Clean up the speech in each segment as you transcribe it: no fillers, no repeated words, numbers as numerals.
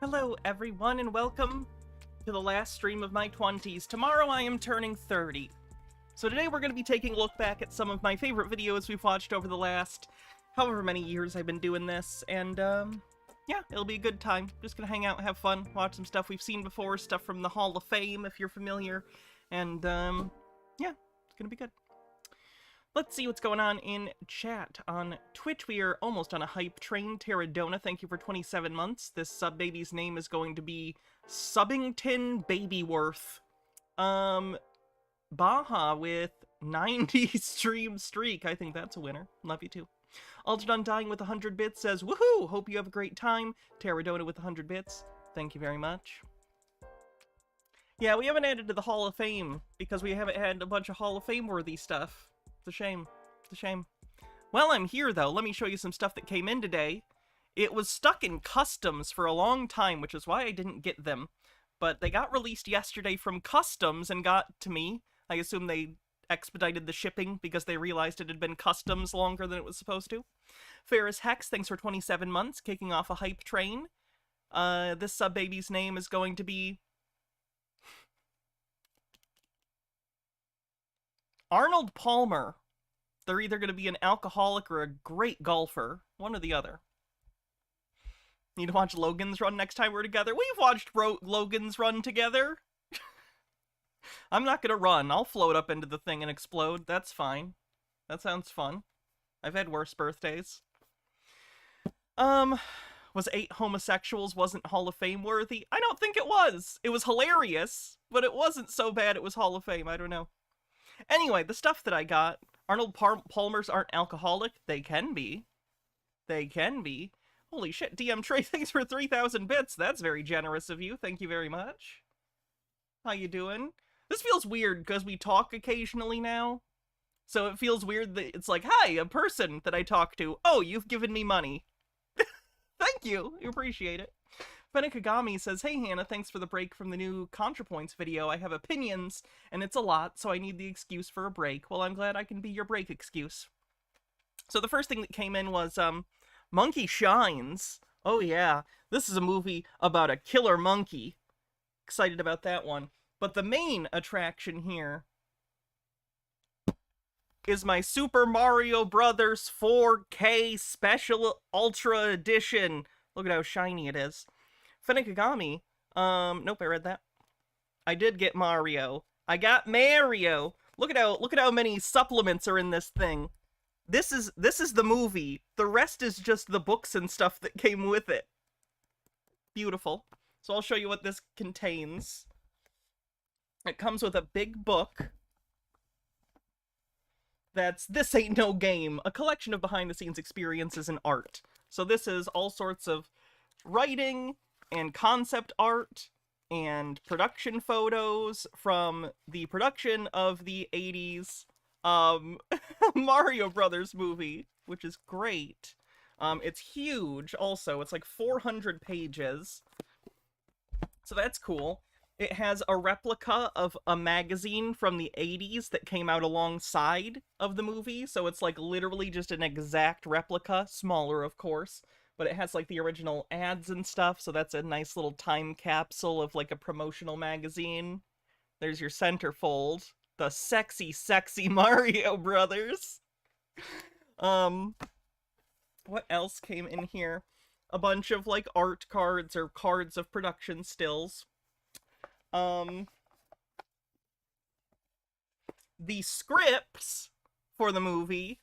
Hello everyone and welcome to the last stream of my 20s. Tomorrow I am turning 30. So today we're going to be taking a look back at some of my favorite videos we've watched over the last however many years I've been doing this, and yeah, it'll be a good time. Just gonna hang out, have fun, watch some stuff we've seen before, stuff from the Hall of Fame if you're familiar, and yeah, it's gonna be good. Let's see what's going on in chat. On Twitch, we are almost on a hype train. Terradona, thank you for 27 months. This sub-baby's name is going to be Subbington Babyworth. Baja with 90 stream streak. I think that's a winner. Love you too. Altered Undying with 100 bits says, woohoo! Hope you have a great time. Terradona with 100 bits. Thank you very much. Yeah, we haven't added to the Hall of Fame because we haven't had a bunch of Hall of Fame-worthy stuff. It's a shame. It's a shame. Well, I'm here, though. Let me show you some stuff that came in today. It was stuck in customs for a long time, which is why I didn't get them. But they got released yesterday from customs and got to me. I assume they expedited the shipping because they realized it had been customs longer than it was supposed to. Ferris Hex, thanks for 27 months, kicking off a hype train. This sub-baby's name is going to be Arnold Palmer. They're either going to be an alcoholic or a great golfer. One or the other. Need to watch Logan's Run next time we're together? We've watched Logan's Run together. I'm not going to run. I'll float up into the thing and explode. That's fine. That sounds fun. I've had worse birthdays. Was 8 homosexuals wasn't Hall of Fame worthy? I don't think it was. It was hilarious, but it wasn't so bad it was Hall of Fame. I don't know. Anyway, the stuff that I got. Arnold Palmers aren't alcoholic. They can be. They can be. Holy shit, DM Trey, thanks for 3,000 bits. That's very generous of you. Thank you very much. How you doing? This feels weird because we talk occasionally now. So it feels weird that it's like, hi, a person that I talk to. Oh, you've given me money. Thank you. I appreciate it. Fennikagami says, hey Hannah, thanks for the break from the new ContraPoints video. I have opinions, and it's a lot, so I need the excuse for a break. Well, I'm glad I can be your break excuse. So the first thing that came in was, Monkey Shines. Oh yeah, this is a movie about a killer monkey. Excited about that one. But the main attraction here is my Super Mario Brothers 4K Special Ultra Edition. Look at how shiny it is. Fennikagami, nope, I read that. I did get Mario. I got Mario. Look at how many supplements are in this thing. This is the movie. The rest is just the books and stuff that came with it. Beautiful. So I'll show you what this contains. It comes with a big book. That's This Ain't No Game, a collection of behind-the-scenes experiences and art. So this is all sorts of writing and concept art and production photos from the production of the 80s Mario Brothers movie, which is great. It's huge also. It's like 400 pages. So that's cool. It has a replica of a magazine from the 80s that came out alongside of the movie. So it's like literally just an exact replica, smaller of course. But it has like the original ads and stuff, so that's a nice little time capsule of like a promotional magazine. There's your centerfold. The sexy, sexy Mario Brothers. What else came in here? A bunch of like art cards or cards of production stills. The scripts for the movie,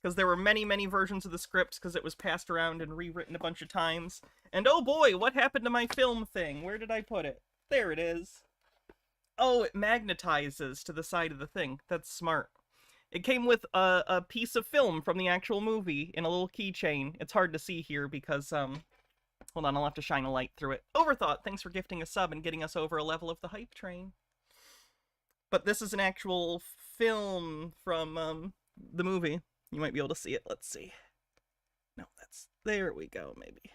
because there were many, many versions of the scripts because it was passed around and rewritten a bunch of times. And oh boy, what happened to my film thing? Where did I put it? There it is. Oh, it magnetizes to the side of the thing. That's smart. It came with a piece of film from the actual movie in a little keychain. It's hard to see here because, hold on, I'll have to shine a light through it. Overthought, thanks for gifting a sub and getting us over a level of the hype train. But this is an actual film from, the movie. You might be able to see it. Let's see. No, there we go, maybe.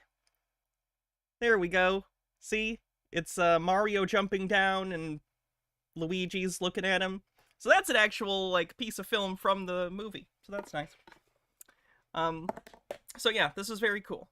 There we go. See? It's, Mario jumping down and Luigi's looking at him. So that's an actual, like, piece of film from the movie. So that's nice. So yeah, this is very cool.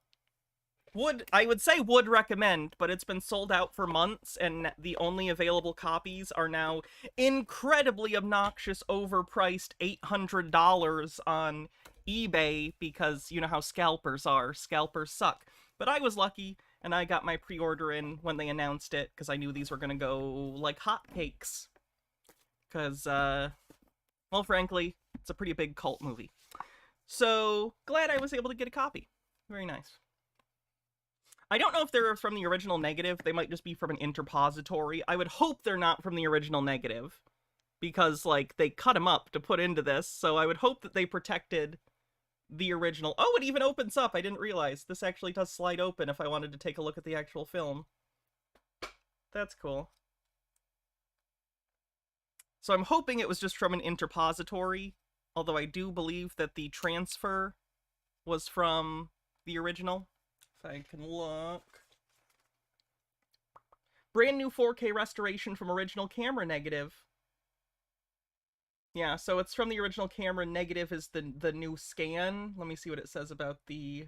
I would say would recommend, but it's been sold out for months, and the only available copies are now incredibly obnoxious, overpriced $800 on eBay, because you know how scalpers are. Scalpers suck. But I was lucky, and I got my pre-order in when they announced it, because I knew these were going to go like hotcakes. Because, well, frankly, it's a pretty big cult movie. So, glad I was able to get a copy. Very nice. I don't know if they're from the original negative. They might just be from an interpository. I would hope they're not from the original negative, because, like, they cut them up to put into this, so I would hope that they protected the original. Oh, it even opens up! I didn't realize. This actually does slide open if I wanted to take a look at the actual film. That's cool. So I'm hoping it was just from an interpository, although I do believe that the transfer was from the original. If I can look. Brand new 4K restoration from original camera negative. Yeah, so it's from the original camera. Negative is the new scan. Let me see what it says about the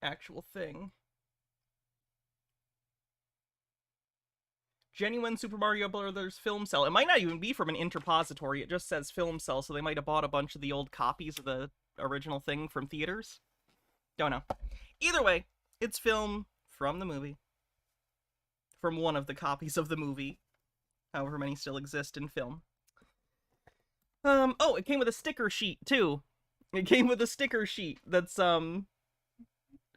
actual thing. Genuine Super Mario Brothers film cell. It might not even be from an interpository. It just says film cell, so they might have bought a bunch of the old copies of the original thing from theaters. Don't know. Either way, it's film from the movie. From one of the copies of the movie. However many still exist in film. Oh, it came with a sticker sheet, too. It came with a sticker sheet that's,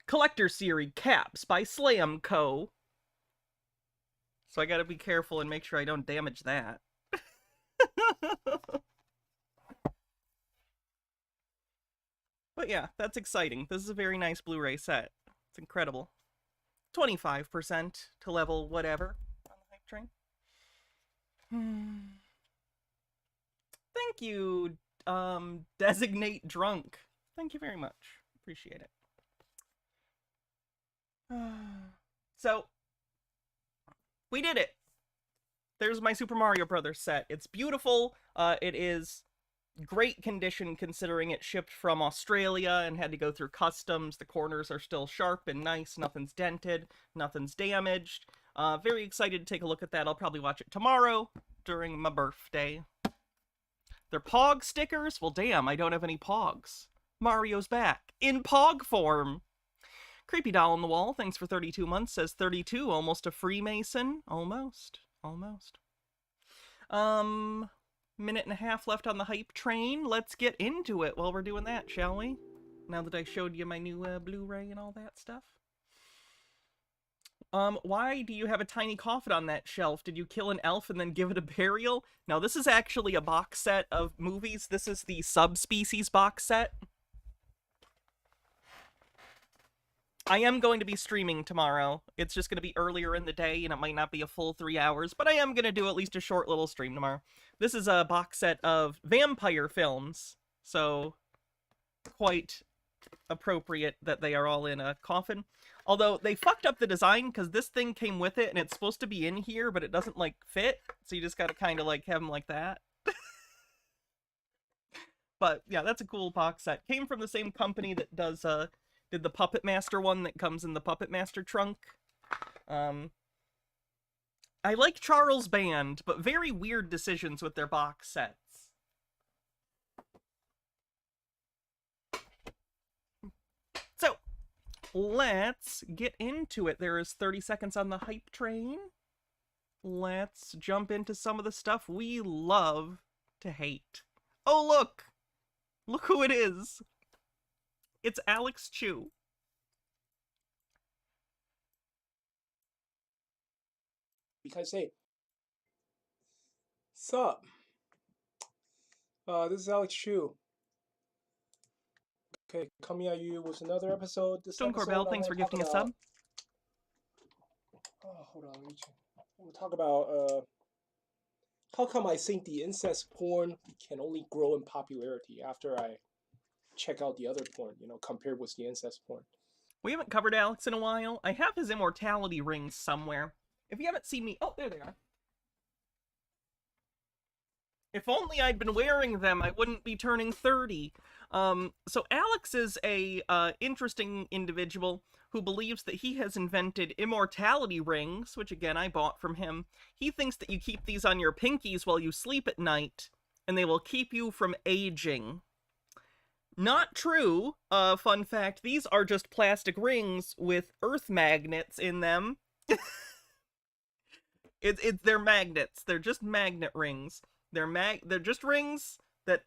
Collector Series Caps by Slam Co. So I gotta be careful and make sure I don't damage that. But yeah, that's exciting. This is a very nice Blu-ray set. It's incredible. 25% to level whatever on the hype train. Thank you, Designate Drunk. Thank you very much. Appreciate it. So, we did it. There's my Super Mario Brothers set. It's beautiful. It is great condition considering it shipped from Australia and had to go through customs. The corners are still sharp and nice. Nothing's dented. Nothing's damaged. Very excited to take a look at that. I'll probably watch it tomorrow during my birthday. They're Pog stickers? Well, damn, I don't have any Pogs. Mario's back. In Pog form. Creepy Doll on the Wall, thanks for 32 months, says 32, almost a Freemason. Almost. Almost. Minute and a half left on the hype train. Let's get into it while we're doing that, shall we? Now that I showed you my new Blu-ray and all that stuff. Why do you have a tiny coffin on that shelf? Did you kill an elf and then give it a burial? No, this is actually a box set of movies. This is the Subspecies box set. I am going to be streaming tomorrow. It's just going to be earlier in the day, and it might not be a full 3 hours, but I am going to do at least a short little stream tomorrow. This is a box set of vampire films, so quite appropriate that they are all in a coffin. Although, they fucked up the design, because this thing came with it, and it's supposed to be in here, but it doesn't, like, fit, so you just gotta kind of, like, have them like that. But, yeah, that's a cool box set. Came from the same company that does, did the Puppet Master one that comes in the Puppet Master trunk. I like Charles Band, but very weird decisions with their box sets. So, let's get into it. There is 30 seconds on the hype train. Let's jump into some of the stuff we love to hate. Oh, look! Look who it is! It's Alex Chu. Because, hey, sup? This is Alex Chu. Okay, coming at you with another episode. Stone Corbell, thanks for gifting a sub. Oh, hold on, let me check. We'll talk about how come I think the incest porn can only grow in popularity after I check out the other porn, you know, compared with the incest porn. We haven't covered Alex in a while. I have his immortality rings somewhere. If you haven't seen me... Oh, there they are. If only I'd been wearing them, I wouldn't be turning 30. So Alex is a interesting individual who believes that he has invented immortality rings, which again I bought from him. He thinks that you keep these on your pinkies while you sleep at night, and they will keep you from aging. Not true. Fun fact, these are just plastic rings with earth magnets in them. They're magnets. They're just magnet rings. They're just rings that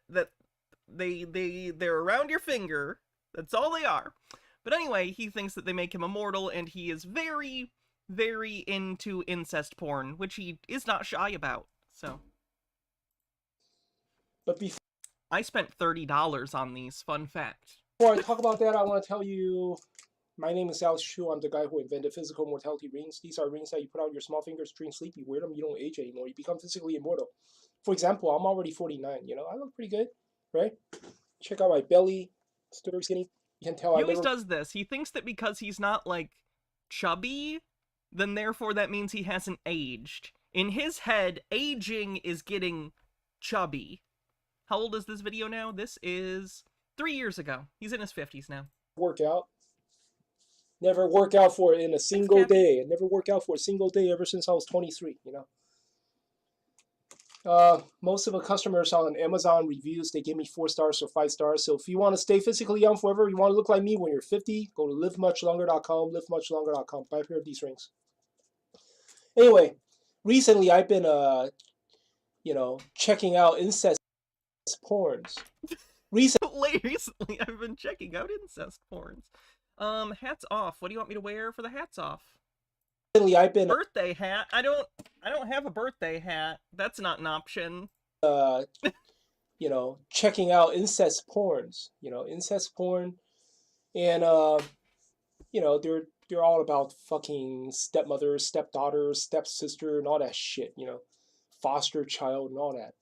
they're around your finger. That's all they are. But anyway, he thinks that they make him immortal, and he is very, very into incest porn, which he is not shy about. So But before I spent $30 on these. Fun fact. I talk about that, I want to tell you, my name is Alex Chu. I'm the guy who invented physical mortality rings. These are rings that you put on your small fingers during sleep. You wear them, you don't age anymore. You become physically immortal. For example, I'm already 49. You know, I look pretty good, right? Check out my belly. Still very skinny. You can tell He I always never does this. He thinks that because he's not, like, chubby, then therefore that means he hasn't aged. In his head, aging is getting chubby. How old is this video now? This is 3 years ago. He's in his 50s now. work out. Never work out for it in a single day. I never work out for a single day ever since I was 23, you know. Most of the customers on Amazon reviews, they give me 4 stars or 5 stars. So if you want to stay physically young forever, you want to look like me when you're 50, go to livemuchlonger.com, livemuchlonger.com, buy a pair of these rings. Anyway, recently I've been, you know, checking out incest porns. Recently, I've been checking out incest porns. Hats off. What do you want me to wear for the hats off? I've been birthday hat. I don't have a birthday hat. That's not an option. you know, checking out incest porns, you know, incest porn, and you know, they're all about fucking stepmother, stepdaughter, stepsister, and all that shit, you know, foster child and all that.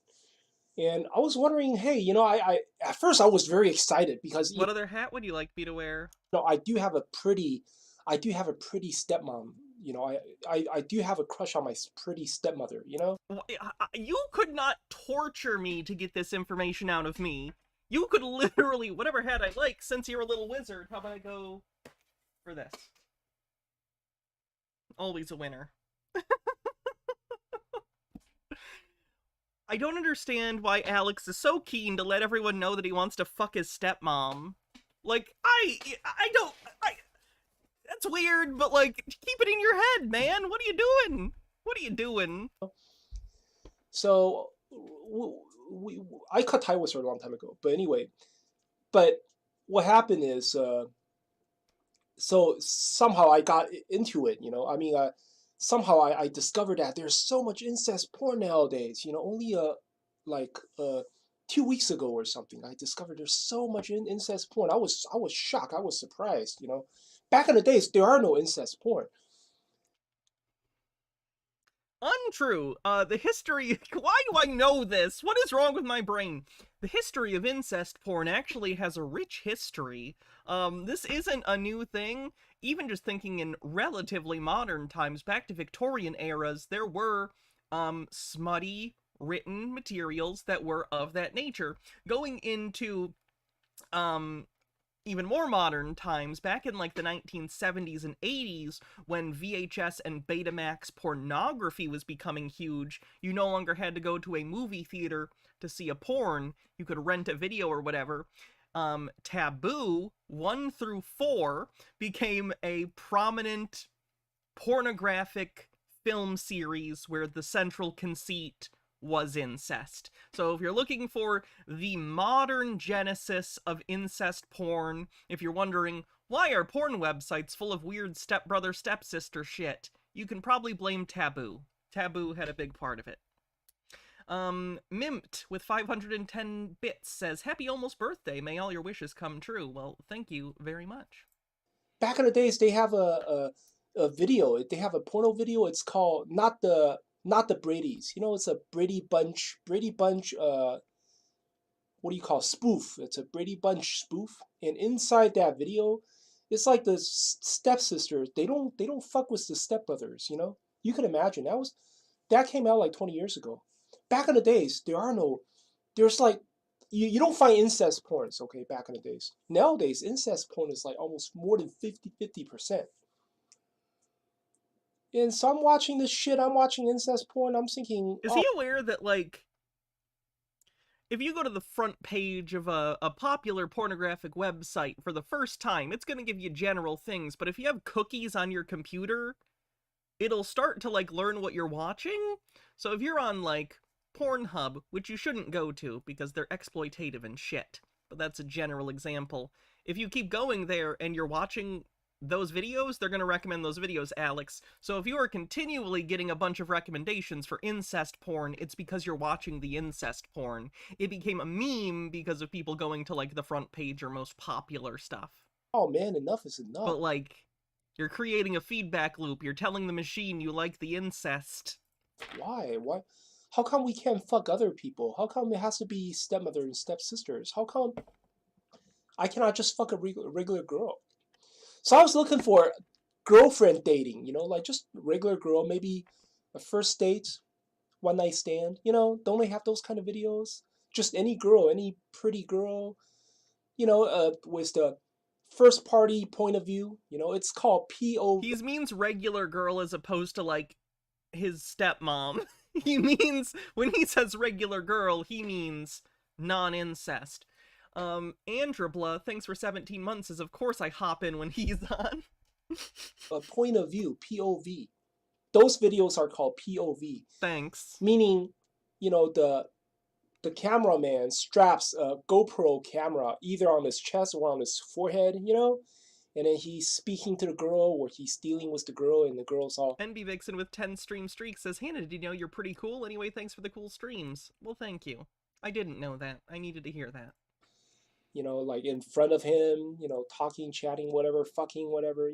And I was wondering, hey, you know, I at first I was very excited because what other hat would you like me to wear? You know, I do have a pretty stepmom. You know, I do have a crush on my pretty stepmother, you know? You could not torture me to get this information out of me. You could literally, whatever hat I like, since you're a little wizard, how about I go for this? Always a winner. I don't understand why Alex is so keen to let everyone know that he wants to fuck his stepmom. Like, that's weird, but, like, keep it in your head, man. What are you doing? What are you doing? So, I cut ties with her a long time ago. But anyway, what happened is, so somehow I got into it, you know? I mean, somehow I discovered that there's so much incest porn nowadays, you know? Only, like, 2 weeks ago or something, I discovered there's so much incest porn. I was shocked. I was surprised, you know? Back in the days, there are no incest porn. Untrue. The history... Why do I know this? What is wrong with my brain? The history of incest porn actually has a rich history. This isn't a new thing. Even just thinking in relatively modern times, back to Victorian eras, there were, smutty written materials that were of that nature. Going into, even more modern times, back in like the 1970s and 80s, when VHS and Betamax pornography was becoming huge, you no longer had to go to a movie theater to see a porn. You could rent a video or whatever. Taboo 1 through 4 became a prominent pornographic film series where the central conceit was incest. So if you're looking for the modern genesis of incest porn, if you're wondering, why are porn websites full of weird stepbrother, stepsister shit, you can probably blame Taboo. Taboo had a big part of it. Mimt with 510 bits says, happy almost birthday, may all your wishes come true. Well, thank you very much. Back in the days, they have a video. They have a porno video. It's called not the Brady's. You know, it's a Brady Bunch, what do you call spoof? It's a Brady Bunch spoof. And inside that video, it's like the stepsisters. They don't fuck with the stepbrothers, you know? You can imagine. That came out like 20 years ago. back in the days, there's like, you don't find incest porns, okay, back in the days. Nowadays, incest porn is like almost more than 50%. And so I'm watching this shit, I'm watching incest porn, I'm thinking, Is oh, he aware that, like, if you go to the front page of a popular pornographic website for the first time, it's going to give you general things, but if you have cookies on your computer, it'll start to, like, learn what you're watching. So if you're on, like, Pornhub, which you shouldn't go to because they're exploitative and shit, but that's a general example. If you keep going there and you're watching those videos, they're going to recommend those videos, Alex. So if you are continually getting a bunch of recommendations for incest porn, it's because you're watching the incest porn. It became a meme because of people going to, like, the front page or most popular stuff. oh man, enough is enough. But, like, you're creating a feedback loop. You're telling the machine you like the incest. Why? What? How come we can't fuck other people? How come it has to be stepmother and stepsisters? How come I cannot just fuck a regular girl? So I was looking for girlfriend dating, like just regular girl, maybe a first date, one night stand. Don't they have those kind of videos? Just any girl, any pretty girl, with the first party point of view. It's called PO. He means regular girl as opposed to, like, his stepmom. He means, when he says regular girl, he means non-incest. Androbla, thanks for 17 months, is of course I hop in when he's on. A point of view, POV. Those videos are called POV. Thanks. Meaning, the cameraman straps a GoPro camera either on his chest or on his forehead, and then he's speaking to the girl or he's dealing with the girl and the girl's all... NB Vixen with 10 stream streaks says, Hannah, did you know you're pretty cool? Anyway, thanks for the cool streams. Well, thank you. I didn't know that. I needed to hear that. Like in front of him, talking, chatting, whatever, fucking, whatever,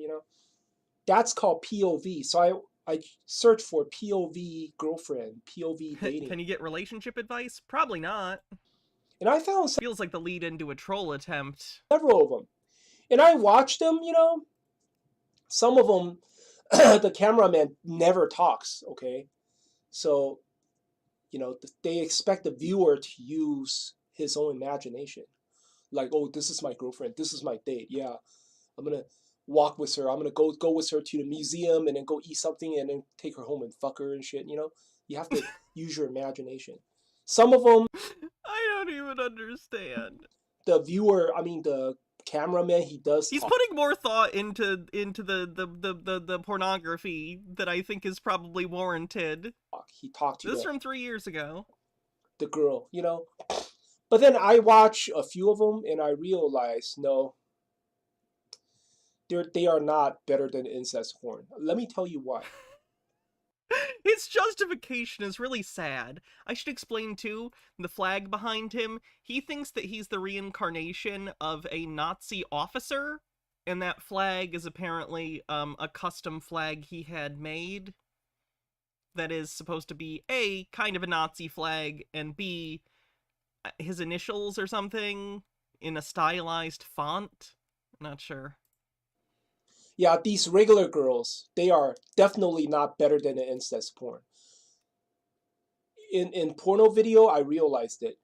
That's called POV. So I searched for POV girlfriend, POV dating. Can you get relationship advice? Probably not. And I found feels like the lead into a troll attempt. Several of them. And I watched them, some of them, the cameraman never talks, okay? So, they expect the viewer to use his own imagination. Like, oh, this is my girlfriend, this is my date, yeah. I'm gonna walk with her, I'm gonna go with her to the museum and then go eat something and then take her home and fuck her and shit, You have to use your imagination. Some of them... I don't even understand. The cameraman, he's putting more thought into the pornography that I think is probably warranted. He talked to this from 3 years ago. The girl, But then I watch a few of them and I realize, no, they are not better than incest porn. Let me tell you why. His justification is really sad. I should explain, too, the flag behind him. He thinks that he's the reincarnation of a Nazi officer, and that flag is apparently a custom flag he had made that is supposed to be A, kind of a Nazi flag, and B, his initials or something in a stylized font. I'm not sure. Yeah, these regular girls, they are definitely not better than the incest porn. In porno video, I realized it.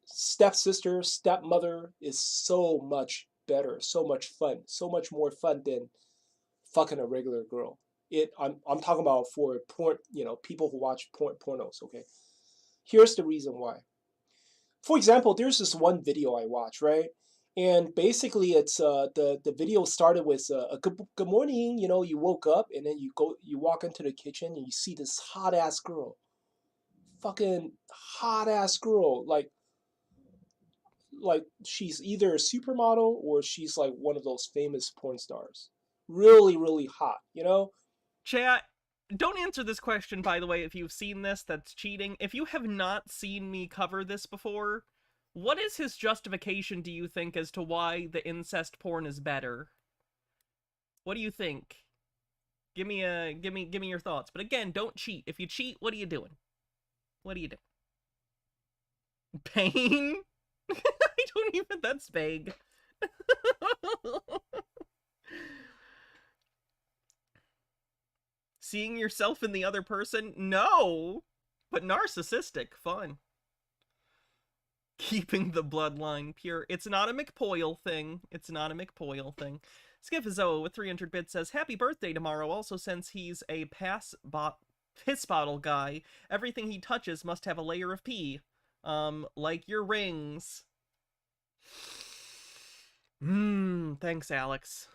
Stepsister, stepmother is so much better, so much fun, so much more fun than fucking a regular girl. I'm talking about for porn, people who watch pornos, okay? Here's the reason why. For example, there's this one video I watch, right? And basically, it's the video started with a good morning. You woke up and then you walk into the kitchen and you see this hot ass girl, fucking hot ass girl, like she's either a supermodel or she's like one of those famous porn stars. Really, really hot, Chat, don't answer this question, by the way, if you've seen this, that's cheating. If you have not seen me cover this before, what is his justification, do you think, as to why the incest porn is better? What do you think? Give me your thoughts. But again, don't cheat. If you cheat, what are you doing? What are you doing? Pain? I don't even... That's vague. Seeing yourself in the other person? No! But narcissistic, fun. Keeping the bloodline pure. It's not a McPoyle thing. It's not a McPoyle thing. Skifizoa with 300 bits says, happy birthday tomorrow. Also, since he's a piss bottle guy, everything he touches must have a layer of pee. Like your rings. Thanks, Alex.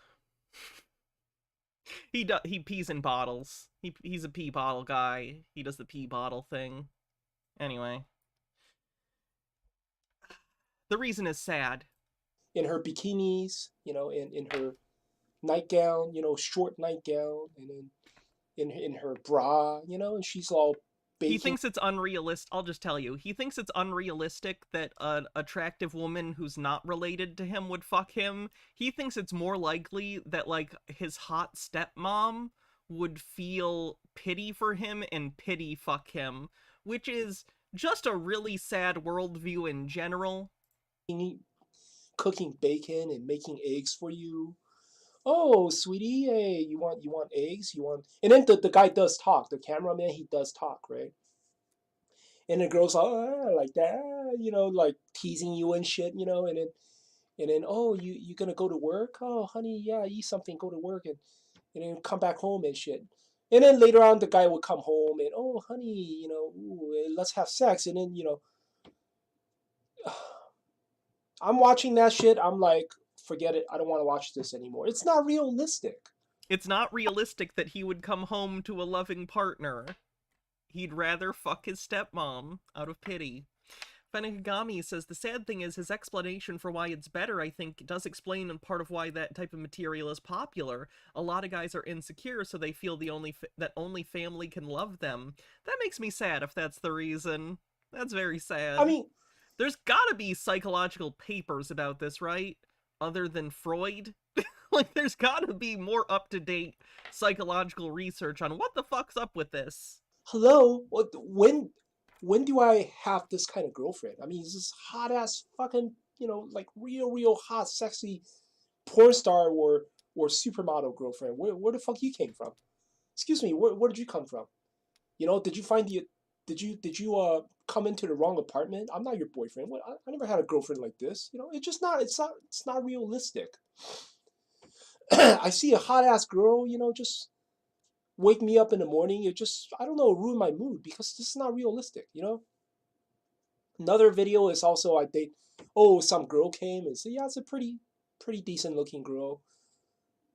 He pees in bottles. He's a pee bottle guy. He does the pee bottle thing. Anyway. The reason is sad. In her bikinis, in her nightgown, short nightgown, and in her bra, and she's all baking. He thinks it's unrealistic. I'll just tell you. He thinks it's unrealistic that an attractive woman who's not related to him would fuck him. He thinks it's more likely that, like, his hot stepmom would feel pity for him and pity fuck him, which is just a really sad worldview in general. Cooking bacon and making eggs for you. Oh, sweetie, hey, you want eggs? And then the guy does talk. The cameraman, he does talk, right? And the girl's like that, like teasing you and shit, and then oh, you gonna go to work? Oh, honey, yeah, eat something, go to work, and then come back home and shit. And then later on, the guy would come home and, oh, honey, ooh, let's have sex. And then, I'm watching that shit. I'm like, forget it. I don't want to watch this anymore. It's not realistic. It's not realistic that he would come home to a loving partner. He'd rather fuck his stepmom out of pity. Fenigami says, the sad thing is his explanation for why it's better, I think, does explain in part of why that type of material is popular. A lot of guys are insecure, so they feel that only family can love them. That makes me sad if that's the reason. That's very sad. I mean, there's gotta be psychological papers about this, right? Other than Freud? Like, there's gotta be more up-to-date psychological research on what the fuck's up with this. Hello? When do I have this kind of girlfriend? I mean, this hot-ass fucking, like real hot, sexy porn star or supermodel girlfriend. Where the fuck you came from? Excuse me, where did you come from? Did you find did you come into the wrong apartment? I'm not your boyfriend. What? I never had a girlfriend like this. It's not realistic. I see a hot ass girl, just wake me up in the morning. It just, I don't know, ruin my mood because this is not realistic, Another video is also some girl came and said, yeah, it's a pretty decent looking girl.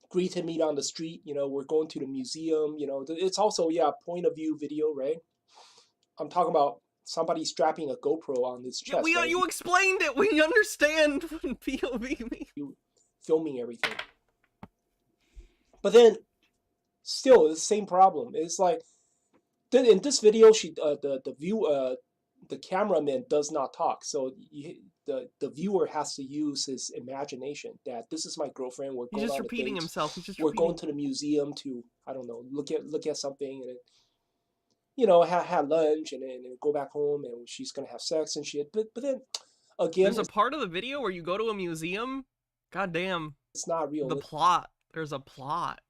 Greeted me on the street, we're going to the museum, it's also, point of view video, right? I'm talking about somebody strapping a GoPro on his chest. Yeah, you explained it. We understand when POV me. Filming everything. But then, still, the same problem. It's like, in this video, the cameraman does not talk. So the viewer has to use his imagination that this is my girlfriend. We're going He's just on repeating a date. himself. He's just We're repeating. going to the museum to, I don't know, look at something and have lunch and then go back home and she's gonna have sex and shit. But then again, there's a part of the video where you go to a museum. God damn. It's not real. The plot. There's a plot.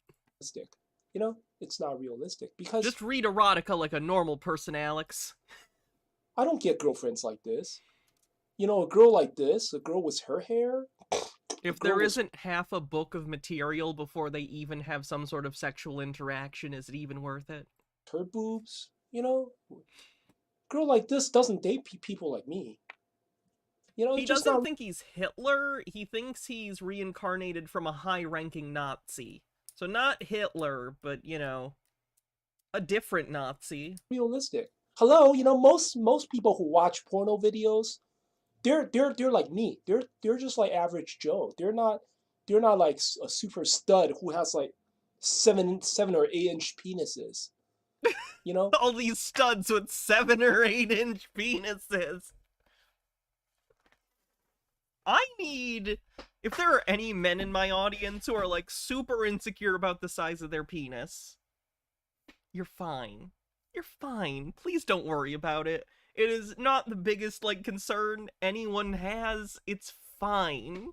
It's not realistic because just read erotica like a normal person, Alex. I don't get girlfriends like this. A girl like this, a girl with her hair. If there isn't half a book of material before they even have some sort of sexual interaction, is it even worth it? Her boobs, girl like this doesn't date people like me. He doesn't think he's Hitler. He thinks he's reincarnated from a high-ranking Nazi. So not Hitler, but, a different Nazi. Realistic. Hello, most people who watch porno videos, they're like me. They're just like average Joe. They're not like a super stud who has like 7 or 8 inch penises. All these studs with 7 or 8 inch penises. If there are any men in my audience who are like super insecure about the size of their penis, you're fine. You're fine. Please don't worry about it. It is not the biggest concern anyone has. It's fine.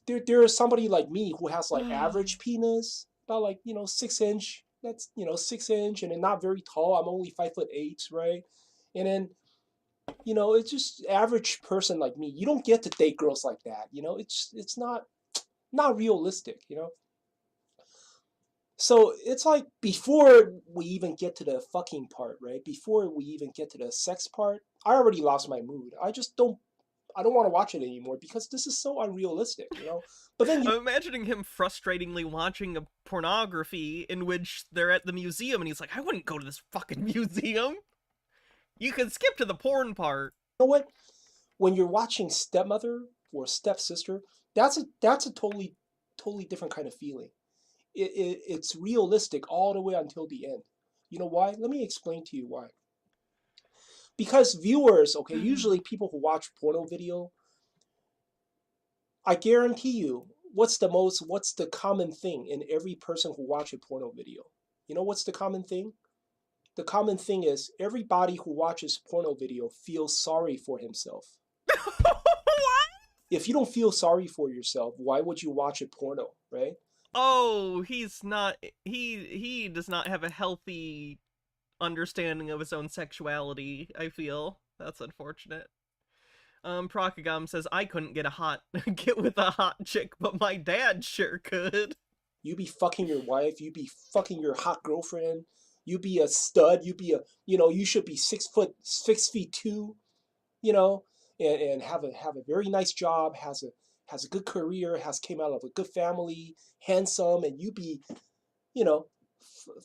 There is somebody like me who has like average penis, about 6 inch, that's 6 inch and then not very tall. I'm only 5'8", right? And then it's just average person like me. You don't get to date girls like that. It's not realistic. So it's like before we even get to the fucking part, right? Before we even get to the sex part, I already lost my mood. I don't want to watch it anymore because this is so unrealistic. But then I'm imagining him frustratingly watching a pornography in which they're at the museum and he's like, I wouldn't go to this fucking museum. You can skip to the porn part. You know what? When you're watching Stepmother or Stepsister, that's a totally different kind of feeling. It's realistic all the way until the end. You know why? Let me explain to you why. Because viewers, okay, usually people who watch porno video, I guarantee you, what's the common thing in every person who watch a porno video? You know what's the common thing? The common thing is everybody who watches porno video feels sorry for himself. What? If you don't feel sorry for yourself, why would you watch a porno, right? Oh, he does not have a healthy understanding of his own sexuality, I feel. That's unfortunate. Procagam says, I couldn't get with a hot chick, but my dad sure could. You be fucking your wife, you be fucking your hot girlfriend, you be a stud, you should be 6'2", and have a very nice job, has a good career, came out of a good family, handsome, and you be,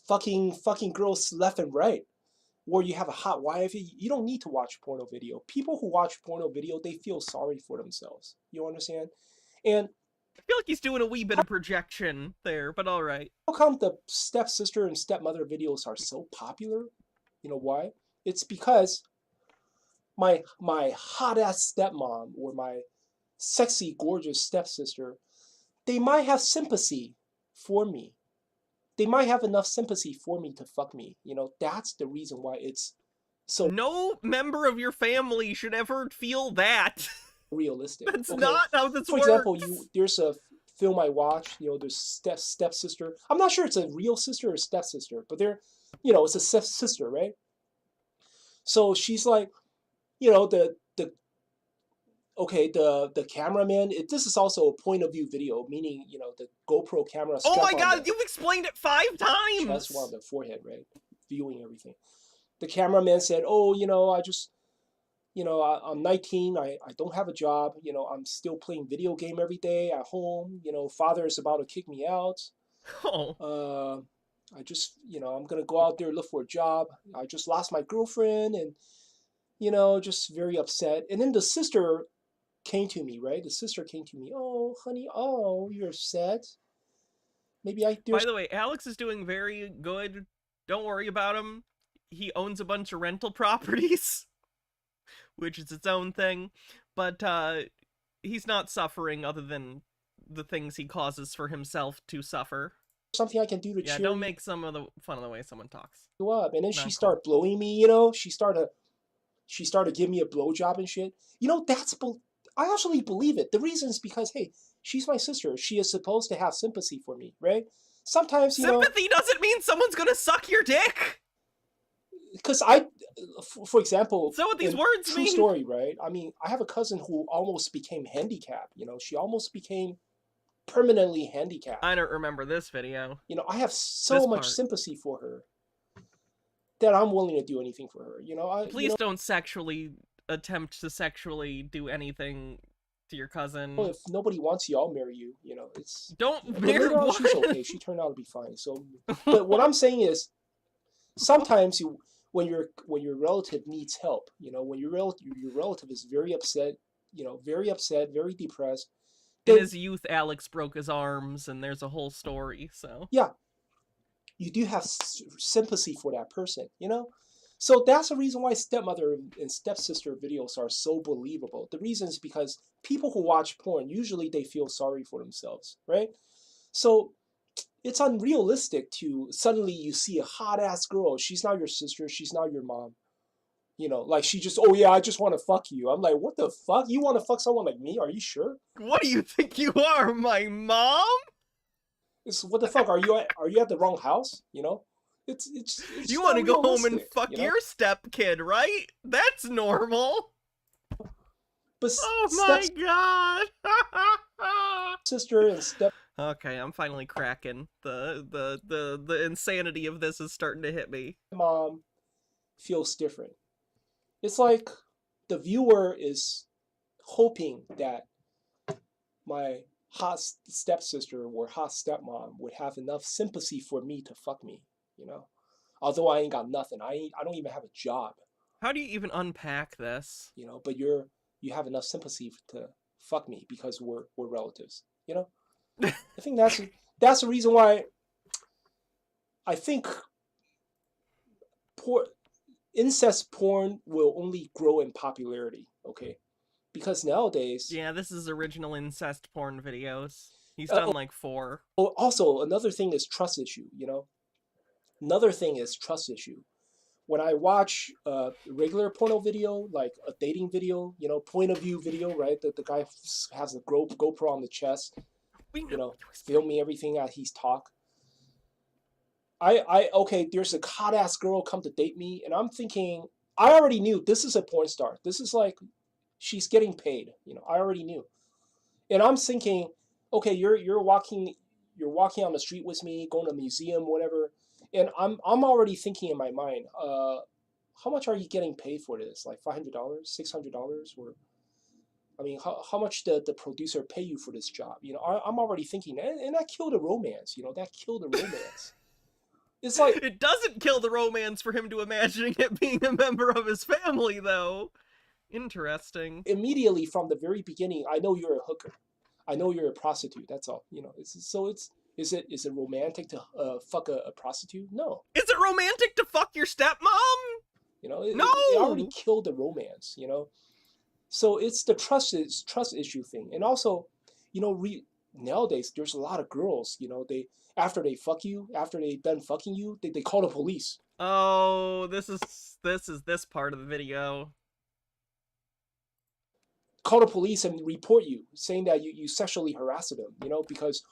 fucking girls left and right. Or you have a hot wife. You don't need to watch porno video. People who watch porno video, they feel sorry for themselves. You understand? And I feel like he's doing a wee bit of projection there, but all right. How come the stepsister and stepmother videos are so popular? You know why? It's because my hot ass stepmom or my sexy gorgeous stepsister, they might have sympathy for me. They might have enough sympathy for me to fuck me. That's the reason why it's so... No member of your family should ever feel that. Realistic. That's not how this works. For example, there's a film I watched, there's stepsister. I'm not sure it's a real sister or stepsister, but it's a stepsister, right? So she's like, the cameraman, this is also a point of view video, meaning, the GoPro camera. Oh my god, you've explained it 5 times! That's one on the forehead, right? Viewing everything. The cameraman said, I just, I'm 19, I don't have a job, I'm still playing video game every day at home, father is about to kick me out. Oh. I just, I'm gonna go out there, look for a job. I just lost my girlfriend and, just very upset. And then the sister came to me, right? The sister came to me. Oh, honey, you're upset. By the way, Alex is doing very good. Don't worry about him. He owns a bunch of rental properties, which is its own thing. But he's not suffering other than the things he causes for himself to suffer. Something I can do to cheer don't make some of the fun of the way someone talks. You up. And then she started blowing me, She started giving me a blowjob and shit. I actually believe it. The reason is because, hey, she's my sister. She is supposed to have sympathy for me, right? Sometimes, sympathy doesn't mean someone's gonna suck your dick! Because for example... So what these words true mean? Story, right? I mean, I have a cousin who almost became handicapped, She almost became permanently handicapped. I don't remember this video. I have so much sympathy for her that I'm willing to do anything for her, Please don't attempt to sexually do anything to your cousin. Well, if nobody wants you, I'll marry you. It's don't marry. Later on, she's okay. She turned out to be fine. So, but what I'm saying is, sometimes when your relative needs help, when your relative is very upset, very depressed. In his youth, Alex broke his arms, and there's a whole story. So yeah, you do have sympathy for that person, So that's the reason why stepmother and stepsister videos are so believable. The reason is because people who watch porn, usually they feel sorry for themselves, right? So it's unrealistic to suddenly you see a hot-ass girl. She's not your sister. She's not your mom. Like she just, oh yeah, I just want to fuck you. I'm like, what the fuck? You want to fuck someone like me? Are you sure? What do you think you are, my mom? What the fuck? Are you at the wrong house? It's You not want to go home and realistic, fuck you know? your stepkid, right? That's normal. But Oh my god. stepsister and step Okay, I'm finally cracking. The insanity of this is starting to hit me. mom feels different. It's like the viewer is hoping that my hot stepsister or hot stepmom would have enough sympathy for me to fuck me, you know? Although I ain't got nothing. I don't even have a job, How do you even unpack this? you know, but you have enough sympathy to fuck me because we're relatives, you know? I think that's the reason why I think por incest porn will only grow in popularity, okay? Because nowadays, Yeah, this is original incest porn videos. He's done like 4. also another thing is trust issue, you know? Another thing is trust issue. When I watch a regular porno video, like a dating video, you know, point of view video, right? That the guy has a GoPro on the chest, you know, filming everything that he's talk. Okay, there's a hot ass girl come to date me, and I'm thinking, I already knew this is a porn star. This is like, she's getting paid, you know. I already knew, and I'm thinking, okay, you're walking on the street with me, going to a museum, whatever, and I'm already thinking in my mind, how much are you getting paid for this? Like $500, $600, or I mean, how much did the producer pay you for this job? You know, I'm already thinking, and that killed the romance. You know, that killed the romance. It's like It doesn't kill the romance for him to imagining it being a member of his family, though. Interesting. immediately from the very beginning, I know you're a hooker. I know you're a prostitute. That's all. You know, is it romantic to fuck a prostitute? No. Is it romantic to fuck your stepmom? You know, No! it already killed the romance. You know, so it's the trust issue thing, and also, you know, nowadays there's a lot of girls. You know, after they fuck you, after they done fucking you, they call the police. Oh, this is this part of the video. Call the police and report you, saying that you sexually harassed them. You know, because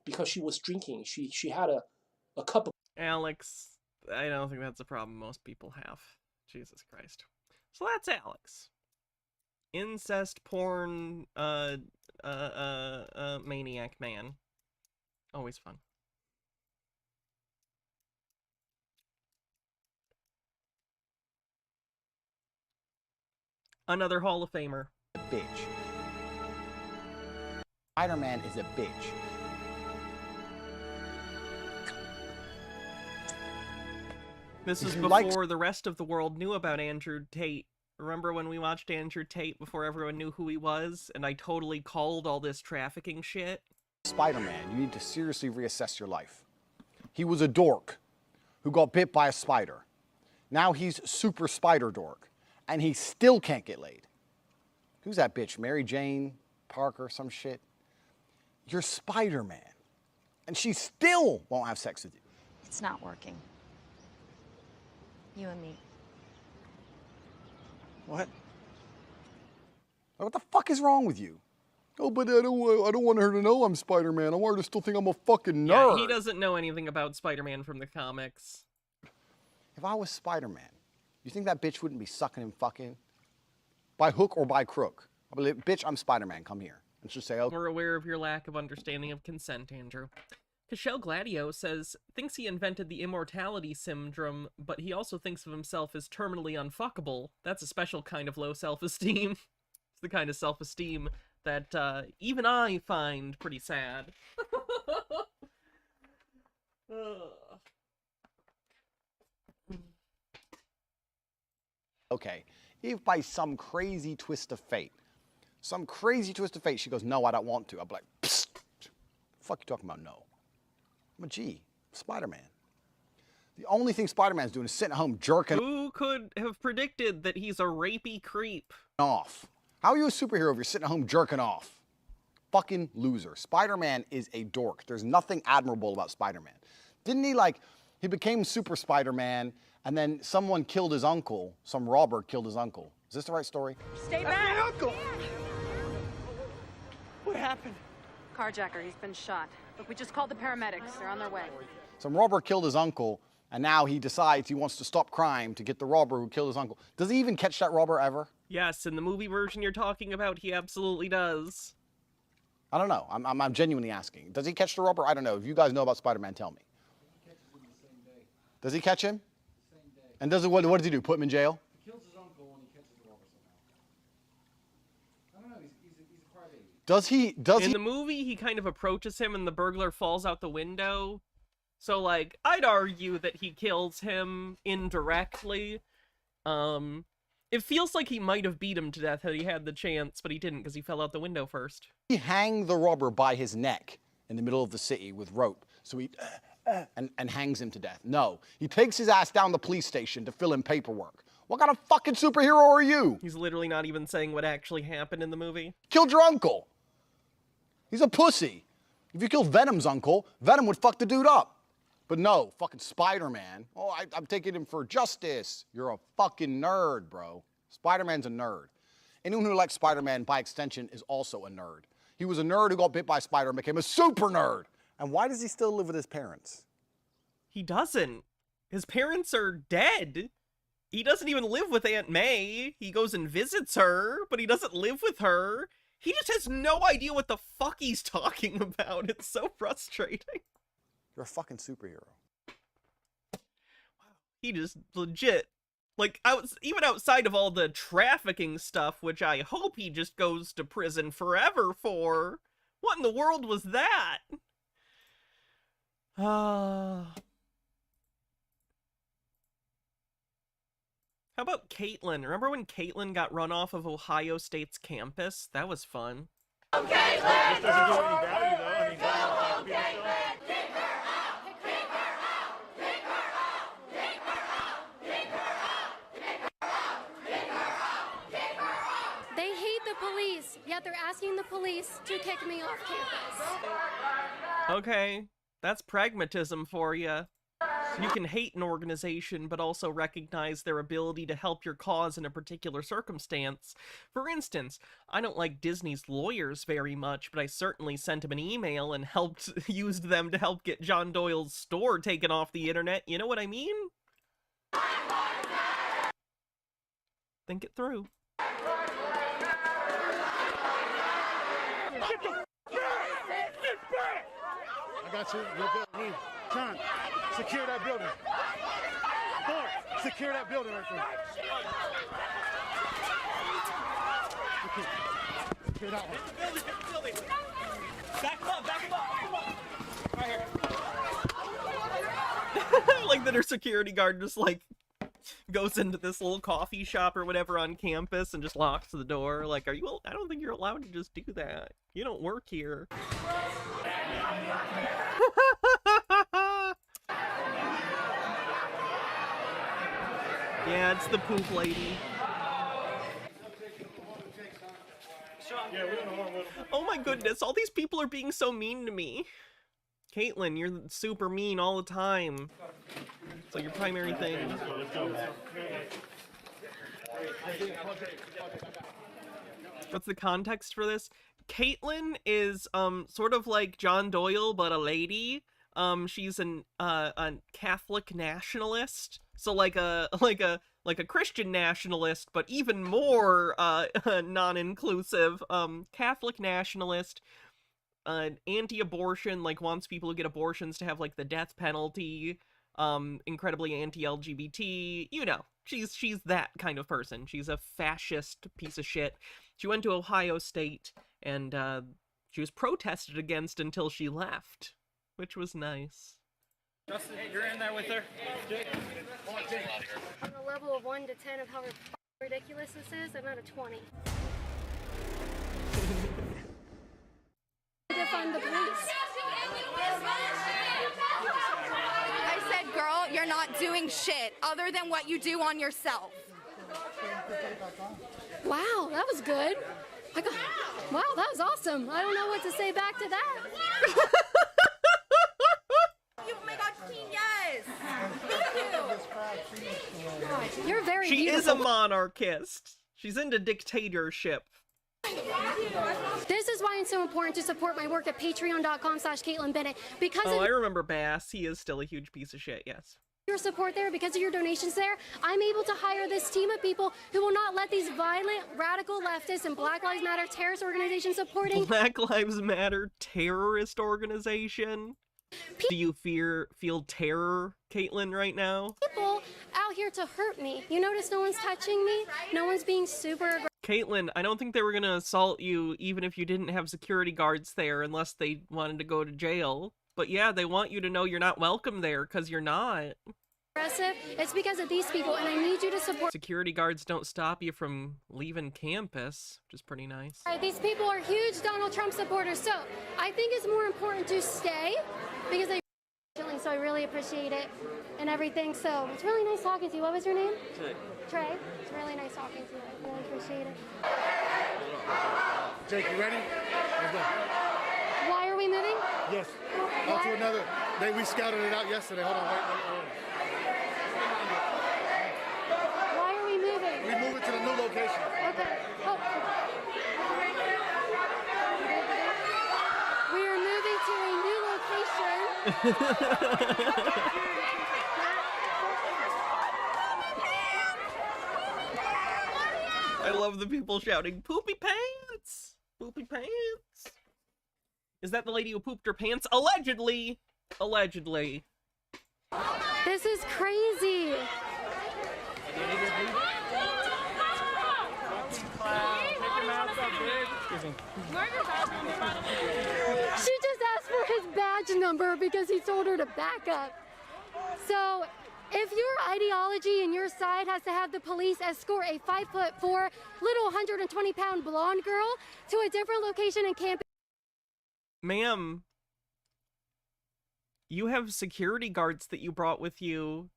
because she was drinking. She had a cup of. Alex, I don't think that's a problem most people have. Jesus Christ. So that's Alex. Incest porn maniac man. Always fun. Another Hall of Famer. Bitch. Spider-Man is a bitch. This is before the rest of the world knew about Andrew Tate. Remember when we watched Andrew Tate before everyone knew who he was, and I totally called all this trafficking shit? Spider-Man, you need to seriously reassess your life. He was a dork who got bit by a spider. Now he's super spider dork, and he still can't get laid. Who's that bitch? Mary Jane Parker, some shit? You're Spider-Man, and she still won't have sex with you. It's not working. You and me. What? What the fuck is wrong with you? Oh, but I don't want her to know I'm Spider-Man. I want her to still think I'm a fucking nerd. Yeah, he doesn't know anything about Spider-Man from the comics. If I was Spider-Man, you think that bitch wouldn't be sucking and fucking? By hook or by crook? I'd be like, bitch, I'm Spider-Man, come here. And she'll say, oh. We're aware of your lack of understanding of consent, Andrew. Cashel Gladio says, thinks he invented the immortality syndrome, but he also thinks of himself as terminally unfuckable. That's a special kind of low self-esteem. It's the kind of self-esteem that even I find pretty sad. Okay, if by some crazy twist of fate, she goes, no, I don't want to. I'll be like, psst, the fuck you talking about no? I'm a G, Spider-Man. The only thing Spider-Man's doing is sitting at home jerking Who could have predicted that he's a rapey creep? off. How are you a superhero if you're sitting at home jerking off? Fucking loser. Spider-Man is a dork. There's nothing admirable about Spider-Man. Didn't he became Super Spider-Man, and then someone killed his uncle, some robber killed his uncle. Is this the right story? Stay back! My uncle! What happened? Carjacker, he's been shot. Look, we just called the paramedics. They're on their way. Some robber killed his uncle, and now he decides he wants to stop crime to get the robber who killed his uncle. Does he even catch that robber ever? Yes, in the movie version you're talking about, he absolutely does. I don't know. I'm genuinely asking. Does he catch the robber? I don't know. If you guys know about Spider-Man, tell me. He catches him the same day. Does he catch him? The same day. And does it, what does he do? Put him in jail? He kills his uncle and he catches the robber somehow. I don't know. He's a crybaby. Does In he? the movie, he kind of approaches him and the burglar falls out the window. So, like, I'd argue that he kills him indirectly. It feels like he might have beat him to death had he had the chance, but he didn't because he fell out the window first. He hang the robber by his neck in the middle of the city with rope, so he and hangs him to death. No, he takes his ass down the police station to fill in paperwork. What kind of fucking superhero are you? He's literally not even saying what actually happened in the movie. Killed your uncle. He's a pussy. If you killed Venom's uncle, Venom would fuck the dude up. But no, fucking Spider-Man. Oh, I'm taking him for justice. You're a fucking nerd, bro. Spider-Man's a nerd. Anyone who likes Spider-Man, by extension, is also a nerd. He was a nerd who got bit by a spider and became a super nerd. And why does he still live with his parents? He doesn't. His parents are dead. He doesn't even live with Aunt May. He goes and visits her, but he doesn't live with her. He just has no idea what the fuck he's talking about. It's so frustrating. You're a fucking superhero. He just legit, like, even outside of all the trafficking stuff, which I hope he just goes to prison forever for. What in the world was that? How about Caitlyn? Remember when Caitlyn got run off of Ohio State's campus? That was fun. This doesn't do any value, though. I mean, They hate the police, yet they're asking the police to kick me off campus. Okay, that's pragmatism for you. You can hate an organization, but also recognize their ability to help your cause in a particular circumstance. For instance, I don't like Disney's lawyers very much, but I certainly sent him an email and used them to help get John Doyle's store taken off the internet. You know what I mean? Think it through. I got you. You're good. John, secure that building. Thor, secure that building right there. Okay. Secure that one. Building. Back him up. Come on. Right here. Like that her security guard just, like, goes into this little coffee shop or whatever on campus and just locks the door. Like, I don't think you're allowed to just do that. You don't work here. Yeah, it's the poop lady. Oh my goodness, all these people are being so mean to me. Caitlyn, you're super mean all the time. It's like your primary thing. What's the context for this? Caitlyn is sort of like John Doyle, but a lady. She's a Catholic nationalist, so like a Christian nationalist, but even more non-inclusive. Catholic nationalist, anti-abortion, like wants people who get abortions to have like the death penalty. Incredibly anti-LGBT. You know, she's that kind of person. She's a fascist piece of shit. She went to Ohio State and she was protested against until she left, which was nice. Justin, you're in there with her. On a level of 1 to 10 of how ridiculous this is, I'm at a 20. Defund the police. I said, girl, you're not doing shit other than what you do on yourself. Wow, that was good. Wow, that was awesome. I don't know what to say back to that. Oh my God, yes. Thank you. You're very She beautiful. is a monarchist. She's into dictatorship. This is why it's so important to support my work at patreon.com/Caitlyn Bennett. Because Oh, of I remember Bass. He is still a huge piece of shit, yes. your support there, because of your donations there, I'm able to hire this team of people who will not let these violent, radical leftists and Black Lives Matter terrorist organizations supporting Black Lives Matter terrorist organization? Do you feel terror, Caitlyn, right now? people out here to hurt me. You notice no one's touching me? No one's being super aggressive. Caitlyn, I don't think they were gonna assault you even if you didn't have security guards there unless they wanted to go to jail. But yeah, they want you to know you're not welcome there, because you're not. It's because of these people, and I need you to support. Security guards don't stop you from leaving campus, which is pretty nice. All right, these people are huge Donald Trump supporters, so I think it's more important to stay because they so I really appreciate it and everything. So it's really nice talking to you. What was your name? Trey. It's really nice talking to you. I really appreciate it. Jake, you ready? Let's go. Why are we moving? Yes. On to another. We scouted it out yesterday. Hold on, wait. Why are we moving? We move it to the new location. Okay. Oh. We are moving to a new location. I love the people shouting, "Poopy pants! Poopy pants!" Is that the lady who pooped her pants? Allegedly! Allegedly. This is crazy. She just asked for his badge number because he told her to back up. So, if your ideology and your side has to have the police escort a 5'4" little 120-pound blonde girl to a different location in campus. Ma'am, you have security guards that you brought with you.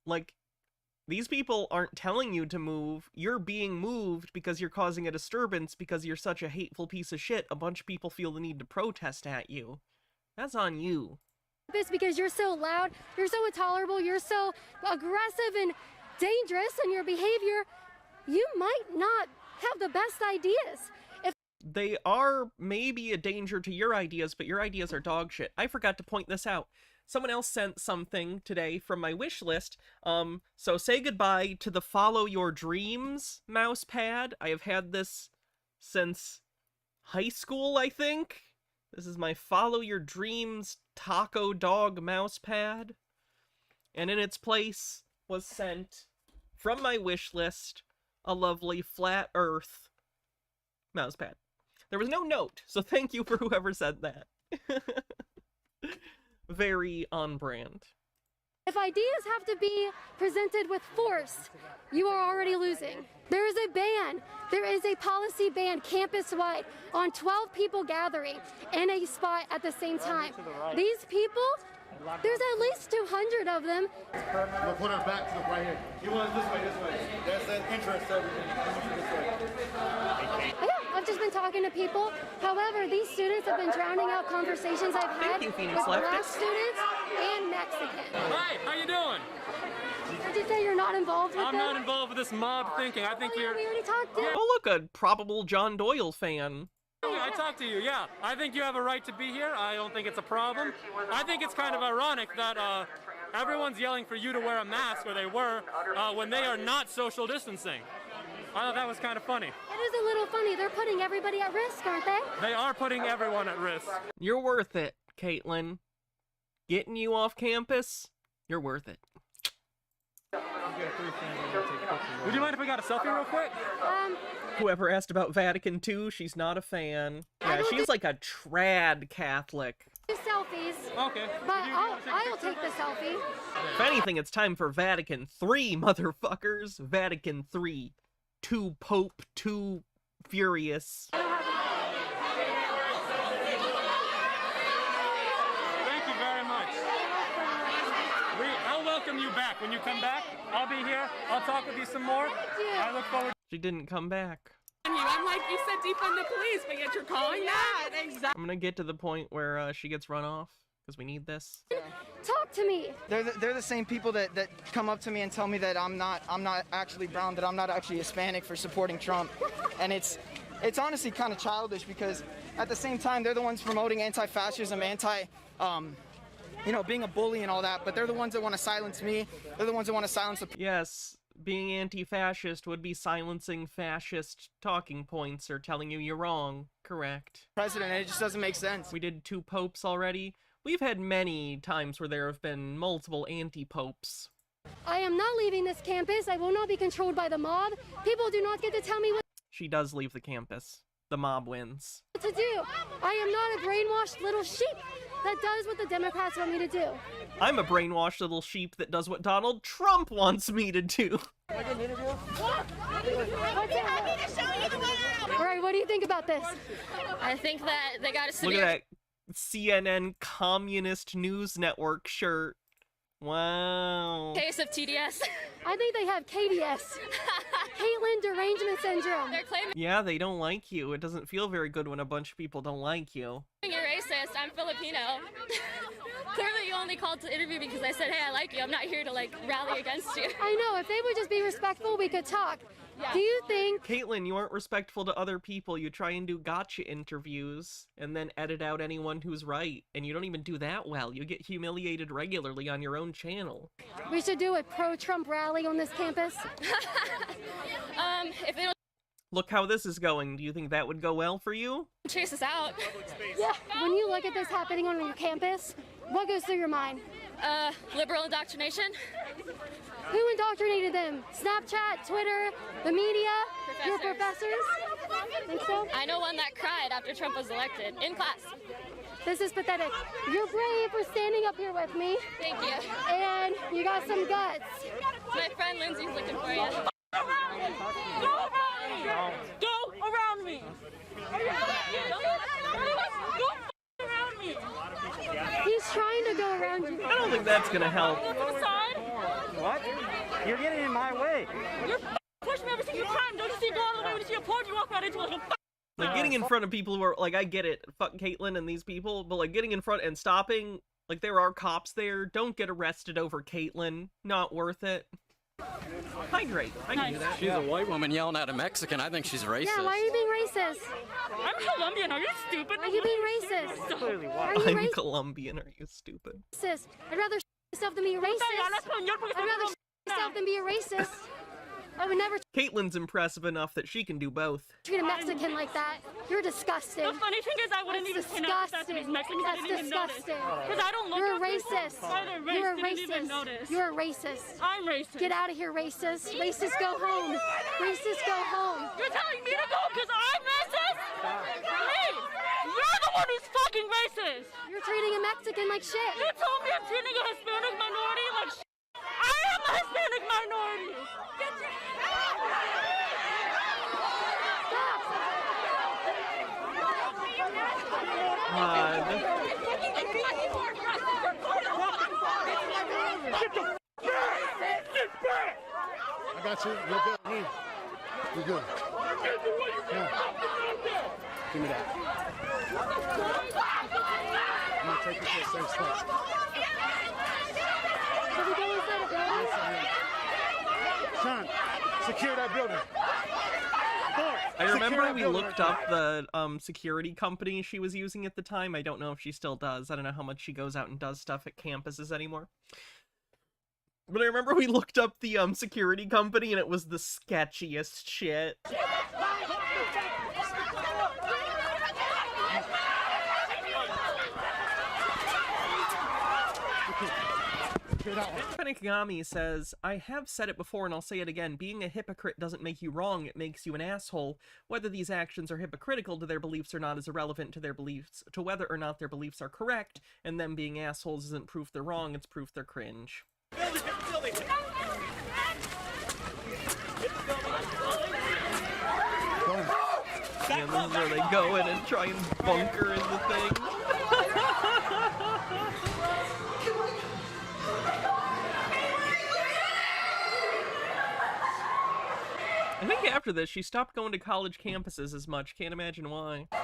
Like, these people aren't telling you to move. You're being moved because you're causing a disturbance because you're such a hateful piece of shit. A bunch of people feel the need to protest at you. That's on you. Because you're so loud, you're so intolerable, you're so aggressive and dangerous in your behavior, you might not have the best ideas. They are maybe a danger to your ideas, but your ideas are dog shit. I forgot to point this out. Someone else sent something today from my wish list. So say goodbye to the Follow Your Dreams mouse pad. I have had this since high school, I think. This is my Follow Your Dreams Taco Dog mouse pad. And in its place was sent from my wish list a lovely Flat Earth mouse pad. There was no note, so thank you for whoever said that. Very on brand. If ideas have to be presented with force, you are already losing. There is a ban. There is a policy ban campus-wide on 12 people gathering in a spot at the same time. These people, there's at least 200 of them. We'll put her back to the right here. You want this way, this way. That's that interest, everything. Yeah, I've just been talking to people. However, these students have been drowning out conversations I've had you, with Phoenix Black leftist. students and Mexicans. Hi, how you doing? Did you say you're not involved with I'm them? not involved with this mob thinking. I think Oh, yeah, you're... we already talked to you. Oh look, a probable John Doyle fan. I talked to you, yeah. I think you have a right to be here. I don't think it's a problem. I think it's kind of ironic that everyone's yelling for you to wear a mask, or they were, when they are not social distancing. I thought that was kind of funny. It is a little funny. They're putting everybody at risk, aren't they? They are putting everyone at risk. You're worth it, Caitlyn. Getting you off campus, you're worth it. Would you mind if we got a selfie real quick? Whoever asked about Vatican II, she's not a fan. Yeah, she's like a trad Catholic. Do selfies. Okay. But I'll take the selfie. If anything, it's time for Vatican III, motherfuckers. Vatican III. Too Pope, too furious. Thank you very much. I'll welcome you back. When you come back, I'll be here. I'll talk with you some more. I look forward. She didn't come back. I'm like, you said defund the police, but yet you're calling that? Exactly. I'm gonna get to the point where she gets run off, because we need this. Talk to me. They're the same people that come up to me and tell me that I'm not actually brown, that I'm not actually Hispanic for supporting Trump, and it's it's honestly kind of childish because at the same time, they're the ones promoting anti-fascism, you know, being a bully and all that, but they're the ones that want to silence me. They're the ones that want to silence the... Yes, being anti-fascist would be silencing fascist talking points or telling you you're wrong. Correct. President, and it just doesn't make sense. We did 2 popes already. We've had many times where there have been multiple anti-popes. I am not leaving this campus. I will not be controlled by the mob. People do not get to tell me what She does leave the campus. The mob wins. to do. I am not a brainwashed little sheep that does what the Democrats want me to do. I'm a brainwashed little sheep that does what Donald Trump wants me to do. All right, what do you think about this? I think that they got to Look at that CNN Communist News Network shirt. Wow. case of TDS. I think they have KDS. Caitlyn Derangement Syndrome. They're claiming Yeah, they don't like you. It doesn't feel very good when a bunch of people don't like you. you're racist. I'm Filipino. Clearly, you only called to interview me because I said, hey, I like you. I'm not here to, like, rally against you. I know, if they would just be respectful, we could talk. Yeah. Do you think... Caitlyn, you aren't respectful to other people. You try and do gotcha interviews and then edit out anyone who's right. And you don't even do that well. You get humiliated regularly on your own channel. we should do a pro-Trump rally on this campus? If they don't Look how this is going. Do you think that would go well for you? chase us out, Yeah. When you look at this happening on your campus, what goes through your mind? liberal indoctrination. Who indoctrinated them? Snapchat, Twitter, the media, your professors? Think so? I know one that cried after Trump was elected in class. This is pathetic. You're brave for standing up here with me, Thank you. and you got some guts. My friend Lindsay's looking for you. Go around me! He's trying to go around you. I don't think that's gonna help. What? You're getting in my way. You're pushing me every single time. Don't you see go all the way when you see a porch, you walk right into it. Like, getting in front of people who are, like, I get it, fuck Caitlyn and these people, but, like, getting in front and stopping, like, there are cops there. Don't get arrested over Caitlyn. Not worth it. Hydrate. I can do that. She's a white woman yelling at a Mexican. I think she's racist. Yeah, why are you being racist? I'm Colombian. Are you stupid? Are you being racist? Clearly, why? Are you I'm Colombian. Are you stupid? racist? I'd rather myself than be a racist. I'd rather myself than be a racist. I would never Caitlyn's impressive enough that she can do both. treat a Mexican like that. You're disgusting. The funny thing is, I wouldn't even pronounce that to these Mexicans. I That's didn't even notice. disgusting. Because I don't look You're a at people racist. by their race. You're a Didn't even racist. notice. You're a racist. I'm racist. Get out of here, racist. Racist, go home. Racist, go home. You're telling me to go because I'm racist? Me! You're the one who's fucking racist! You're treating a Mexican like shit. You told me I'm treating a Hispanic minority like shit. I am a Hispanic minority! Get your... God. I got you. You're good. You're good. Come on. Give me that. I'm gonna take you to a safe spot. Should we go inside a building? Sean, secure that building. I remember we looked up the security company she was using at the time. I don't know if she still does. I don't know how much she goes out and does stuff at campuses anymore. But I remember we looked up the security company and it was the sketchiest shit. Panikagami says, I have said it before and I'll say it again. Being a hypocrite doesn't make you wrong, it makes you an asshole. Whether these actions are hypocritical to their beliefs or not is irrelevant to their beliefs, to whether or not their beliefs are correct, and them being assholes isn't proof they're wrong, it's proof they're cringe. And this is where they go in and try and bunker in the thing. I think after this, she stopped going to college campuses as much. Can't imagine why. They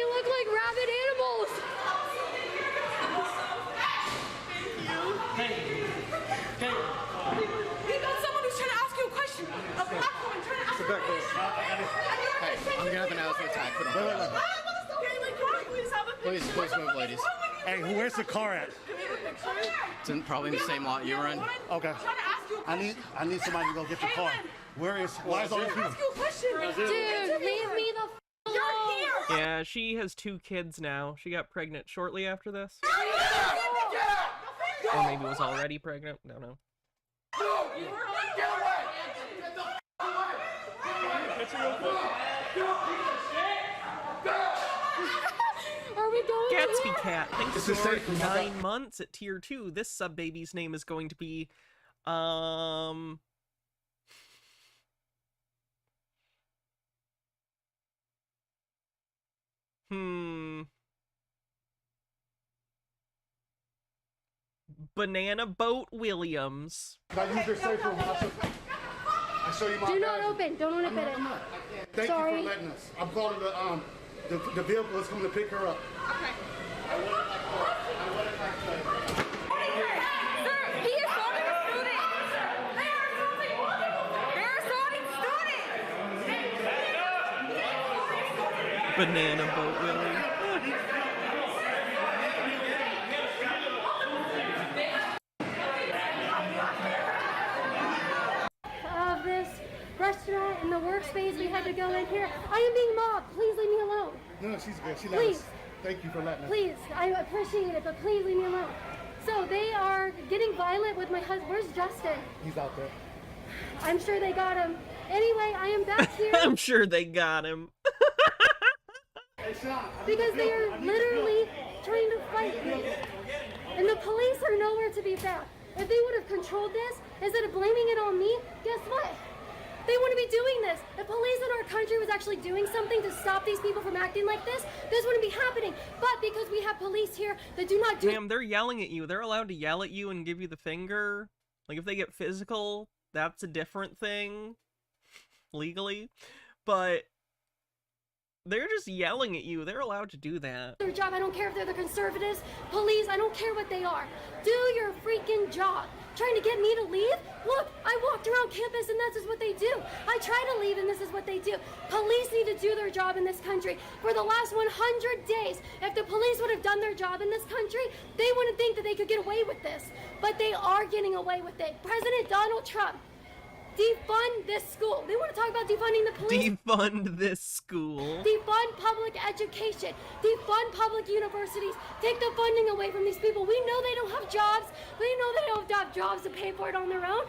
look like rabid animals. We got someone who's trying to ask gonna have an hour's attack. Please move, ladies. Hey, where's the car at? It's probably in the same lot you were in. Okay. I need somebody to go get the car. Why is all these people? Dude, leave me the alone. Yeah, she has 2 kids now. She got pregnant shortly after this. Or maybe was already pregnant. Don't know. Are we going Gatsby here? Cat, thanks for 9 months at tier 2. This sub baby's name is going to be, Banana Boat Williams. I use your safe room. I show you my Do not badge. open. Don't open it. Thank Sorry. you for letting us. I'm calling the vehicle is coming to pick her up. Okay. Sir, he is assaulting a student. They're assaulting students. Banana Boat Willie. Of this restaurant and the workspace we had to go in here. I am being mobbed. Please leave me alone. No, she's good. She let Please. us. Thank you for letting us. Please, I appreciate it, but please leave me alone. So they are getting violent with my husband. Where's Justin? He's out there. I'm sure they got him. Anyway, I am back here I'm sure they got him. because they are literally trying to fight me. And the police are nowhere to be found. If they would have controlled this, instead of blaming it on me, guess what? They wouldn't be doing this. If police in our country was actually doing something to stop these people from acting like this wouldn't be happening. But because we have police here that do not do— Ma'am, they're yelling at you. They're allowed to yell at you and give you the finger. Like, if they get physical, that's a different thing. Legally. But they're just yelling at you. They're allowed to do that. their job. I don't care if they're the conservatives, police, I don't care what they are. Do your freaking job. Trying to get me to leave? Look, I walked around campus and this is what they do. I try to leave and this is what they do. Police need to do their job in this country. For the last 100 days, if the police would have done their job in this country, they wouldn't think that they could get away with this. But they are getting away with it. President Donald Trump, defund this school. They want to talk about defunding the police. Defund this school. Defund public education. Defund public universities. Take the funding away from these people. We know they don't have jobs. We know they don't have jobs to pay for it on their own.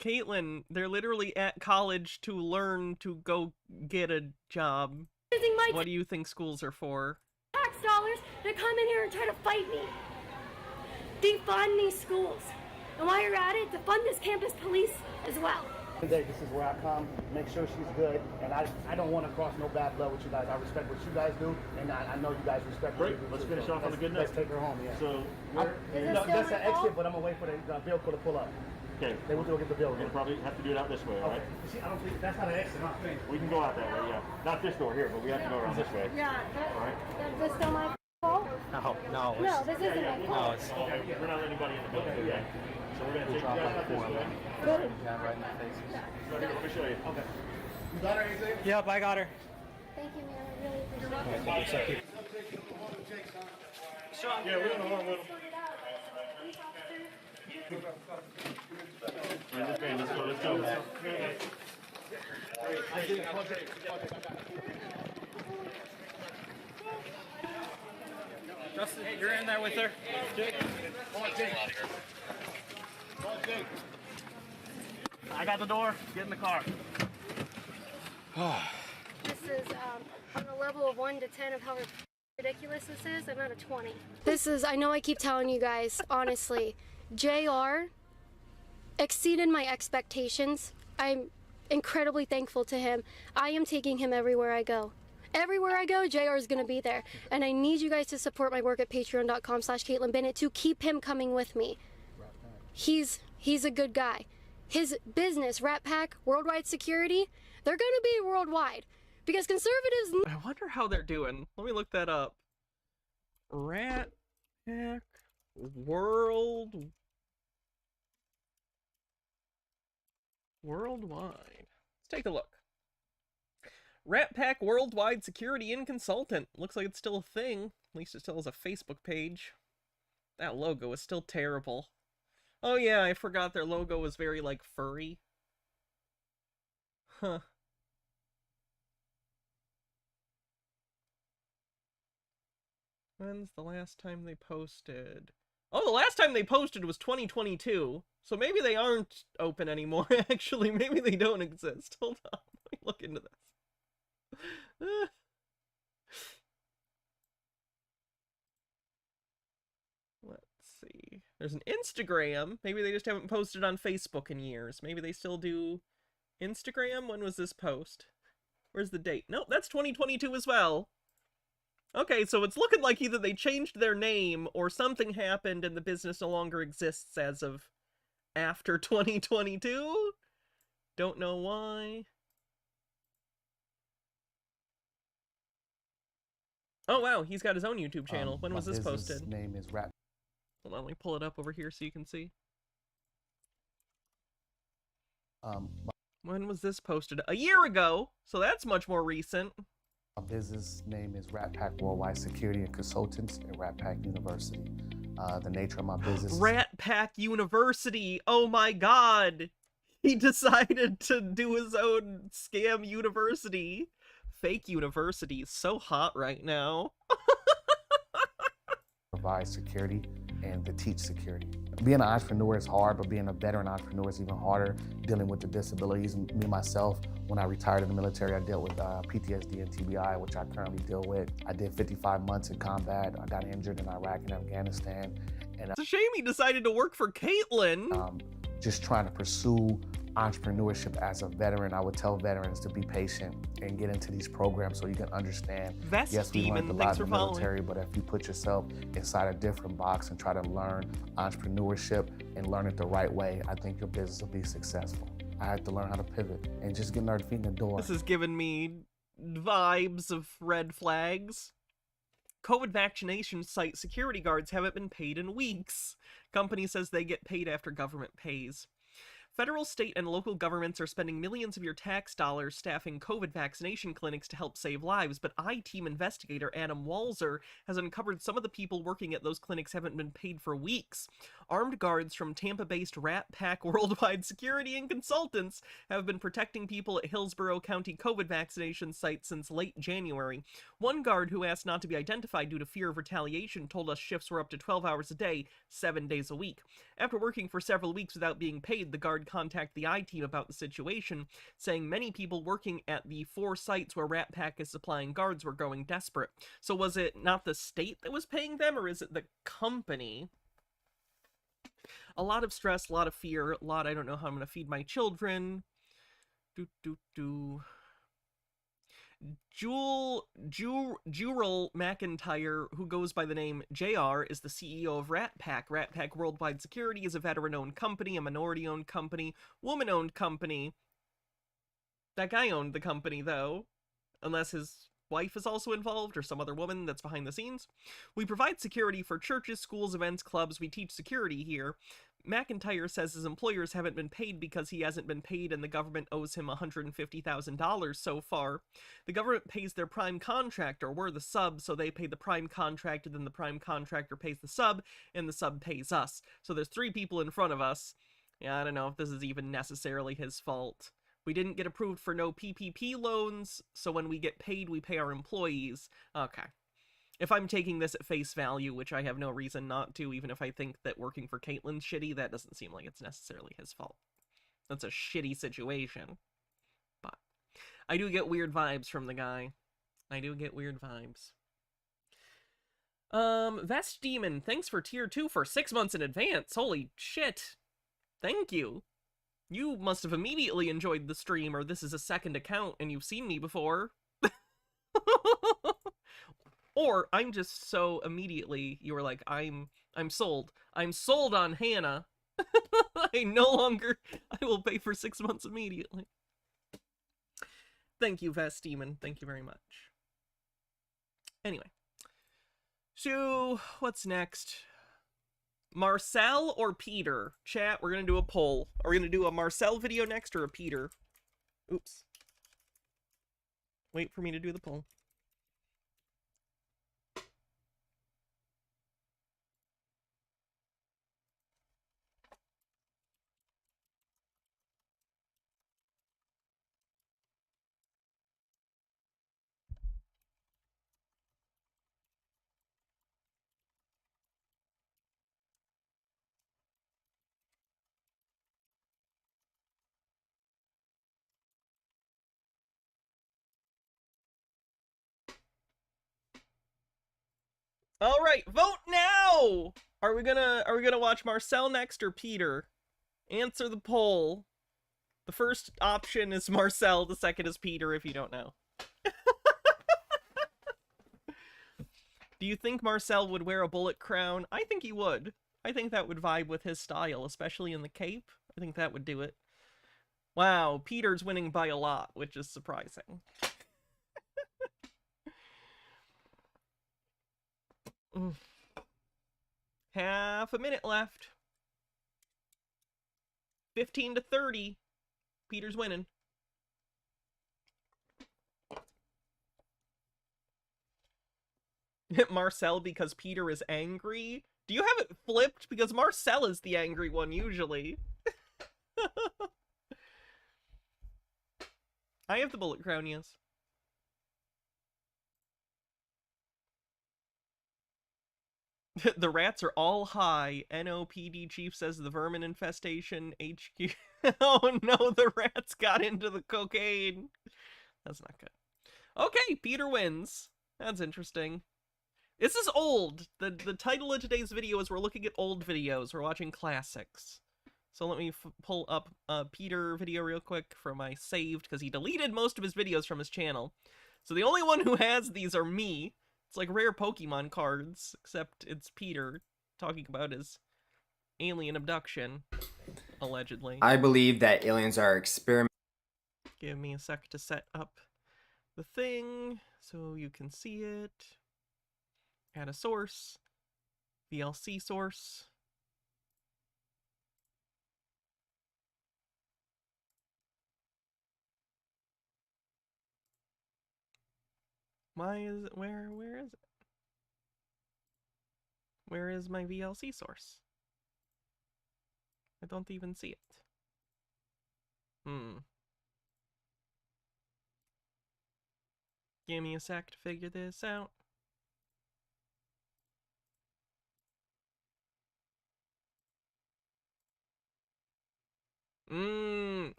Caitlyn, they're literally at college to learn to go get a job. Using my What do you think schools are for? tax dollars to come in here and try to fight me. Defund these schools. And while you're at it, defund this campus police as well. Today, this is where I come, make sure she's good, and I don't want to cross no bad blood with you guys. I respect what you guys do, and I know you guys respect what you do. Let's finish off on a good note. Let's take her home, yeah. So, that's an exit, but I'm going to wait for the vehicle to pull up. okay. They will go get the bill. We'll probably have to do it out this way, all right? See, I don't think that's not an exit, huh? We can go out that way, yeah. Not this door here, but we have to go around this way. Yeah, All right. that's still my fault. No. No, this isn't my fault. Okay, we're not letting anybody in the building, okay? So we're going to take you guys out this way. Good. Right in the faces. Let me show you. Okay. You got her anything? Yep, I got her. Thank you, man. I really appreciate it. Yeah, we're gonna harm with them. Let's go, let's go. Justin, you're in there with her. I got the door. Get in the car. This is on a level of 1 to 10 of how ridiculous this is. I'm at a 20. This is, I know I keep telling you guys, honestly, JR exceeded my expectations. I'm incredibly thankful to him. I am taking him everywhere I go. Everywhere I go, JR is going to be there. And I need you guys to support my work at patreon.com/Caitlyn Bennett to keep him coming with me. He's a good guy. His business, Rat Pack, Worldwide Security, they're going to be worldwide. Because conservatives... I wonder how they're doing. Let me look that up. Rat Pack Worldwide. Let's take a look. Rat Pack Worldwide Security and Consultant. Looks like it's still a thing. At least it still has a Facebook page. That logo is still terrible. Oh yeah, I forgot their logo was very, like, furry. Huh. When's the last time they posted? Oh, the last time they posted was 2022. So maybe they aren't open anymore, actually. Maybe they don't exist. Hold on. Let me look into this. Let's see. There's an Instagram. Maybe they just haven't posted on Facebook in years. Maybe they still do Instagram. When was this post? Where's the date? Nope, that's 2022 as well. Okay, so it's looking like either they changed their name or something happened and the business no longer exists as of after 2022. Don't know why. Oh wow, he's got his own YouTube channel. When was this posted? His name is Rap. Hold on, let me pull it up over here so you can see. When was this posted? A year ago, so that's much more recent. My business name is Rat Pack Worldwide Security and Consultants at Rat Pack University. The nature of my business is... Rat Pack University! Oh my god! He decided to do his own scam university. Fake university is so hot right now. Provide security and to teach security. Being an entrepreneur is hard, but being a veteran entrepreneur is even harder. Dealing with the disabilities, me myself, when I retired in the military, I dealt with PTSD and TBI, which I currently deal with. I did 55 months in combat. I got injured in Iraq and Afghanistan. And it's a shame he decided to work for Caitlyn. Just trying to pursue entrepreneurship as a veteran. I would tell veterans to be patient and get into these programs so you can understand. Yes, we learned a lot in the military, but if you put yourself inside a different box and try to learn entrepreneurship and learn it the right way, I think your business will be successful. I had to learn how to pivot and just get our feet in the door. This is giving me vibes of red flags. COVID vaccination site security guards haven't been paid in weeks. Company says they get paid after government pays. Federal, state, and local governments are spending millions of your tax dollars staffing COVID vaccination clinics to help save lives, but I-Team investigator Adam Walzer has uncovered some of the people working at those clinics haven't been paid for weeks. Armed guards from Tampa-based Rat Pack Worldwide Security and Consultants have been protecting people at Hillsborough County COVID vaccination sites since late January. One guard who asked not to be identified due to fear of retaliation told us shifts were up to 12 hours a day, 7 days a week. After working for several weeks without being paid, the guard contacted the I-Team about the situation, saying many people working at the 4 sites where Rat Pack is supplying guards were growing desperate. So was it not the state that was paying them, or is it the company? A lot of stress, a lot of fear, a lot, I don't know how I'm going to feed my children. Jewel McIntyre, who goes by the name JR, is the CEO of Rat Pack. Rat Pack Worldwide Security is a veteran-owned company, a minority-owned company, woman-owned company. That guy owned the company, though. Unless his wife is also involved, or some other woman that's behind the scenes. We provide security for churches, schools, events, clubs. We teach security here. McIntyre says his employers haven't been paid because he hasn't been paid and the government owes him $150,000 so far. The government pays their prime contractor, we're the sub, so they pay the prime contractor, then the prime contractor pays the sub, and the sub pays us. So there's 3 people in front of us. Yeah, I don't know if this is even necessarily his fault. We didn't get approved for no PPP loans, so when we get paid, we pay our employees. Okay. If I'm taking this at face value, which I have no reason not to, even if I think that working for Caitlyn's shitty, that doesn't seem like it's necessarily his fault. That's a shitty situation. But I do get weird vibes from the guy. I do get weird vibes. Vest Demon, thanks for tier 2 for 6 months in advance. Holy shit. Thank you. You must have immediately enjoyed the stream, or this is a second account and you've seen me before. Or I'm just so immediately, you were like, I'm sold. I'm sold on Hannah. I will pay for 6 months immediately. Thank you, Vest Demon. Thank you very much. Anyway. So, what's next? Marcel or Peter? Chat, we're gonna do a poll. Are we gonna do a Marcel video next or a Peter? Oops. Wait for me to do the poll. All right, vote now. Are we gonna watch Marcel next or Peter? Answer the poll. The first option is Marcel, the second is Peter, if you don't know. Do you think Marcel would wear a bullet crown? I think he would. I think that would vibe with his style, especially in the cape. I think that would do it. Wow, Peter's winning by a lot, which is surprising. Half a minute left. 15 to 30. Peter's winning. Marcel because Peter is angry? Do you have it flipped? Because Marcel is the angry one usually. I have the bullet crown, yes. The rats are all high. NOPD chief says the vermin infestation. HQ. Oh no, the rats got into the cocaine. That's not good. Okay, Peter wins. That's interesting. This is old. The title of today's video is we're looking at old videos. We're watching classics. So let me pull up a Peter video real quick from my saved, because he deleted most of his videos from his channel. So the only one who has these are me. It's like rare Pokemon cards, except it's Peter talking about his alien abduction, allegedly. I believe that aliens are experimenting. Give me a sec to set up the thing so you can see it. Add a source. VLC source. Why is it, where is it? Where is my VLC source? I don't even see it. Give me a sec to figure this out.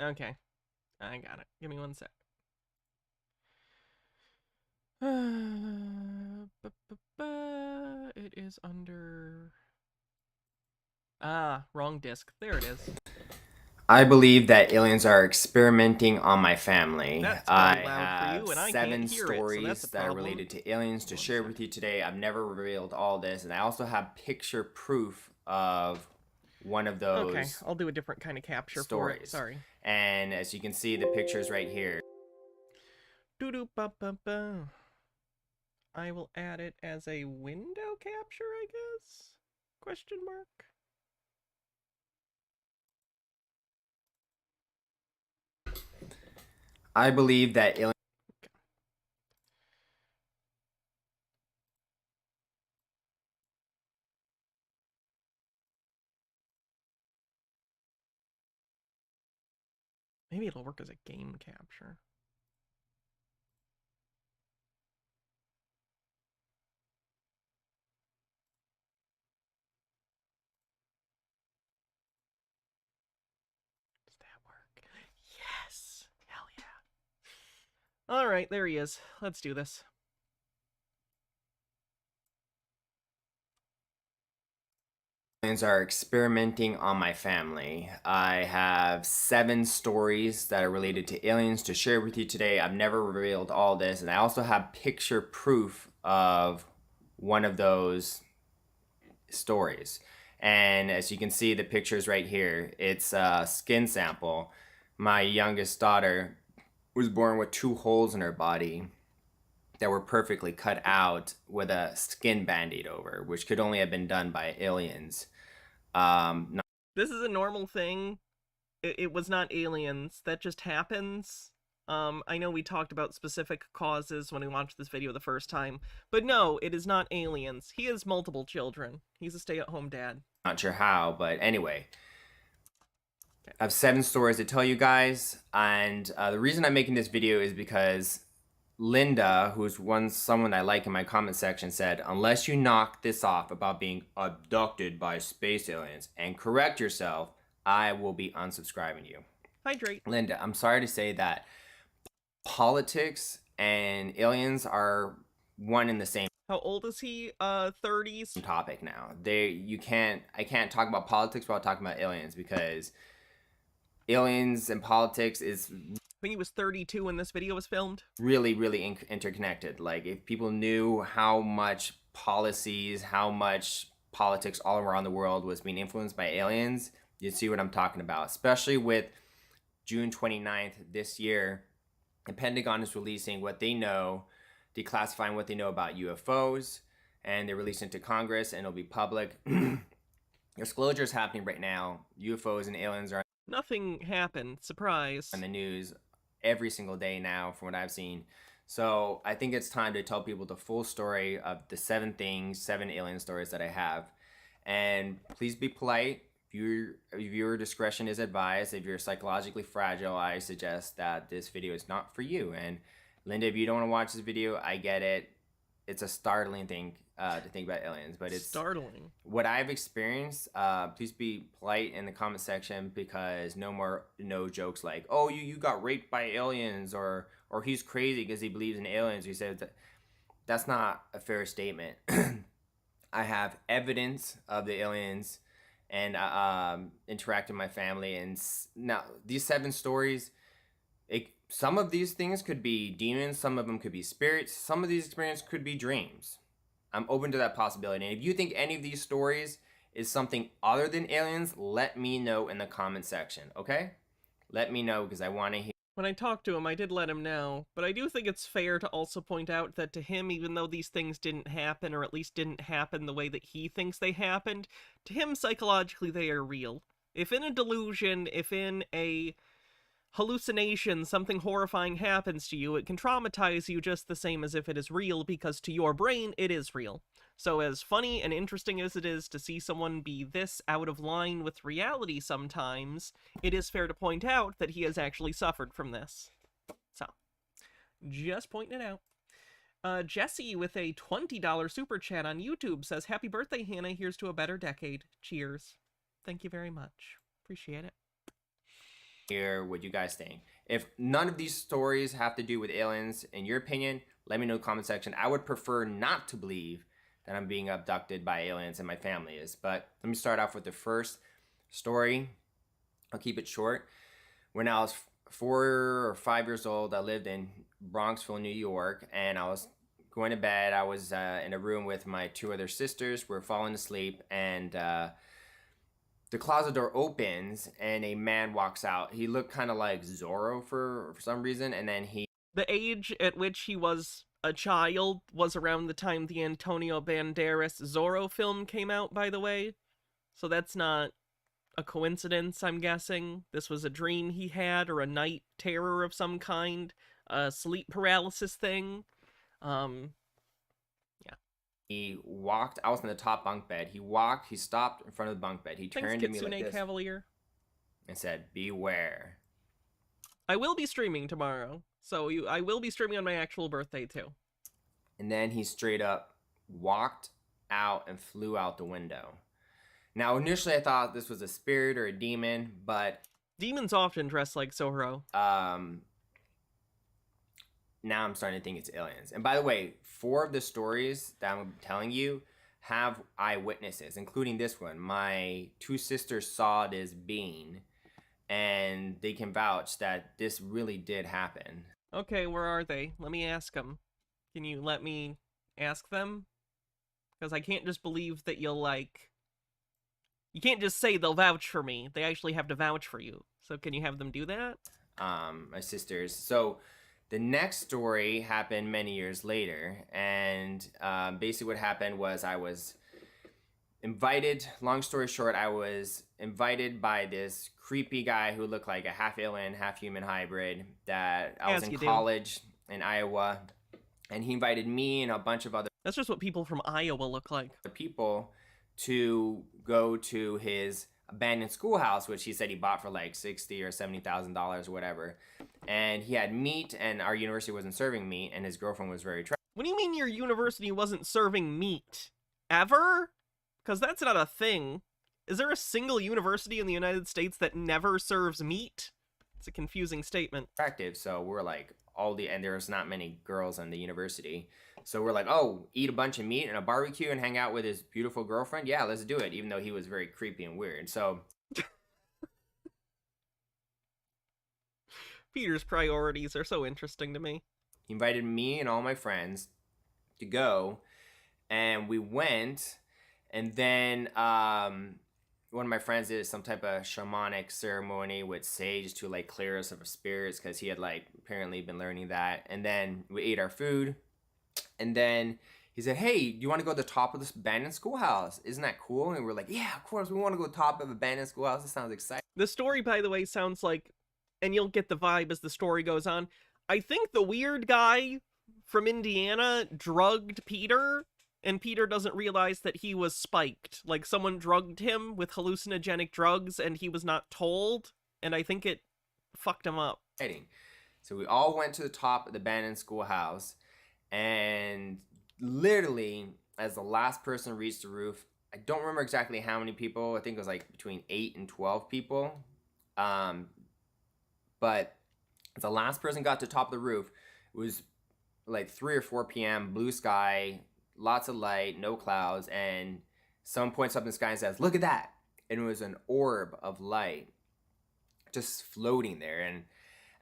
Okay. I got it. Give me one sec. It is under... Ah, wrong disk. There it is. I believe that aliens are experimenting on my family. That's I pretty loud have for you, and I 7 can't hear it, so stories that's a that are problem. related to aliens to share with you today. I've never revealed all this, and I also have picture proof of one of those. Okay, I'll do a different kind of capture stories. for it. Sorry. And as you can see, the pictures right here. Doo-doo-ba-ba-ba. I will add it as a window capture, I guess? Question mark. I believe that aliens... Maybe it'll work as a game capture. Does that work? Yes! Hell yeah. Alright, there he is. Let's do this. Aliens are experimenting on my family. I have 7 stories that are related to aliens to share with you today. I've never revealed all this, and I also have picture proof of one of those stories. And as you can see, the pictures right here, it's a skin sample. My youngest daughter was born with 2 holes in her body that were perfectly cut out with a skin band-aid over, which could only have been done by aliens. This is a normal thing. It was not aliens. That just happens. I know we talked about specific causes when we watched this video the first time, but no, it is not aliens. He has multiple children. He's a stay-at-home dad. Not sure how, but anyway. I have 7 stories to tell you guys, and the reason I'm making this video is because Linda, who's someone I like in my comment section, said, unless you knock this off about being abducted by space aliens and correct yourself, I will be unsubscribing you. Hydrate. Linda, I'm sorry to say that politics and aliens are one and the same. How old is he? 30s? Topic now. I can't talk about politics without talking about aliens, because aliens and politics is... I think he was 32 when this video was filmed. Really, really interconnected. Like, if people knew how much policies, how much politics all around the world was being influenced by aliens, you'd see what I'm talking about. Especially with June 29th this year, the Pentagon is releasing what they know, declassifying what they know about UFOs, and they're releasing it to Congress, and it'll be public. Disclosure is happening right now. UFOs and aliens are... Nothing happened. Surprise. On the news every single day now, from what I've seen. So I think it's time to tell people the full story of the 7 alien stories that I have. And please be polite. Viewer discretion is advised. If you're psychologically fragile, I suggest that this video is not for you. And Linda, if you don't want to watch this video, I get it. It's a startling thing to think about aliens, but it's startling. What I've experienced, please be polite in the comment section, because no jokes like, oh, you got raped by aliens, or he's crazy because he believes in aliens. You said that's not a fair statement. I have evidence of the aliens and interact with my family, and now these 7 stories, some of these things could be demons, some of them could be spirits, some of these experiences could be dreams. I'm open to that possibility. And if you think any of these stories is something other than aliens, let me know in the comment section, okay? Let me know, because I want to hear. When I talked to him, I did let him know, but I do think it's fair to also point out that to him, even though these things didn't happen, or at least didn't happen the way that he thinks they happened, to him, psychologically, they are real. If in a delusion, if in a hallucination, something horrifying happens to you, it can traumatize you just the same as if it is real, because to your brain, it is real. So as funny and interesting as it is to see someone be this out of line with reality sometimes, it is fair to point out that he has actually suffered from this. So, just pointing it out. Jesse with a $20 super chat on YouTube says, "Happy birthday, Hannah. Here's to a better decade. Cheers." Thank you very much. Appreciate it. Hear what you guys think. If none of these stories have to do with aliens, in your opinion, let me know in the comment section. I would prefer not to believe that I'm being abducted by aliens and my family is. But let me start off with the first story. I'll keep it short. When I was 4 or 5 years old, I lived in Bronxville, New York, and I was going to bed. I was in a room with my 2 other sisters. We were falling asleep, and the closet door opens and a man walks out. He looked kind of like Zorro for some reason, and then The age at which he was a child was around the time the Antonio Banderas Zorro film came out, by the way. So that's not a coincidence, I'm guessing. This was a dream he had, or a night terror of some kind. A sleep paralysis thing. He walked. I was in the top bunk bed. He stopped in front of the bunk bed. He turned to me like this Cavalier. And said, "Beware." I will be streaming tomorrow, so I will be streaming on my actual birthday too. And then he straight up walked out and flew out the window. Now, initially I thought this was a spirit or a demon, but demons often dress like Zorro. Now I'm starting to think it's aliens. And by the way, 4 of the stories that I'm telling you have eyewitnesses, including this one. My 2 sisters saw this being, and they can vouch that this really did happen. Okay, where are they? Let me ask them. Can you let me ask them? Because I can't just believe that you'll, you can't just say they'll vouch for me. They actually have to vouch for you. So can you have them do that? My sisters. So the next story happened many years later, and basically what happened was I was invited, long story short, I was invited by this creepy guy who looked like a half alien, half human hybrid that I was in college in Iowa, and he invited me and a bunch of other That's just what people from Iowa look like. People to go to his abandoned schoolhouse, which he said he bought for like $60,000 or $70,000 or whatever. And he had meat, and our university wasn't serving meat, and his girlfriend was very What do you mean your university wasn't serving meat? Ever? Because that's not a thing. Is there a single university in the United States that never serves meat? It's a confusing statement. Attractive, so we're like, and there's not many girls in the university. So we're like, oh, eat a bunch of meat and a barbecue and hang out with his beautiful girlfriend? Yeah, let's do it, even though he was very creepy and weird. So Peter's priorities are so interesting to me. He invited me and all my friends to go, and we went, and then one of my friends did some type of shamanic ceremony with sage to like clear us of spirits, because he had like apparently been learning that. And then we ate our food, and then he said, hey, do you want to go to the top of this abandoned schoolhouse? Isn't that cool? And we're like, yeah, of course, we want to go to the top of abandoned schoolhouse. This sounds exciting. The story, by the way, sounds like, and you'll get the vibe as the story goes on, I think the weird guy from Indiana drugged Peter, and Peter doesn't realize that he was spiked. Like, someone drugged him with hallucinogenic drugs, and he was not told, and I think it fucked him up. So we all went to the top of the abandoned schoolhouse, and literally, as the last person reached the roof, I don't remember exactly how many people. I think it was like between 8 and 12 people. But as the last person got to the top of the roof, it was like 3 or 4 p.m., blue sky, lots of light, no clouds, and someone points up in the sky and says, look at that. And it was an orb of light just floating there. And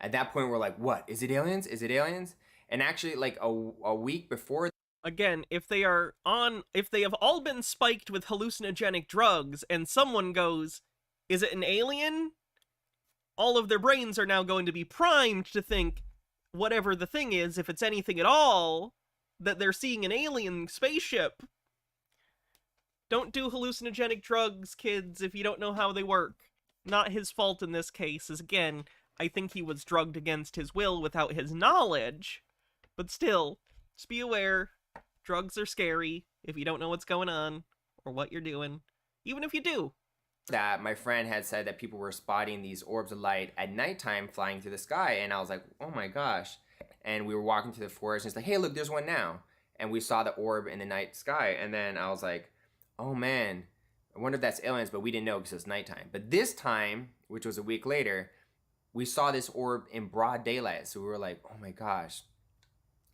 at that point, we're like, what? Is it aliens? Is it aliens? And actually, like a week before... Again, if they have all been spiked with hallucinogenic drugs, and someone goes, is it an alien? All of their brains are now going to be primed to think, whatever the thing is, if it's anything at all, that they're seeing an alien spaceship. Don't do hallucinogenic drugs, kids, if you don't know how they work. Not his fault in this case, as again, I think he was drugged against his will without his knowledge. But still, just be aware, drugs are scary if you don't know what's going on, or what you're doing, even if you do. That my friend had said that people were spotting these orbs of light at nighttime flying through the sky, and I was like, oh my gosh. And we were walking through the forest, and it's like, hey, look, there's one now. And we saw the orb in the night sky, and then I was like, oh man, I wonder if that's aliens, but we didn't know because it was nighttime. But this time, which was a week later, we saw this orb in broad daylight, so we were like, oh my gosh,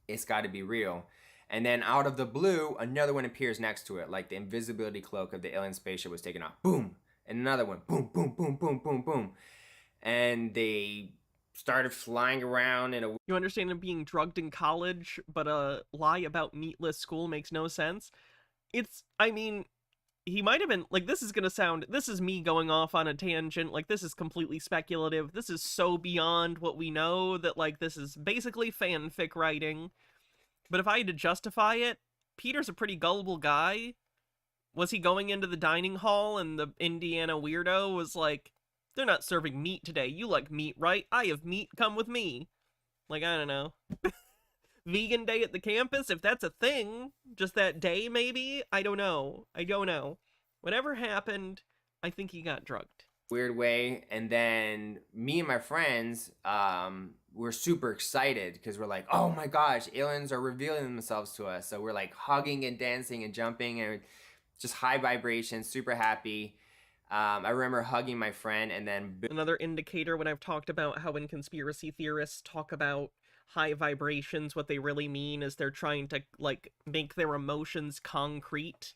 it's got to be real. And then out of the blue, another one appears next to it, like the invisibility cloak of the alien spaceship was taken off. Boom! And another one, boom, boom, boom, boom, boom, boom. And they started flying around in a... You understand him being drugged in college, but a lie about meatless school makes no sense? I mean, he might have been, like, this is me going off on a tangent, like, this is completely speculative, this is so beyond what we know that, like, this is basically fanfic writing. But if I had to justify it, Peter's a pretty gullible guy. Was he going into the dining hall and the Indiana weirdo was like, they're not serving meat today. You like meat, right? I have meat. Come with me. Like, I don't know. Vegan day at the campus? If that's a thing, just that day maybe? I don't know. Whatever happened, I think he got drugged. Weird way. And then me and my friends were super excited because we're like, oh my gosh, aliens are revealing themselves to us. So we're like hugging and dancing and jumping and just high vibrations, super happy. I remember hugging my friend, and then... Another indicator when I've talked about how when conspiracy theorists talk about high vibrations, what they really mean is they're trying to, like, make their emotions concrete.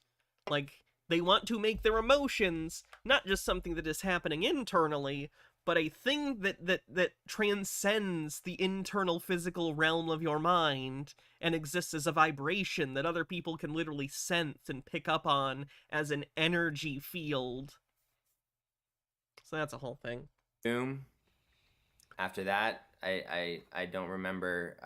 Like, they want to make their emotions not just something that is happening internally, but a thing that transcends the internal physical realm of your mind and exists as a vibration that other people can literally sense and pick up on as an energy field. So that's a whole thing. Boom. After that, I don't remember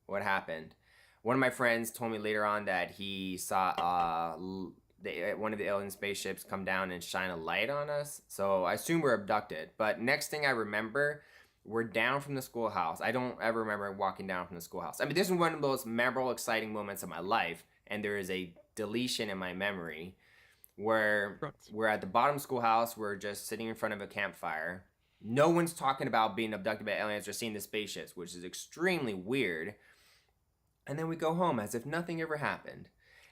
what happened. One of my friends told me later on that he saw one of the alien spaceships come down and shine a light on us. So I assume we're abducted. But next thing I remember, we're down from the schoolhouse. I don't ever remember walking down from the schoolhouse. I mean, this is one of those memorable, exciting moments of my life, and there is a deletion in my memory where we're at the bottom schoolhouse. We're just sitting in front of a campfire. No one's talking about being abducted by aliens or seeing the spaceships, which is extremely weird. And then we go home as if nothing ever happened.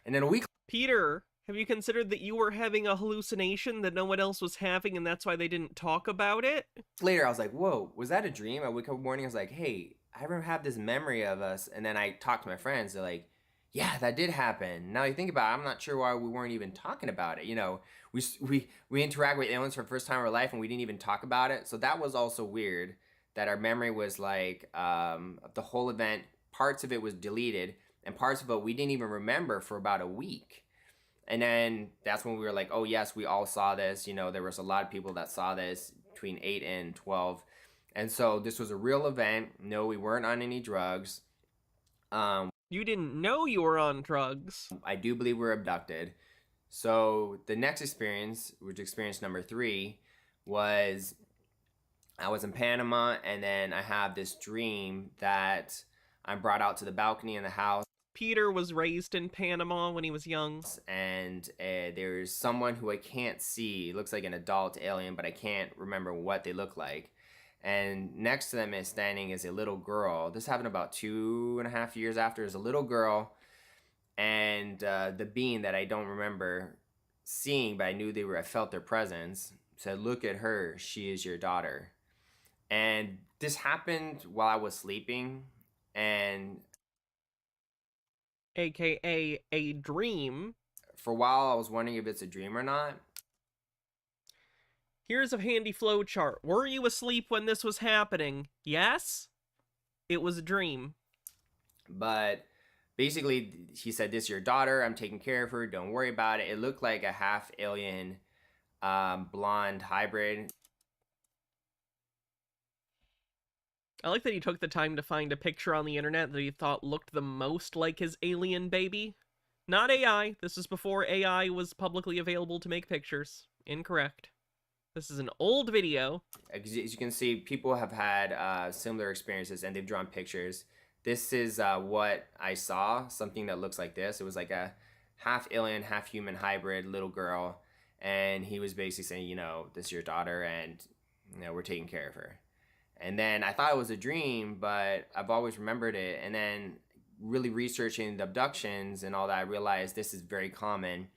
And then a week... Peter, have you considered that you were having a hallucination that no one else was having, and that's why they didn't talk about it? Later, I was like, whoa, was that a dream? I wake up in the morning, I was like, hey, I ever have this memory of us. And then I talked to my friends. They're like, yeah, that did happen. Now you think about it, I'm not sure why we weren't even talking about it. You know, we interact with aliens for the first time in our life and we didn't even talk about it. So that was also weird, that our memory was like, the whole event, parts of it was deleted and parts of it we didn't even remember for about a week. And then that's when we were like, oh yes, we all saw this. You know, there was a lot of people that saw this between 8 and 12. And so this was a real event. No, we weren't on any drugs. You didn't know you were on drugs. I do believe we were abducted. So the next experience, which experience number 3, was I was in Panama, and then I have this dream that I'm brought out to the balcony in the house. Peter was raised in Panama when he was young. And there's someone who I can't see. It looks like an adult alien, but I can't remember what they look like. And next to them is standing is a little girl. This happened about 2.5 years after. There's a little girl, and the being that I don't remember seeing, but I knew I felt their presence, said, look at her, she is your daughter. And this happened while I was sleeping, and AKA a dream. For a while I was wondering if it's a dream or not. Here's a handy flow chart. Were you asleep when this was happening? Yes? It was a dream. But basically, he said, this is your daughter. I'm taking care of her. Don't worry about it. It looked like a half alien blonde hybrid. I like that he took the time to find a picture on the internet that he thought looked the most like his alien baby. Not AI. This is before AI was publicly available to make pictures. Incorrect. This is an old video. As you can see, people have had similar experiences and they've drawn pictures. This is what I saw, something that looks like this. It was like a half alien, half human hybrid little girl. And he was basically saying, you know, this is your daughter and, you know, we're taking care of her. And then I thought it was a dream, but I've always remembered it. And then really researching the abductions and all that, I realized this is very common.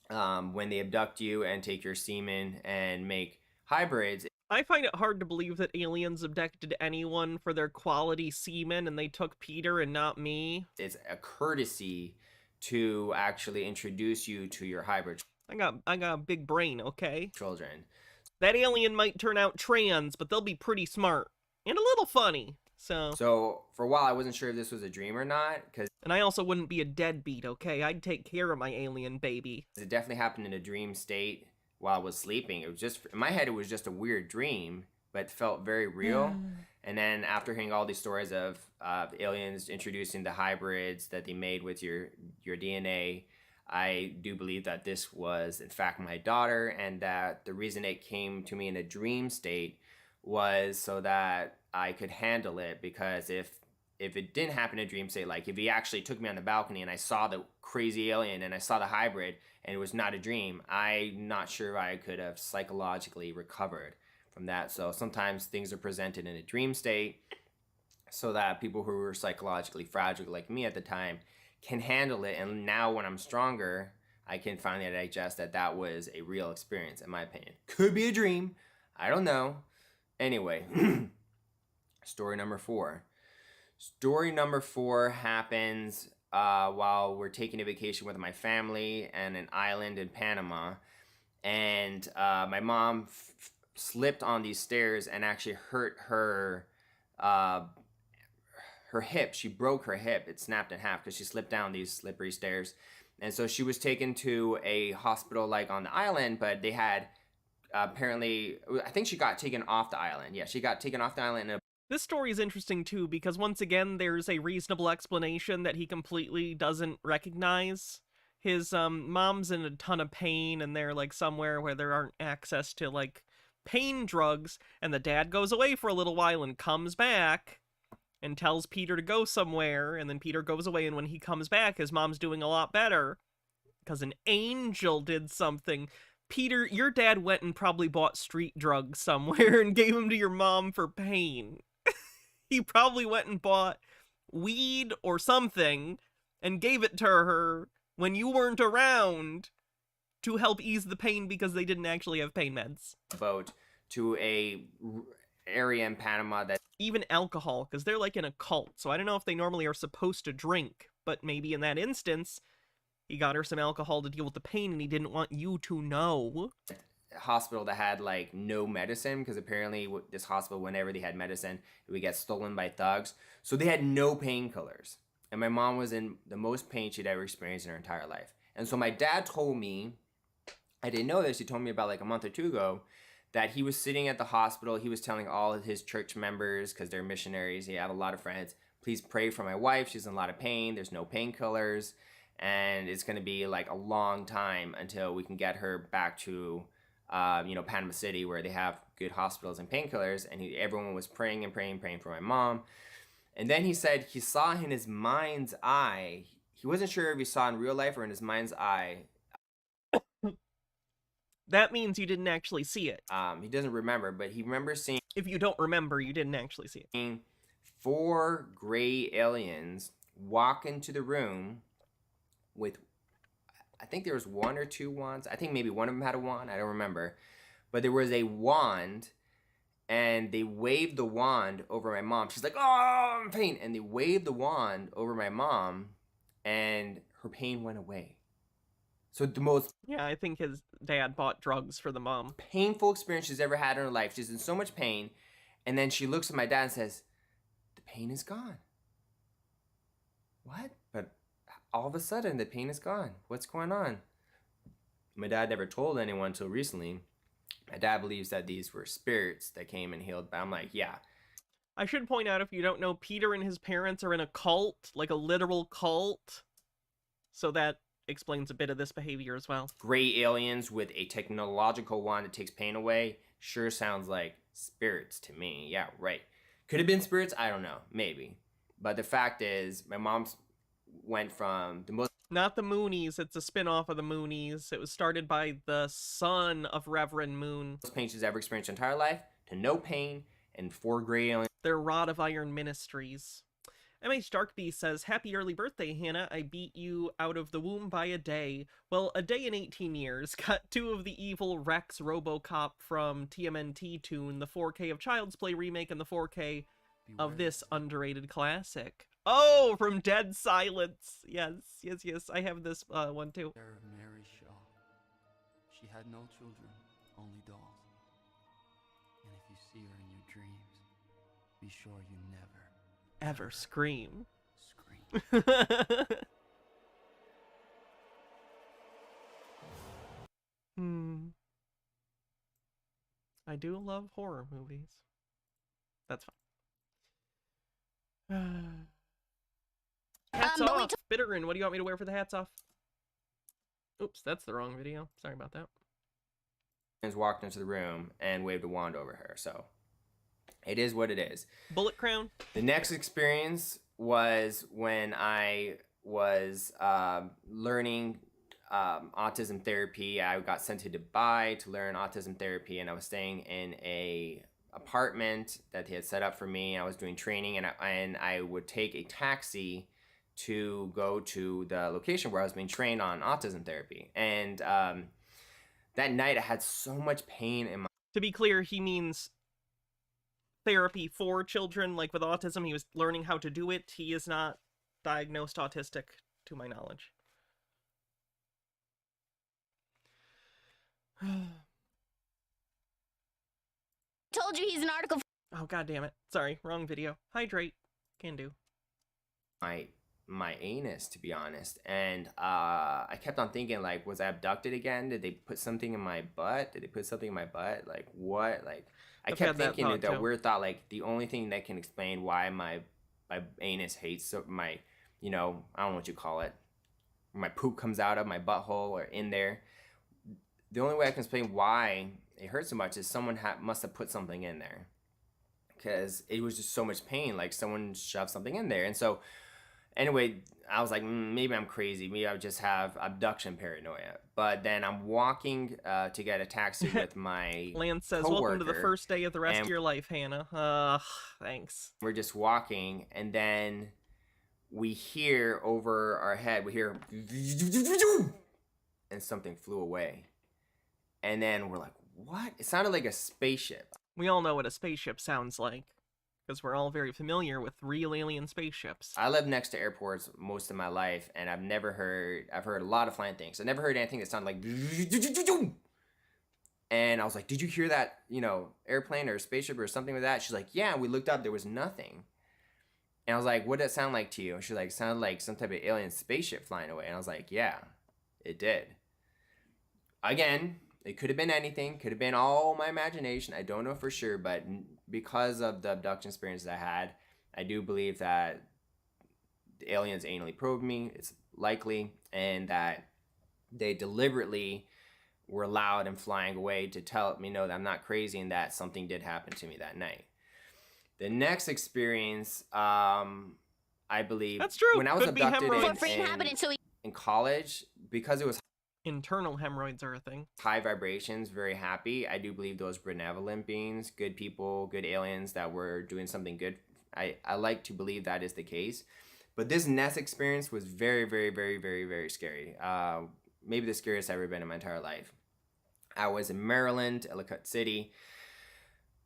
When they abduct you and take your semen and make hybrids. I find it hard to believe that aliens abducted anyone for their quality semen and they took Peter and not me. It's a courtesy to actually introduce you to your hybrid. I got a big brain, okay? Children. That alien might turn out trans, but they'll be pretty smart. And a little funny, So, for a while, I wasn't sure if this was a dream or not, And I also wouldn't be a deadbeat, okay? I'd take care of my alien baby. It definitely happened in a dream state while I was sleeping. It was just, in my head, it was just a weird dream, but it felt very real. And then after hearing all these stories of aliens introducing the hybrids that they made with your DNA, I do believe that this was, in fact, my daughter, and that the reason it came to me in a dream state was so that I could handle it, because if it didn't happen in a dream state, like if he actually took me on the balcony and I saw the crazy alien and I saw the hybrid and it was not a dream, I'm not sure I could have psychologically recovered from that. So sometimes things are presented in a dream state so that people who were psychologically fragile like me at the time can handle it. And now when I'm stronger, I can finally digest that that was a real experience, in my opinion. Could be a dream. I don't know. Anyway, story number 4. Story number 4 happens while we're taking a vacation with my family and an island in Panama. And my mom slipped on these stairs and actually hurt her hip. She broke her hip. It snapped in half because she slipped down these slippery stairs. And so she was taken to a hospital like on the island, but they had apparently, I think she got taken off the island. Yeah, she got taken off the island. This story is interesting too, because once again, there's a reasonable explanation that he completely doesn't recognize. his mom's in a ton of pain, and they're like somewhere where there aren't access to like pain drugs, and the dad goes away for a little while and comes back and tells Peter to go somewhere, and then Peter goes away, and when he comes back, his mom's doing a lot better because an angel did something. Peter, your dad went and probably bought street drugs somewhere and gave them to your mom for pain. He probably went and bought weed or something and gave it to her when you weren't around to help ease the pain because they didn't actually have pain meds. Boat to a area in Panama that even alcohol, because they're like in a cult, so I don't know if they normally are supposed to drink, but maybe in that instance he got her some alcohol to deal with the pain and he didn't want you to know. Hospital that had like no medicine, because apparently this hospital, whenever they had medicine, it would get stolen by thugs, so they had no painkillers, and my mom was in the most pain she'd ever experienced in her entire life. And so my dad told me, I didn't know this, he told me about like a month or two ago, that he was sitting at the hospital, he was telling all of his church members, because they're missionaries, he have a lot of friends, please pray for my wife, she's in a lot of pain, there's no painkillers, and it's going to be like a long time until we can get her back to Panama City, where they have good hospitals and painkillers. And everyone was praying and praying for my mom. And then he said he saw in his mind's eye, he wasn't sure if he saw in real life or in his mind's eye. That means you didn't actually see it. He doesn't remember, but he remembers seeing... If you don't remember, you didn't actually see it. 4 gray aliens walk into the room with, I think there was 1 or 2 wands. I think maybe one of them had a wand. I don't remember. But there was a wand, and they waved the wand over my mom. She's like, oh, I'm in pain. And they waved the wand over my mom, and her pain went away. So the most... Yeah, I think his dad bought drugs for the mom. Painful experience she's ever had in her life. She's in so much pain. And then she looks at my dad and says, the pain is gone. What? But all of a sudden, the pain is gone. What's going on? My dad never told anyone until recently. My dad believes that these were spirits that came and healed. But I'm like, yeah. I should point out, if you don't know, Peter and his parents are in a cult, like a literal cult. So that explains a bit of this behavior as well. Gray aliens with a technological wand that takes pain away sure sounds like spirits to me. Yeah, right. Could have been spirits? I don't know. Maybe. But the fact is, my mom's went from the most... Not the Moonies, it's a spin-off of the Moonies. It was started by the son of Reverend Moon. Most pain she's ever experienced her entire life, to no pain, and 4 gray aliens. They're Rod of Iron Ministries. MH Darkbeast says, happy early birthday, Hannah. I beat you out of the womb by a day. Well, a day and 18 years. Got 2 of the evil Rex Robocop from TMNT Tune, the 4K of Child's Play remake, and the 4K of this underrated classic. Oh, from Dead Silence. Yes. I have this one too. Mary Shaw. She had no children, only dolls. And if you see her in your dreams, be sure you never ever scream. I do love horror movies. That's fine. Hats off! Bitterin, what do you want me to wear for the hats off? Oops, that's the wrong video. Sorry about that. Walked into the room and waved a wand over her, so it is what it is. Bullet crown. The next experience was when I was learning autism therapy. I got sent to Dubai to learn autism therapy, and I was staying in a apartment that they had set up for me. I was doing training, and I would take a taxi to go to the location where I was being trained on autism therapy. And that night I had so much pain in my... To be clear, he means therapy for children, like with autism. He was learning how to do it. He is not diagnosed autistic, to my knowledge. Told you he's an article. Oh, god damn it. Sorry, wrong video. Hydrate. Can do. My anus, to be honest. And I kept on thinking, like, was I abducted again? Did they put something in my butt? Like, what? Like, I kept thinking that weird thought, like, the only thing that can explain why my anus hates my, I don't know what you call it, my poop comes out of my butthole or in there. The only way I can explain why it hurt so much is someone must have put something in there, because it was just so much pain, like someone shoved something in there. And so anyway, I was like, maybe I'm crazy. Maybe I just have abduction paranoia. But then I'm walking to get a taxi with my Lance says, coworker, welcome to the first day of the rest of your life, Hannah. Thanks. We're just walking, and then we hear over our head, we hear, and something flew away. And then we're like, what? It sounded like a spaceship. We all know what a spaceship sounds like, because we're all very familiar with real alien spaceships. I lived next to airports most of my life, and I've heard a lot of flying things. I never heard anything that sounded like, and I was like, did you hear that, airplane or spaceship or something like that? She's like, yeah, we looked up, there was nothing. And I was like, what did it sound like to you? She's like, it sounded like some type of alien spaceship flying away. And I was like, yeah, it did. Again, it could have been anything, could have been all my imagination. I don't know for sure, but because of the abduction experience that I had, I do believe that the aliens anally probed me. It's likely, and that they deliberately were loud and flying away to tell me no, that I'm not crazy and that something did happen to me that night. The next experience, I believe, that's true. When I was Could abducted in college, because it was internal hemorrhoids are a thing. High vibrations, very happy. I do believe those benevolent beings, good people, good aliens that were doing something good. I like to believe that is the case. But this next experience was very, very, very, very, very scary. Maybe the scariest I've ever been in my entire life. I was in Maryland, Ellicott City.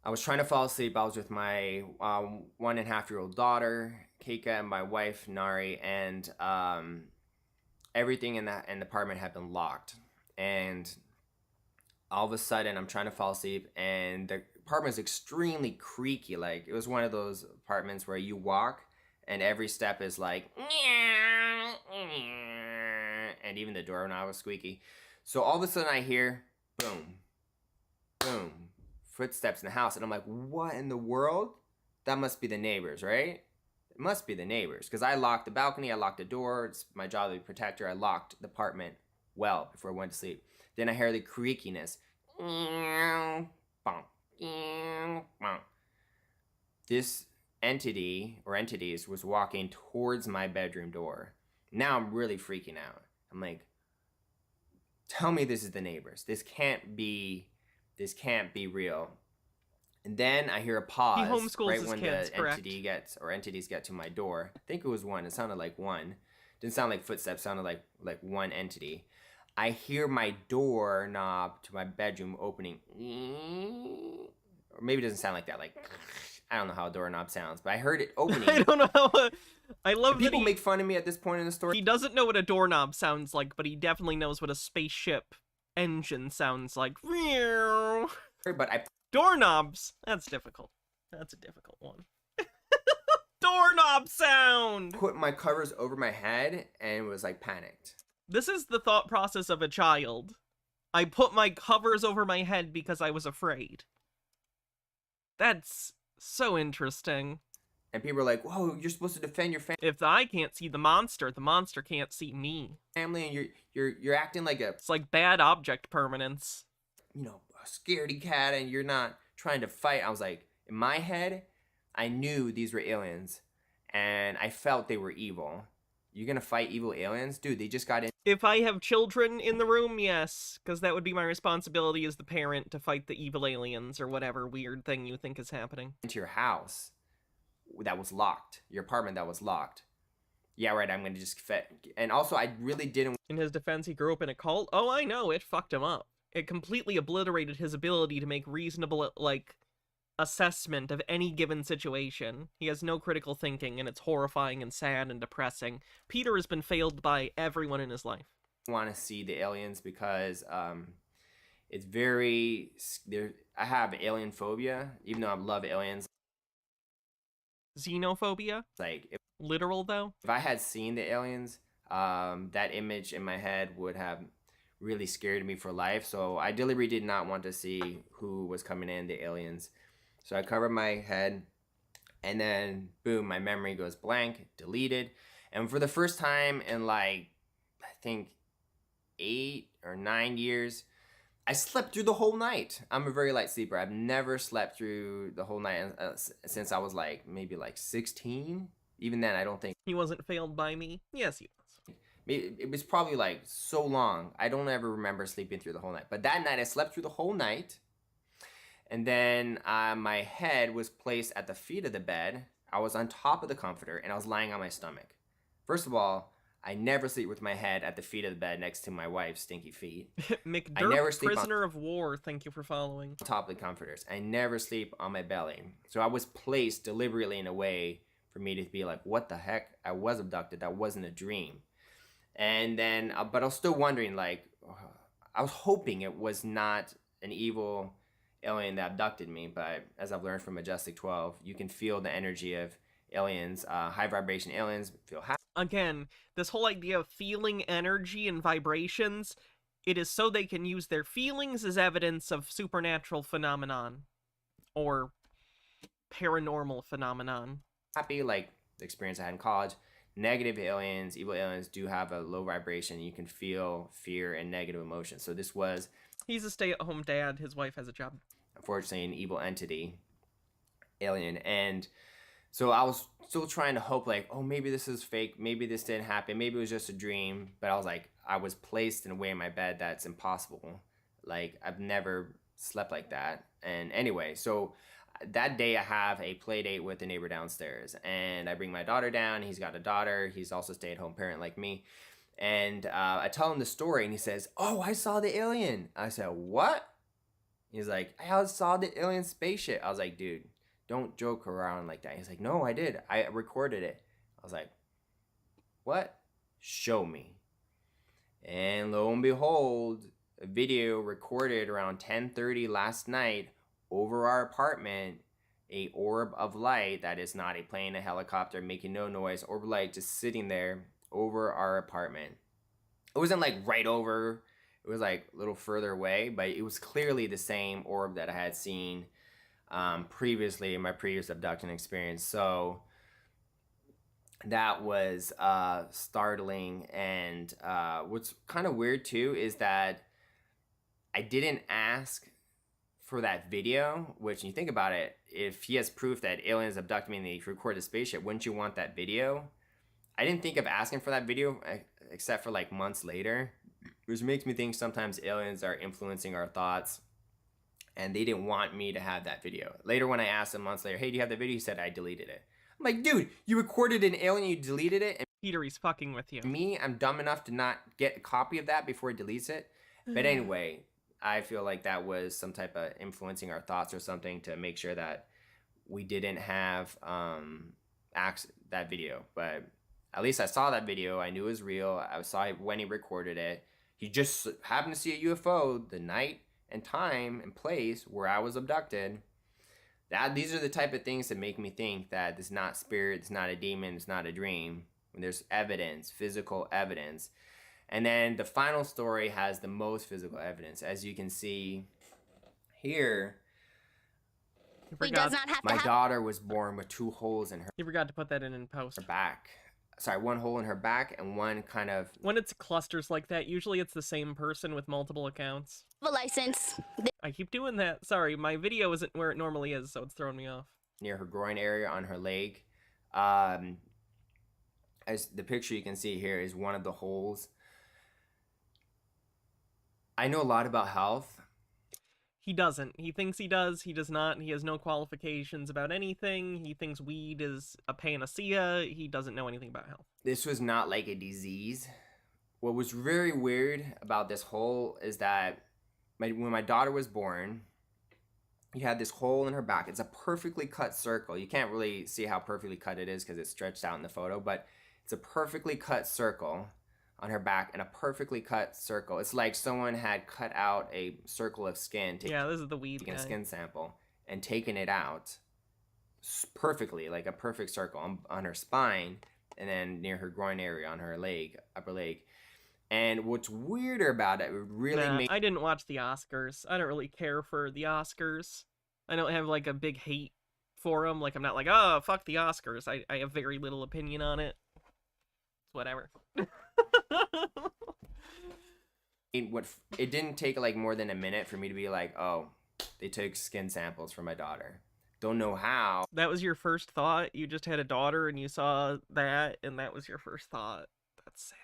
I was trying to fall asleep. I was with my 1.5-year-old daughter, Keika, and my wife, Nari, and everything in the apartment had been locked. And all of a sudden, I'm trying to fall asleep, and the apartment is extremely creaky. Like, it was one of those apartments where you walk, and every step is like, and even the doorknob was squeaky. So all of a sudden, I hear, boom, boom, footsteps in the house, and I'm like, what in the world? That must be the neighbors, right? It must be the neighbors, because I locked the balcony, I locked the door. It's my job to be a protector. I locked the apartment well before I went to sleep. Then I hear the creakiness. This entity or entities was walking towards my bedroom door. Now I'm really freaking out. I'm like, tell me this is the neighbors. This can't be real. And then I hear a pause right when the entity gets, or entities get to my door. I think it was one. It sounded like one. Didn't sound like footsteps. Sounded like one entity. I hear my doorknob to my bedroom opening. Or maybe it doesn't sound like that. Like, I don't know how a doorknob sounds, but I heard it opening. I don't know how. I love that people make fun of me at this point in the story. He doesn't know what a doorknob sounds like, but he definitely knows what a spaceship engine sounds like. But doorknobs. That's difficult. That's a difficult one. Doorknob sound. Put my covers over my head and was like panicked. This is the thought process of a child. I put my covers over my head because I was afraid. That's so interesting. And people are like, whoa, you're supposed to defend your family. If I can't see the monster can't see me. Family, and you're acting like a... It's like bad object permanence. A scaredy cat, and you're not trying to fight. I was like, in my head, I knew these were aliens, and I felt they were evil. You're gonna fight evil aliens? Dude, they just got in. If I have children in the room, yes, because that would be my responsibility as the parent to fight the evil aliens or whatever weird thing you think is happening. Into your house that was locked. Your apartment that was locked. Yeah, right, I'm gonna just fit. And also, I really didn't... In his defense, he grew up in a cult? Oh, I know, it fucked him up. It completely obliterated his ability to make reasonable, assessment of any given situation. He has no critical thinking, and it's horrifying and sad and depressing. Peter has been failed by everyone in his life. I want to see the aliens because it's very... I have alien phobia, even though I love aliens. Xenophobia? Literal, though? If I had seen the aliens, that image in my head would have really scared me for life. So I deliberately did not want to see who was coming in, the aliens. So I covered my head, and then boom, my memory goes blank, deleted. And for the first time in think 8 or 9 years. I slept through the whole night. I'm a very light sleeper. I've never slept through the whole night since I was like maybe like 16. Even then, I don't think he wasn't failed by me. Yes, he was. It was probably like so long. I don't ever remember sleeping through the whole night. But that night, I slept through the whole night. And then my head was placed at the feet of the bed. I was on top of the comforter, and I was lying on my stomach. First of all, I never sleep with my head at the feet of the bed next to my wife's stinky feet. McDurk, I never sleep prisoner of war, thank you for following. On top of the comforters. I never sleep on my belly. So I was placed deliberately in a way for me to be like, what the heck? I was abducted. That wasn't a dream. And then, but I was still wondering, like, I was hoping it was not an evil alien that abducted me. But as I've learned from Majestic 12, you can feel the energy of aliens, high vibration aliens feel happy. Again, this whole idea of feeling energy and vibrations, it is so they can use their feelings as evidence of supernatural phenomenon or paranormal phenomenon. Happy, like the experience I had in college. Negative aliens, evil aliens do have a low vibration. You can feel fear and negative emotions. So this was... He's a stay-at-home dad. His wife has a job. Unfortunately, an evil entity, alien. And so I was still trying to hope, like, oh, maybe this is fake. Maybe this didn't happen. Maybe it was just a dream. But I was like, I was placed in a way in my bed that's impossible. Like, I've never slept like that. And anyway, so that day I have a play date with a neighbor downstairs. And I bring my daughter down. He's got a daughter. He's also a stay-at-home parent like me. And I tell him the story, and he says, oh, I saw the alien. I said, what? He's like, I saw the alien spaceship. I was like, dude, don't joke around like that. He's like, no, I did. I recorded it. I was like, what? Show me. And lo and behold, a video recorded around 10:30 last night over our apartment, a orb of light that is not a plane, a helicopter, making no noise, orb of light just sitting there over our apartment. It wasn't like right over, it was like a little further away, but it was clearly the same orb that I had seen previously in my previous abduction experience. So that was startling. And what's kind of weird too is that I didn't ask for that video, which when you think about it, if he has proof that aliens abducted me and they recorded a spaceship, wouldn't you want that video? I didn't think of asking for that video except for like months later, which makes me think sometimes aliens are influencing our thoughts, and they didn't want me to have that video. Later when I asked him months later, hey, do you have the video? He said, I deleted it. I'm like, dude, you recorded an alien, you deleted it? And Peter, he's fucking with you. Me, I'm dumb enough to not get a copy of that before he deletes it. But anyway, I feel like that was some type of influencing our thoughts or something to make sure that we didn't have that video. But at least I saw that video. I knew it was real. I saw it when he recorded it. He just happened to see a UFO the night and time and place where I was abducted. These are the type of things that make me think that it's not spirit, it's not a demon, it's not a dream. When there's evidence, physical evidence. And then the final story has the most physical evidence. As you can see here, He does not have to my have... daughter was born with 2 holes in her. You forgot to put that in post. Her back. Sorry, 1 hole in her back and one kind of... When it's clusters like that, usually it's the same person with multiple accounts. A license. I keep doing that. Sorry, my video isn't where it normally is, so it's throwing me off. Near her groin area on her leg. As the picture you can see here is one of the holes. I know a lot about health. He doesn't. He thinks he does. He does not. He has no qualifications about anything. He thinks weed is a panacea. He doesn't know anything about health. This was not like a disease. What was very weird about this hole is that when my daughter was born, you had this hole in her back. It's a perfectly cut circle. You can't really see how perfectly cut it is because it's stretched out in the photo, but it's a perfectly cut circle on her back and a perfectly cut circle. It's like someone had cut out a circle of skin. Yeah, this is the weed guy. A skin sample and taken it out perfectly, like a perfect circle on her spine and then near her groin area on her leg, upper leg. And what's weirder about it, I didn't watch the Oscars. I don't really care for the Oscars. I don't have like a big hate for them. Like I'm not like, oh, fuck the Oscars. I have very little opinion on it. Whatever. It didn't take like more than a minute for me to be like, oh, they took skin samples from my daughter. Don't know how. That was your first thought? You just had a daughter and you saw that, and that was your first thought? That's sad.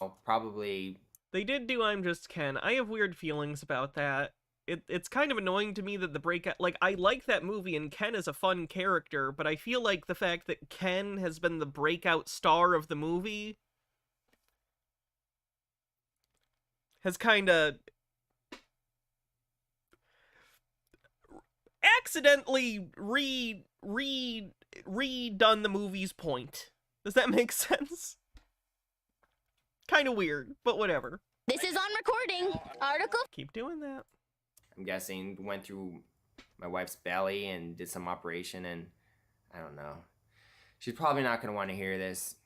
Well, probably. They did do I'm Just Ken. I have weird feelings about that. It's kind of annoying to me that the breakout... Like, I like that movie, and Ken is a fun character, but I feel like the fact that Ken has been the breakout star of the movie has kind of accidentally redone the movie's point. Does that make sense? Kind of weird, but whatever. This is on recording. Article. Keep doing that. I'm guessing went through my wife's belly and did some operation, and I don't know. She's probably not going to want to hear this.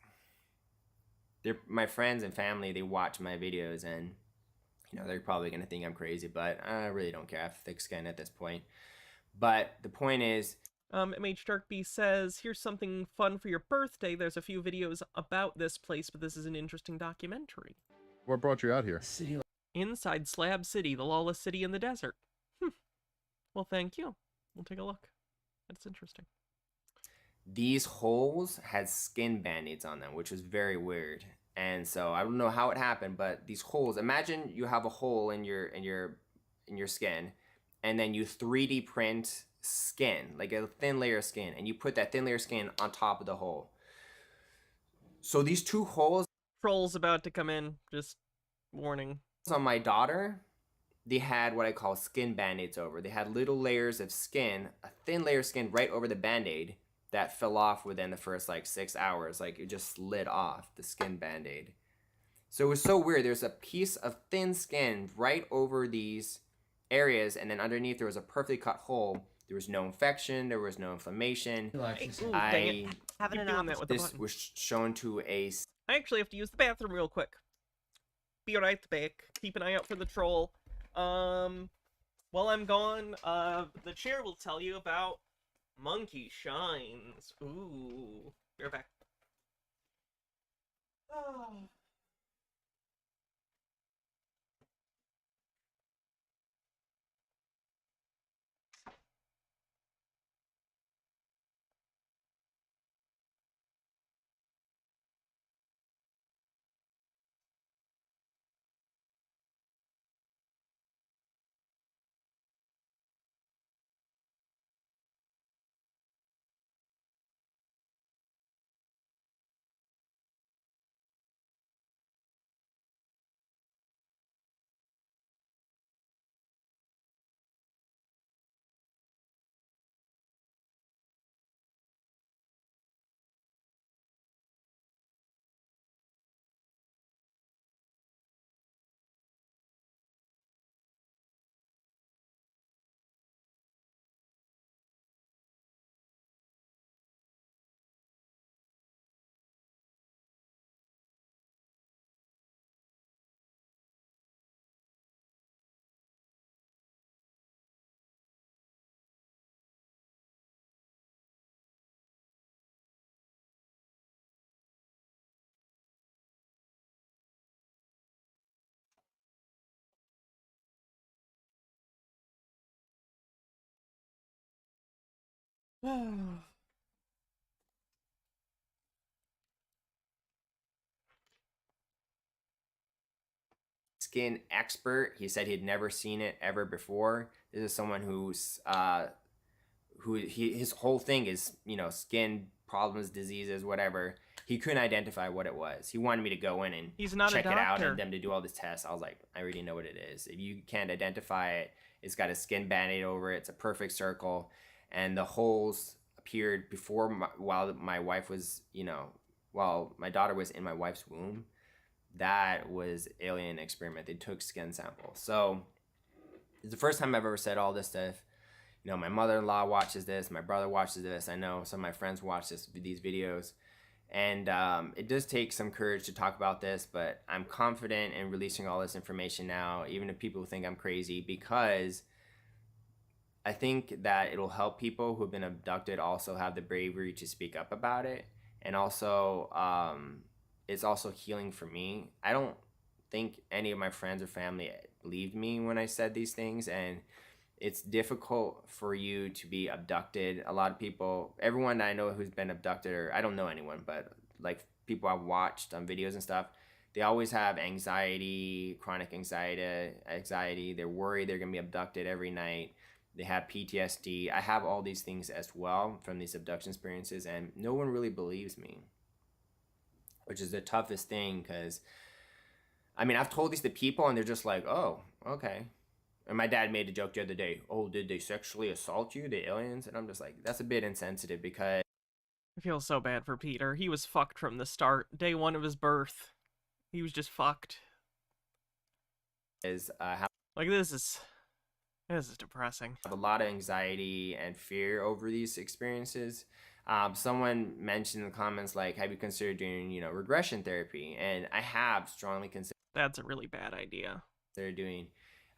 My friends and family, they watch my videos, and you know, they're probably going to think I'm crazy, but I really don't care. I have thick skin at this point. But the point is... MH Darkbeast says, here's something fun for your birthday. There's a few videos about this place, but this is an interesting documentary. What brought you out here? Inside Slab City, the lawless city in the desert. Well, thank you. We'll take a look. That's interesting. These holes had skin band-aids on them, which was very weird. And so I don't know how it happened, but these holes, imagine you have a hole in your skin, and then you 3D print skin, like a thin layer of skin, and you put that thin layer of skin on top of the hole. So these two holes... Troll's about to come in, just warning. On my daughter, they had what I call skin band-aids over. They had little layers of skin, a thin layer of skin right over the band-aid that fell off within the first like 6 hours. Like it just slid off, the skin band-aid. So it was so weird. There's a piece of thin skin right over these areas, and then underneath there was a perfectly cut hole. There was no infection, there was no inflammation. This was shown to a... I actually have to use the bathroom real quick. Be right back. Keep an eye out for the troll. While I'm gone, the chair will tell you about Monkey Shines. Ooh. Be right back. Oh. Skin expert. He said he'd never seen it ever before. This is someone his whole thing is, you know, skin problems, diseases, whatever. He couldn't identify what it was. He wanted me to go in and check it out and them to do all this tests. I was like, I already know what it is. If you can't identify it, it's got a skin band-aid over it. It's a perfect circle, and the holes appeared before while my wife was, you know, while my daughter was in my wife's womb. That was alien experiment. They took skin samples. So it's the first time I've ever said all this stuff. You know, my mother-in-law watches this, my brother watches this. I know some of my friends watch these videos, and it does take some courage to talk about this. But I'm confident in releasing all this information now, even if people think I'm crazy, because I think that it'll help people who've been abducted also have the bravery to speak up about it, and also it's also healing for me. I don't think any of my friends or family believed me when I said these things, and it's difficult for you to be abducted. A lot of people, everyone I know who's been abducted, or I don't know anyone, but like people I've watched on videos and stuff, they always have anxiety, chronic anxiety. They're worried they're gonna be abducted every night. They have PTSD. I have all these things as well from these abduction experiences, and no one really believes me, which is the toughest thing, because I mean, I've told these to people and they're just like, oh, okay. And my dad made a joke the other day, oh, did they sexually assault you, the aliens? And I'm just like, that's a bit insensitive, because I feel so bad for Peter. He was fucked from the start. Day one of his birth. He was just fucked. Like, this is depressing. I have a lot of anxiety and fear over these experiences. Someone mentioned in the comments, like, have you considered doing, you know, regression therapy? And I have strongly considered. That's a really bad idea. They're doing.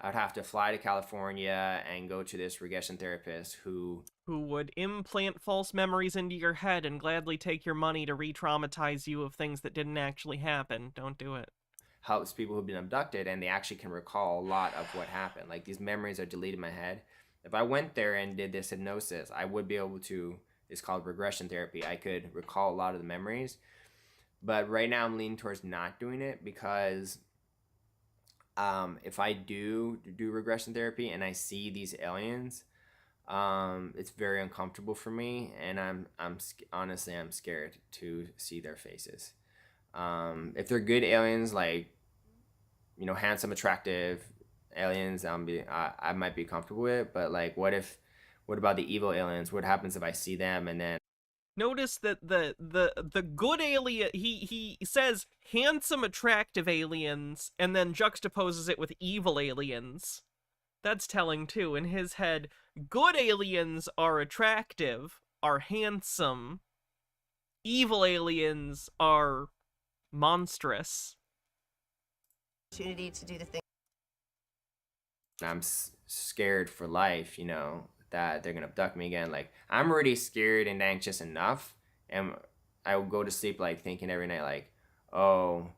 I would have to fly to California and go to this regression therapist who would implant false memories into your head and gladly take your money to re-traumatize you of things that didn't actually happen. Don't do it. Helps people who've been abducted, and they actually can recall a lot of what happened. Like, these memories are deleted in my head. If I went there and did this hypnosis, I would be able to, it's called regression therapy. I could recall a lot of the memories. But right now I'm leaning towards not doing it, because if I do regression therapy and I see these aliens, it's very uncomfortable for me, and I'm honestly scared to see their faces. If they're good aliens, like, you know, handsome, attractive aliens, I might be comfortable with. But like, what about the evil aliens? What happens if I see them and then? Notice that the good alien, he says handsome, attractive aliens, and then juxtaposes it with evil aliens. That's telling too. In his head, good aliens are attractive, are handsome. Evil aliens are monstrous. Opportunity to do the thing. I'm scared for life, you know, that they're gonna abduct me again. Like, I'm already scared and anxious enough, and I will go to sleep like thinking every night, like, oh,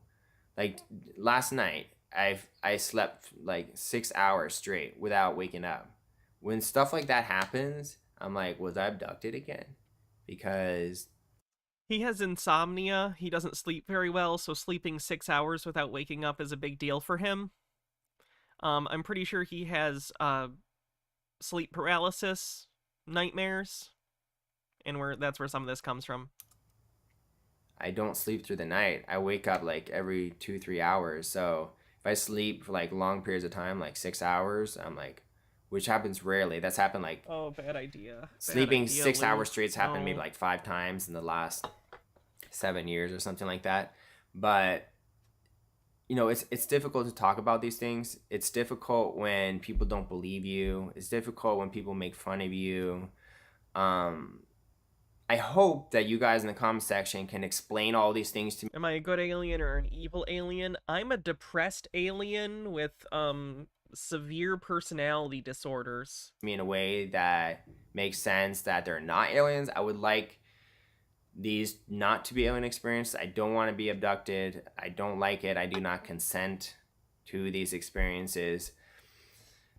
like last night I slept like 6 hours straight without waking up. When stuff like that happens, I'm like, was I abducted again? Because he has insomnia. He doesn't sleep very well, so sleeping 6 hours without waking up is a big deal for him. I'm pretty sure he has sleep paralysis, nightmares, and that's where some of this comes from. I don't sleep through the night. I wake up like every 2-3 hours. So if I sleep for like long periods of time, like 6 hours, I'm like, which happens rarely. That's happened like, oh, bad idea. Sleeping 6 hours straight happened maybe like 5 times in the last 7 years or something like that. But you know, it's difficult to talk about these things. It's difficult when people don't believe you. It's difficult when people make fun of you. I hope that you guys in the comment section can explain all these things to me. Am I a good alien or an evil alien? I'm a depressed alien with severe personality disorders. In a way that makes sense, that they're not aliens. I would like these not to be alien experiences. I don't want to be abducted. I don't like it. I do not consent to these experiences.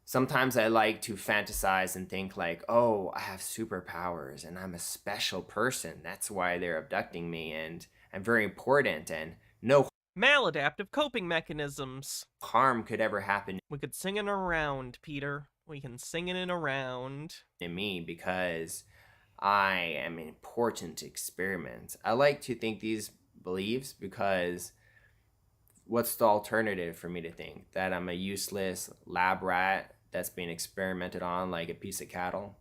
Sometimes I like to fantasize and think like, oh, I have superpowers and I'm a special person. That's why they're abducting me, and I'm very important, and no maladaptive coping mechanisms. Harm could ever happen. We could sing it around, Peter. We can sing it around. In me, because I am an important experiment. I like to think these beliefs because what's the alternative for me to think? That I'm a useless lab rat that's being experimented on like a piece of cattle?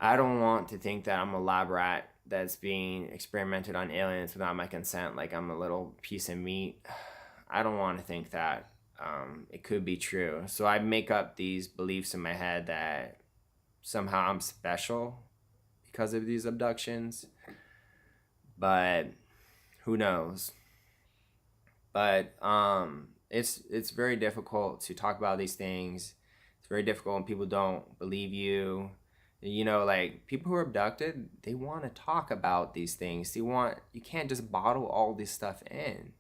I don't want to think that I'm a lab rat that's being experimented on aliens without my consent, like I'm a little piece of meat. I don't want to think that. It could be true. So I make up these beliefs in my head that somehow I'm special because of these abductions. But who knows? But it's very difficult to talk about these things. It's very difficult when people don't believe you. You know, like, people who are abducted, they want to talk about these things. You can't just bottle all this stuff in.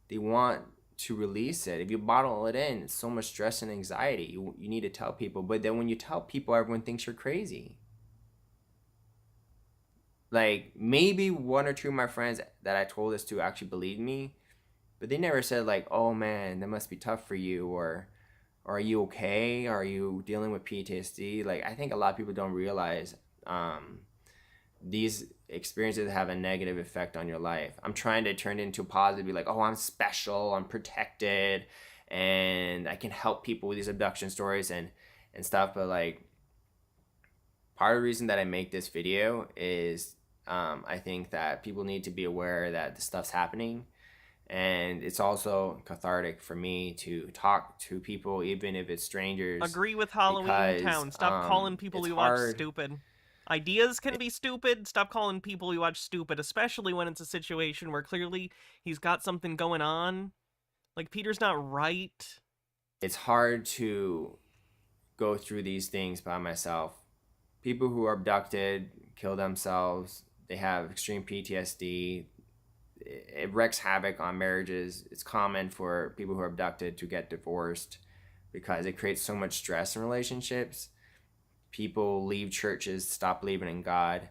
They want to release it. If you bottle it in, it's so much stress and anxiety. You need to tell people. But then when you tell people, everyone thinks you're crazy. Like, maybe one or two of my friends that I told this to actually believed me, but they never said like, oh man, that must be tough for you, or are you okay? Are you dealing with PTSD? Like, I think a lot of people don't realize these experiences have a negative effect on your life. I'm trying to turn it into positive, be like, oh, I'm special, I'm protected, and I can help people with these abduction stories and stuff. But like, part of the reason that I make this video is I think that people need to be aware that this stuff's happening. And it's also cathartic for me to talk to people, even if it's strangers. Agree with Halloween Town. Stop calling people you watch stupid. Ideas can be stupid. Stop calling people you watch stupid, especially when it's a situation where clearly he's got something going on. Like, Peter's not right. It's hard to go through these things by myself. People who are abducted kill themselves. They have extreme PTSD. It wreaks havoc on marriages. It's common for people who are abducted to get divorced because it creates so much stress in relationships. People leave churches, stop believing in God.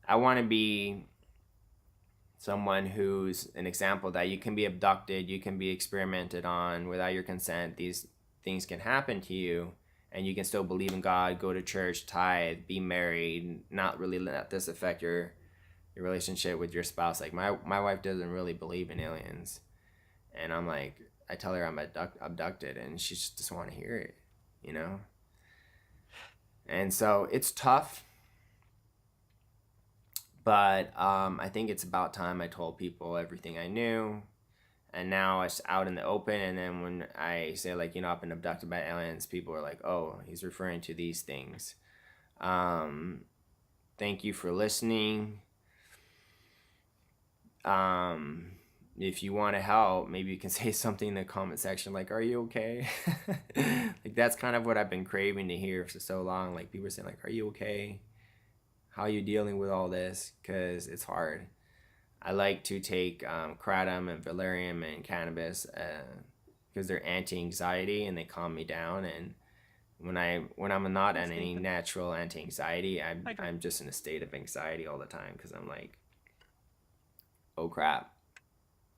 I want to be someone who's an example that you can be abducted, you can be experimented on without your consent. These things can happen to you, and you can still believe in God, go to church, tithe, be married, not really let this affect your relationship with your spouse. Like, my wife doesn't really believe in aliens, and I'm like, I tell her I'm abducted, and she just doesn't want to hear it, you know? And so it's tough, but I think it's about time I told people everything I knew, and now it's out in the open. And then when I say, like, you know, I've been abducted by aliens, people are like, oh, he's referring to these things. Thank you for listening. If you want to help, maybe you can say something in the comment section like, are you okay? Like, that's kind of what I've been craving to hear for so long. Like, people are saying like, are you okay? How are you dealing with all this? Because it's hard. I like to take kratom and valerian and cannabis because they're anti-anxiety and they calm me down. And when I'm not on any natural anti-anxiety, I'm just in a state of anxiety all the time because I'm like, oh crap,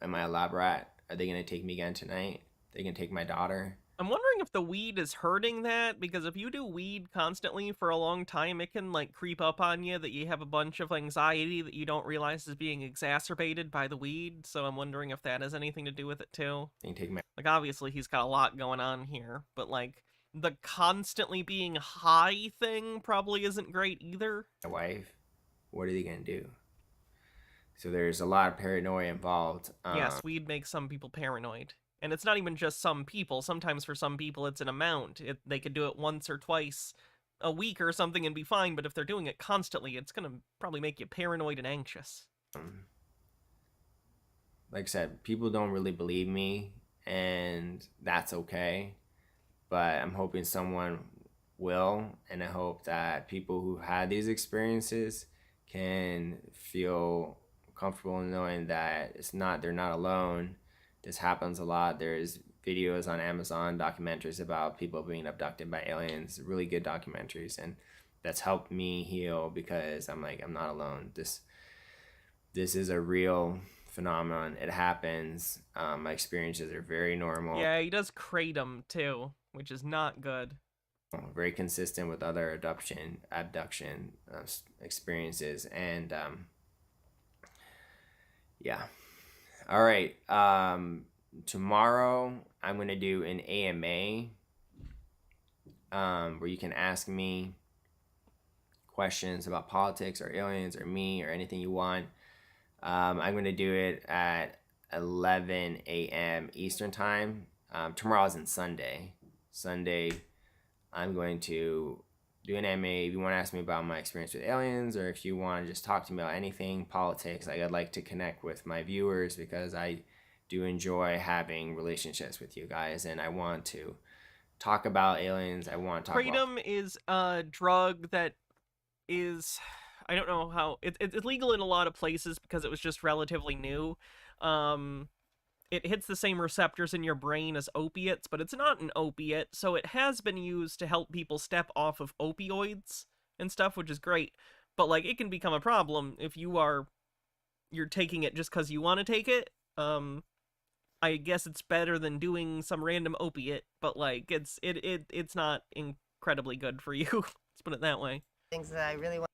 am I a lab rat? Are they gonna take me again tonight? They gonna take my daughter? I'm wondering if the weed is hurting that, because if you do weed constantly for a long time, it can like creep up on you that you have a bunch of anxiety that you don't realize is being exacerbated by the weed. So I'm wondering if that has anything to do with it too. They can take my Like, obviously he's got a lot going on here, but like the constantly being high thing probably isn't great either. wife. What are they gonna do? So there's a lot of paranoia involved. Yes, weed makes some people paranoid. And it's not even just some people. Sometimes for some people it's an amount. They could do it once or twice a week or something and be fine, but if they're doing it constantly, it's gonna probably make you paranoid and anxious. Like I said, people don't really believe me, and that's okay. But I'm hoping someone will, and I hope that people who had these experiences can feel comfortable in knowing that they're not alone. This happens a lot. There's videos on Amazon, documentaries about people being abducted by aliens, really good documentaries, and that's helped me heal because I'm like, I'm not alone. This is a real phenomenon. It happens. My experiences are very normal. Yeah, he does kratom too, which is not good. Very consistent with other abduction experiences, and yeah. All right. Tomorrow I'm gonna do an AMA where you can ask me questions about politics or aliens or me or anything you want. I'm gonna do it at 11 a.m. Eastern time. Tomorrow isn't Sunday. Sunday, I'm going to do an AMA. If you want to ask me about my experience with aliens, or if you want to just talk to me about anything politics, like, I'd like to connect with my viewers because I do enjoy having relationships with you guys, and I want to talk about aliens. I want to talk kratom is a drug that is, I don't know how, it's legal in a lot of places because it was just relatively new. it hits the same receptors in your brain as opiates, but it's not an opiate, so it has been used to help people step off of opioids and stuff, which is great. But, like, it can become a problem if you're taking it just because you want to take it. I guess it's better than doing some random opiate, but, like, it's not incredibly good for you. Let's put it that way. Things that I really want.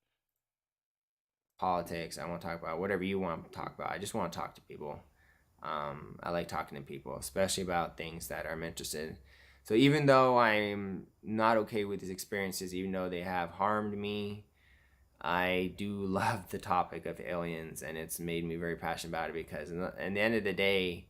Politics. I want to talk about whatever you want to talk about. I just want to talk to people. I like talking to people, especially about things that I'm interested in. So even though I'm not okay with these experiences, even though they have harmed me, I do love the topic of aliens, and it's made me very passionate about it because in the end of the day,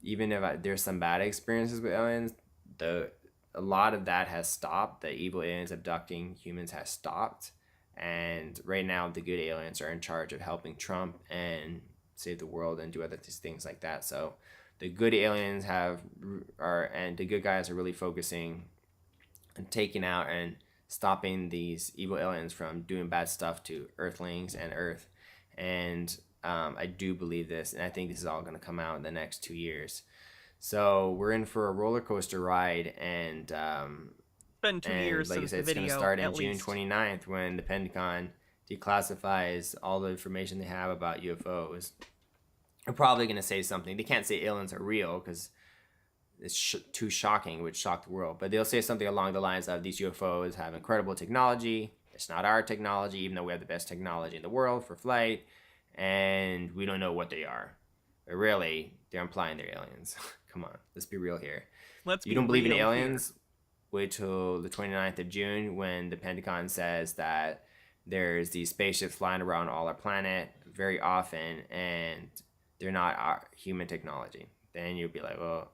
even if there's some bad experiences with aliens, a lot of that has stopped. The evil aliens abducting humans has stopped. And right now, the good aliens are in charge of helping Trump and save the world and do other things like that. So the good aliens and the good guys are really focusing on taking out and stopping these evil aliens from doing bad stuff to Earthlings and Earth. And I do believe this, and I think this is all going to come out in the next 2 years. So we're in for a roller coaster ride, and it's been 2 years like since I said, the video, it's going to start in at June least. 29th when the Pentagon declassifies all the information they have about UFOs. They're probably going to say something. They can't say aliens are real because it's too shocking, it would shock the world. But they'll say something along the lines of these UFOs have incredible technology. It's not our technology, even though we have the best technology in the world for flight. And we don't know what they are. But really, they're implying they're aliens. Come on, let's be real here. You don't believe in aliens? Wait till the 29th of June when the Pentagon says that there's these spaceships flying around all our planet very often and they're not our human technology. Then you'll be like, well,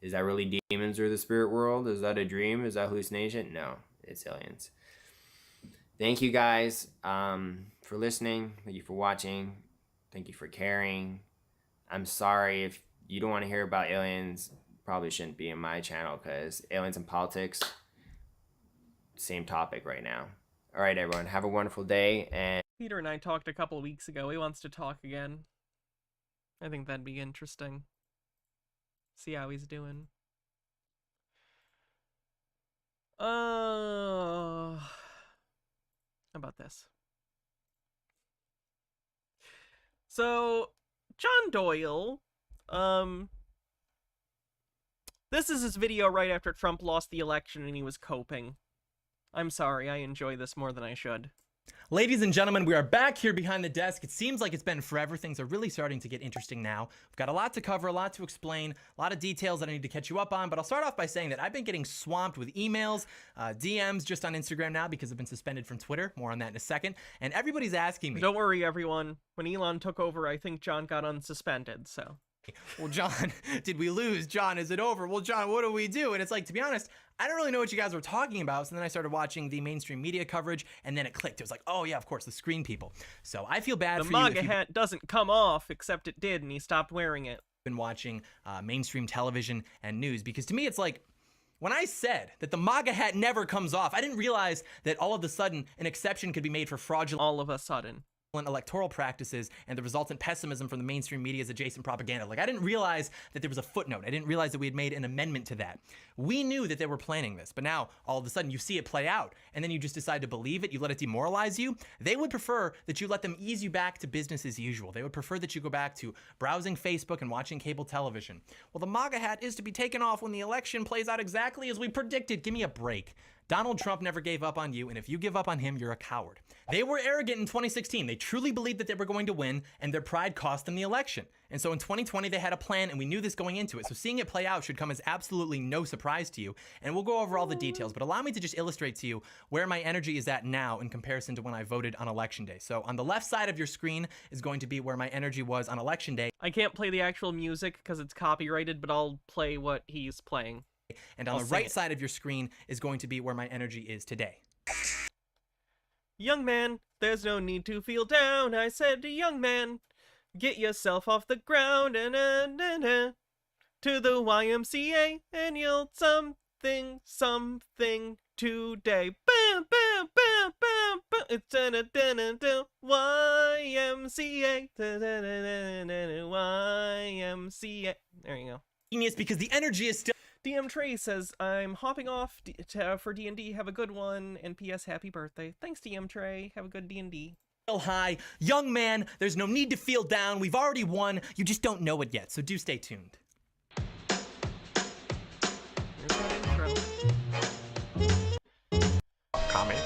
is that really demons or the spirit world? Is that a dream? Is that hallucination? No, it's aliens. Thank you guys for listening. Thank you for watching. Thank you for caring. I'm sorry if you don't want to hear about aliens. Probably shouldn't be in my channel because aliens and politics, same topic right now. All right, everyone, have a wonderful day. And Peter and I talked a couple weeks ago. He wants to talk again. I think that'd be interesting. See how he's doing. How about this? So, John Doyle, this is his video right after Trump lost the election and he was coping. I'm sorry, I enjoy this more than I should. Ladies and gentlemen, we are back here behind the desk. It seems like it's been forever. Things are really starting to get interesting now. We've got a lot to cover, a lot to explain, a lot of details that I need to catch you up on, but I'll start off by saying that I've been getting swamped with emails, DMs just on Instagram now because I've been suspended from Twitter. More on that in a second. And everybody's asking me. Don't worry, everyone. When Elon took over, I think John got unsuspended, so... Well, John, did we lose? John, is it over? Well, John, what do we do? And it's like, to be honest, I don't really know what you guys were talking about. So then I started watching the mainstream media coverage, and then it clicked. It was like, oh, yeah, of course, the screen people. So I feel bad for you. The MAGA hat doesn't come off, except it did, and he stopped wearing it. Been watching mainstream television and news, because to me, it's like, when I said that the MAGA hat never comes off, I didn't realize that all of a sudden an exception could be made for fraudulent. All of a sudden. Electoral practices and the resultant pessimism from the mainstream media's adjacent propaganda. Like, I didn't realize that there was a footnote. I didn't realize that we had made an amendment to that. We knew that they were planning this, but now all of a sudden you see it play out and then you just decide to believe it. You let it demoralize you. They would prefer that you let them ease you back to business as usual. They would prefer that you go back to browsing Facebook and watching cable television. Well, the MAGA hat is to be taken off when the election plays out exactly as we predicted. Give me a break. Donald Trump never gave up on you, and if you give up on him, you're a coward. They were arrogant in 2016. They truly believed that they were going to win, and their pride cost them the election. And so in 2020, they had a plan, and we knew this going into it. So seeing it play out should come as absolutely no surprise to you. And we'll go over all the details, but allow me to just illustrate to you where my energy is at now in comparison to when I voted on Election Day. So on the left side of your screen is going to be where my energy was on Election Day. I can't play the actual music because it's copyrighted, but I'll play what he's playing. And on the right side of your screen is going to be where my energy is today. Young man, there's no need to feel down. I said to young man, get yourself off the ground and to the YMCA and you'll something today. Bam, bam, bam, bam, bam. It's YMCA. YMCA. There you go. Genius, because the energy is still. DM Trey says, I'm hopping off for D&D. Have a good one. And P.S. Happy birthday. Thanks, DM Trey. Have a good D&D. High. Young man, there's no need to feel down. We've already won. You just don't know it yet. So do stay tuned. Comment.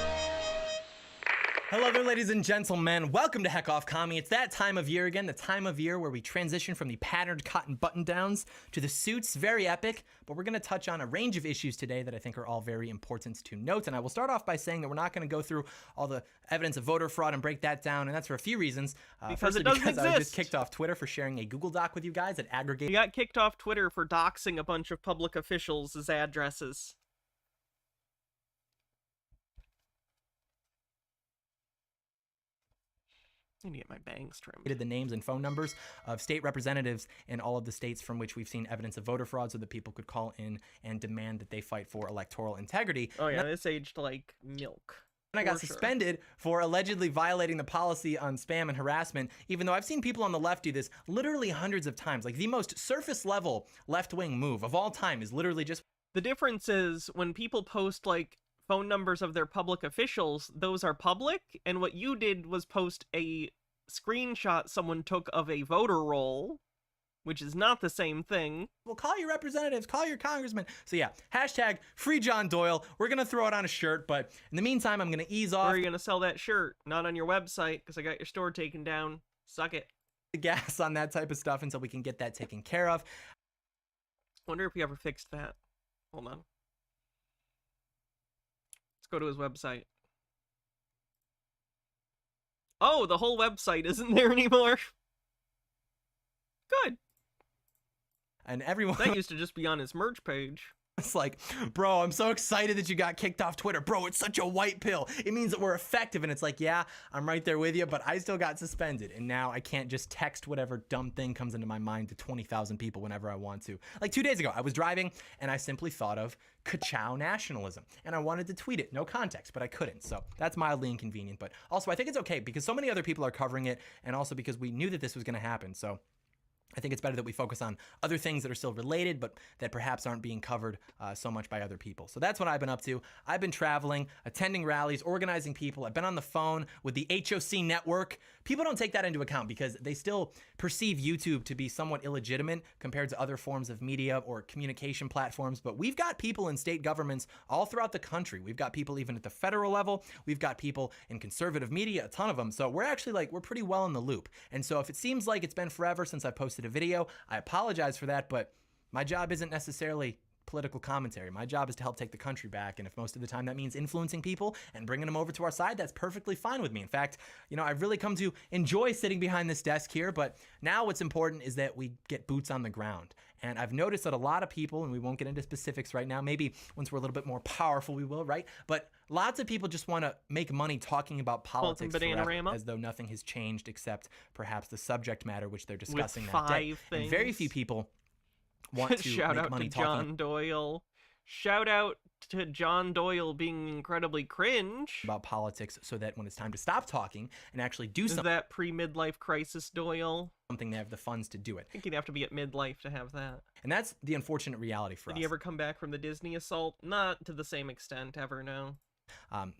Hello there, ladies and gentlemen. Welcome to Heck Off Commie. It's that time of year again, the time of year where we transition from the patterned cotton button-downs to the suits. Very epic, but we're going to touch on a range of issues today that I think are all very important to note. And I will start off by saying that we're not going to go through all the evidence of voter fraud and break that down, and that's for a few reasons. Because it doesn't exist. I was just kicked off Twitter for sharing a Google Doc with you guys that aggregated. You got kicked off Twitter for doxing a bunch of public officials' addresses. I need to get my bangs trimmed. The names and phone numbers of state representatives in all of the states from which we've seen evidence of voter fraud so that people could call in and demand that they fight for electoral integrity. Oh yeah, this aged like milk. And I got suspended for allegedly violating the policy on spam and harassment, even though I've seen people on the left do this literally hundreds of times. Like the most surface level left-wing move of all time is literally just... The difference is when people post like phone numbers of their public officials, those are public, and what you did was post a screenshot someone took of a voter roll, which is not the same thing. Well, call your representatives, call your congressman. So yeah, hashtag free John Doyle. We're gonna throw it on a shirt, but in the meantime, I'm gonna ease off. Where are you gonna sell that shirt? Not on your website, because I got your store taken down. Suck it. The gas on that type of stuff until we can get that taken care of. Wonder if he ever fixed that. Hold on. Go to his website. Oh, the whole website isn't there anymore. Good. And everyone... That used to just be on his merch page. It's like, bro, I'm so excited that you got kicked off Twitter. Bro, it's such a white pill. It means that we're effective. And it's like, yeah, I'm right there with you, but I still got suspended. And now I can't just text whatever dumb thing comes into my mind to 20,000 people whenever I want to. Like 2 days ago, I was driving and I simply thought of ka-chow nationalism. And I wanted to tweet it, no context, but I couldn't. So that's mildly inconvenient. But also, I think it's okay because so many other people are covering it. And also because we knew that this was going to happen. So I think it's better that we focus on other things that are still related, but that perhaps aren't being covered so much by other people. So that's what I've been up to. I've been traveling, attending rallies, organizing people. I've been on the phone with the HOC network. People don't take that into account because they still perceive YouTube to be somewhat illegitimate compared to other forms of media or communication platforms. But we've got people in state governments all throughout the country. We've got people even at the federal level. We've got people in conservative media, a ton of them. So we're actually we're pretty well in the loop. And so if it seems like it's been forever since I posted a video, I apologize for that, but my job isn't necessarily political commentary. My job is to help take the country back, and if most of the time that means influencing people and bringing them over to our side, that's perfectly fine with me. In fact, I've really come to enjoy sitting behind this desk here, but now what's important is that we get boots on the ground. And I've noticed that a lot of people, and we won't get into specifics right now, maybe once we're a little bit more powerful we will, right? But lots of people just want to make money talking about politics forever, as though nothing has changed except perhaps the subject matter which they're discussing that day. And very few people want to Shout make out money to talking John Doyle. Shout out to John Doyle being incredibly cringe about politics so that when it's time to stop talking and actually do something. Is that pre-midlife crisis Doyle? Something they have the funds to do it. I think you'd have to be at midlife to have that. And that's the unfortunate reality for us. Did he ever come back from the Disney assault? Not to the same extent, ever, no.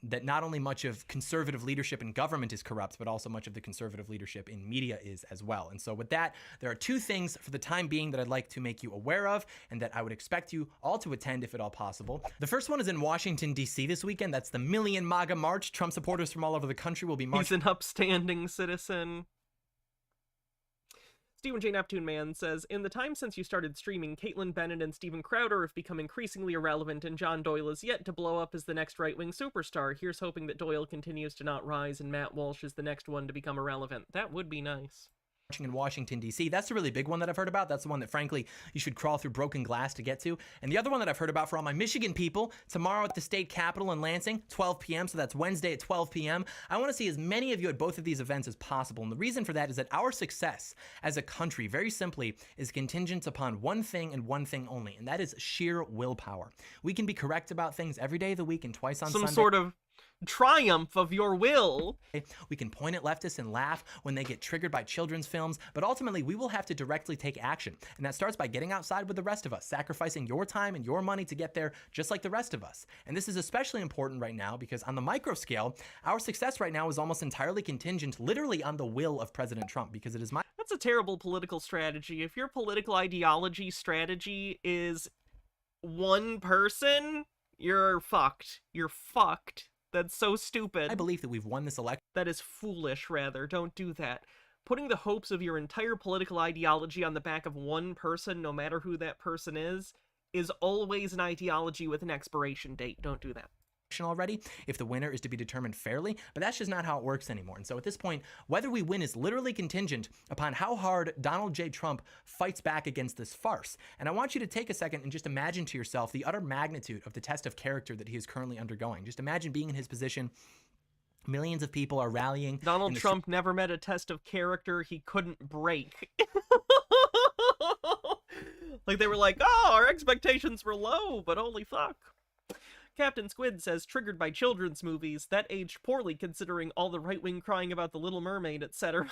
That not only much of conservative leadership in government is corrupt, but also much of the conservative leadership in media is as well. And so with that, there are two things for the time being that I'd like to make you aware of and that I would expect you all to attend if at all possible. The first one is in Washington, D.C. this weekend. That's the Million MAGA March. Trump supporters from all over the country will be marching. He's an upstanding citizen. Stephen J. Neptune Man says, in the time since you started streaming, Caitlyn Bennett and Steven Crowder have become increasingly irrelevant, and John Doyle is yet to blow up as the next right-wing superstar. Here's hoping that Doyle continues to not rise and Matt Walsh is the next one to become irrelevant. That would be nice. In Washington, D.C. That's a really big one that I've heard about. That's the one that, frankly, you should crawl through broken glass to get to. And the other one that I've heard about for all my Michigan people, tomorrow at the state capitol in Lansing, 12 p.m., so that's Wednesday at 12 p.m. I want to see as many of you at both of these events as possible. And the reason for that is that our success as a country, very simply, is contingent upon one thing and one thing only, and that is sheer willpower. We can be correct about things every day of the week and twice on Sunday. triumph of your will. We can point at leftists and laugh when they get triggered by children's films, but ultimately we will have to directly take action. And that starts by getting outside with the rest of us, sacrificing your time and your money to get there just like the rest of us. And this is especially important right now because on the micro scale, our success right now is almost entirely contingent literally on the will of President Trump, because it is my— That's a terrible political strategy. If your political ideology strategy is one person, you're fucked. You're fucked. That's so stupid. I believe that we've won this election. That is foolish, rather. Don't do that. Putting the hopes of your entire political ideology on the back of one person, no matter who that person is always an ideology with an expiration date. Don't do that. Already, if the winner is to be determined fairly, but that's just not how it works anymore. And so at this point, whether we win is literally contingent upon how hard Donald J. Trump fights back against this farce. And I want you to take a second and just imagine to yourself the utter magnitude of the test of character that he is currently undergoing. Just imagine being in his position. Millions of people are rallying. Donald Trump never met a test of character he couldn't break. Like, they were like, oh, our expectations were low, but holy fuck. Captain Squid says, triggered by children's movies, that aged poorly considering all the right-wing crying about The Little Mermaid, etc.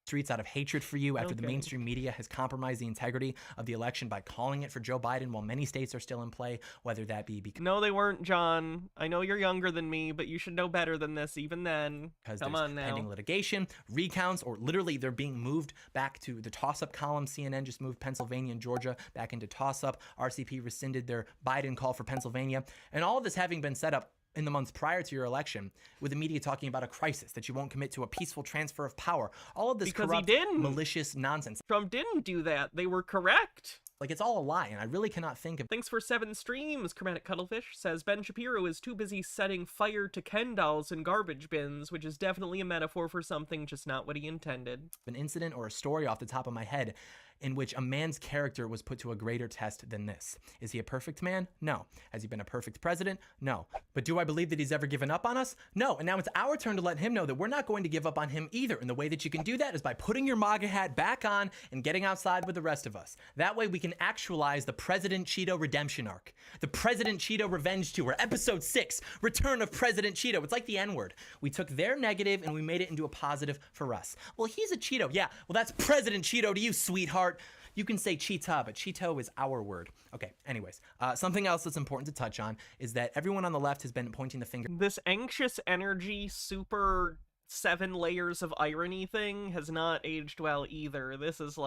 Streets out of hatred for you after the mainstream media has compromised the integrity of the election by calling it for Joe Biden while many states are still in play, whether that be because— No, they weren't, John. I know you're younger than me, but you should know better than this even then. Come on now. Pending litigation, recounts, or literally they're being moved back to the toss-up column. CNN just moved Pennsylvania and Georgia back into toss-up. RCP rescinded their Biden call for Pennsylvania. And all of this having been set up in the months prior to your election, with the media talking about a crisis, that you won't commit to a peaceful transfer of power. All of this corrupt, malicious nonsense. Trump didn't do that. They were correct. Like, it's all a lie, and I really cannot think of— Thanks for 7 streams, Chromatic Cuttlefish says, Ben Shapiro is too busy setting fire to Ken dolls in garbage bins, which is definitely a metaphor for something, just not what he intended. An incident or a story off the top of my head in which a man's character was put to a greater test than this. Is he a perfect man? No. Has he been a perfect president? No. But do I believe that he's ever given up on us? No. And now it's our turn to let him know that we're not going to give up on him either. And the way that you can do that is by putting your MAGA hat back on and getting outside with the rest of us. That way we can actualize the President Cheeto redemption arc. The President Cheeto revenge tour, episode 6, Return of President Cheeto. It's like the N-word. We took their negative and we made it into a positive for us. Well, he's a Cheeto. Yeah, well, that's President Cheeto to you, sweetheart. You can say cheetah, but Cheeto is our word. Okay, anyways, something else that's important to touch on is that everyone on the left has been pointing the finger. This anxious energy, super 7 layers of irony thing has not aged well either. This is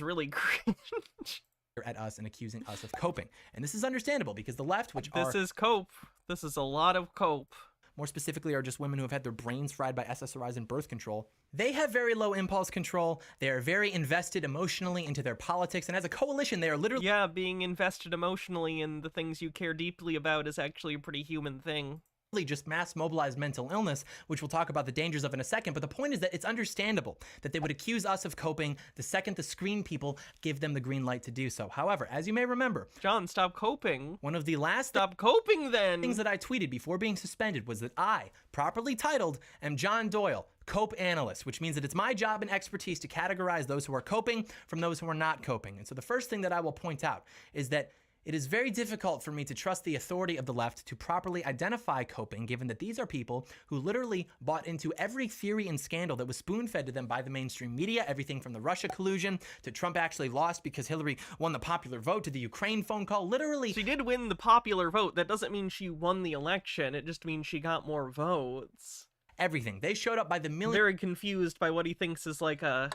really cringe. At us and accusing us of coping. And this is understandable because the left, which This is cope. This is a lot of cope. More specifically are just women who have had their brains fried by SSRIs and birth control. They have very low impulse control. They are very invested emotionally into their politics. And as a coalition, they are literally— Yeah, being invested emotionally in the things you care deeply about is actually a pretty human thing. Just mass mobilized mental illness, which we'll talk about the dangers of in a second. But the point is that it's understandable that they would accuse us of coping the second the screen people give them the green light to do so. However, as you may remember— John, stop coping. One of the last— Stop coping then! Things that I tweeted before being suspended was that I, properly titled, am John Doyle, Cope Analyst, which means that it's my job and expertise to categorize those who are coping from those who are not coping. And so the first thing that I will point out is that it is very difficult for me to trust the authority of the left to properly identify coping, given that these are people who literally bought into every theory and scandal that was spoon-fed to them by the mainstream media, everything from the Russia collusion to Trump actually lost because Hillary won the popular vote to the Ukraine phone call. Literally— She did win the popular vote. That doesn't mean she won the election. It just means she got more votes. Everything. They showed up by the million— Very confused by what he thinks is like a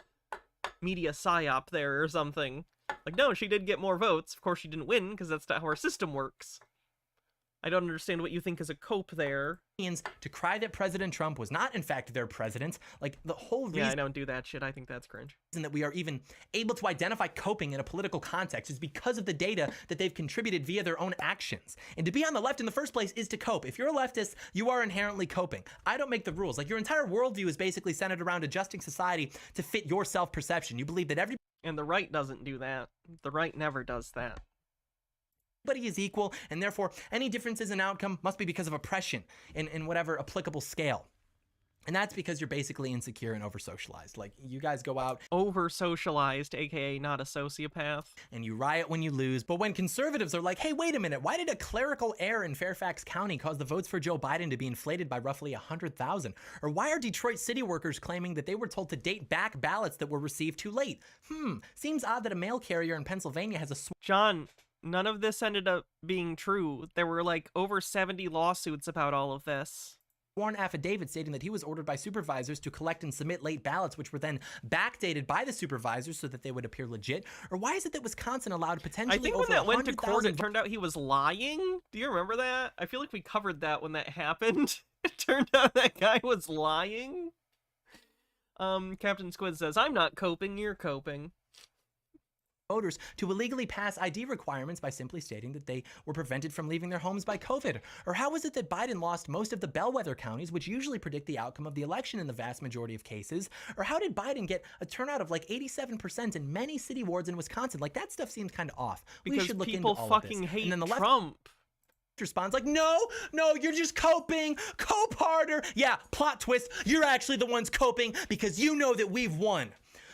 media psyop there or something. Like, no, she did get more votes. Of course she didn't win, because that's not how our system works. I don't understand what you think is a cope there. To cry that President Trump was not, in fact, their president. Like, the whole reason— Yeah, I don't do that shit. I think that's cringe. That we are even able to identify coping in a political context is because of the data that they've contributed via their own actions. And to be on the left in the first place is to cope. If you're a leftist, you are inherently coping. I don't make the rules. Like, your entire worldview is basically centered around adjusting society to fit your self-perception. You believe that every— And the right doesn't do that. The right never does that. Everybody is equal, and therefore any differences in outcome must be because of oppression in whatever applicable scale. And that's because you're basically insecure and over-socialized. Like, you guys go out... Over-socialized, aka not a sociopath. And you riot when you lose. But when conservatives are like, hey, wait a minute, why did a clerical error in Fairfax County cause the votes for Joe Biden to be inflated by roughly 100,000? Or why are Detroit city workers claiming that they were told to date back ballots that were received too late? Seems odd that a mail carrier in Pennsylvania has a... John, none of this ended up being true. There were like over 70 lawsuits about all of this. Sworn affidavit stating that he was ordered by supervisors to collect and submit late ballots, which were then backdated by the supervisors so that they would appear legit? Or why is it that Wisconsin allowed potentially I think over when that went to court, 100,000 it turned out he was lying. Do you remember that? I feel like we covered that when that happened. It turned out that guy was lying. Captain Squid says, I'm not coping, you're coping. voters to illegally pass ID requirements by simply stating that they were prevented from leaving their homes by COVID? Or how is it that Biden lost most of the bellwether counties, which usually predict the outcome of the election in the vast majority of cases? Or how did Biden get a turnout of like 87% in many city wards in Wisconsin? Like, that stuff seems kind of off. Because we should look people into all fucking of this. hate And then the Trump. Responds like, no, you're just coping. Cope harder. Yeah, plot twist. You're actually the ones coping because you know that we've won.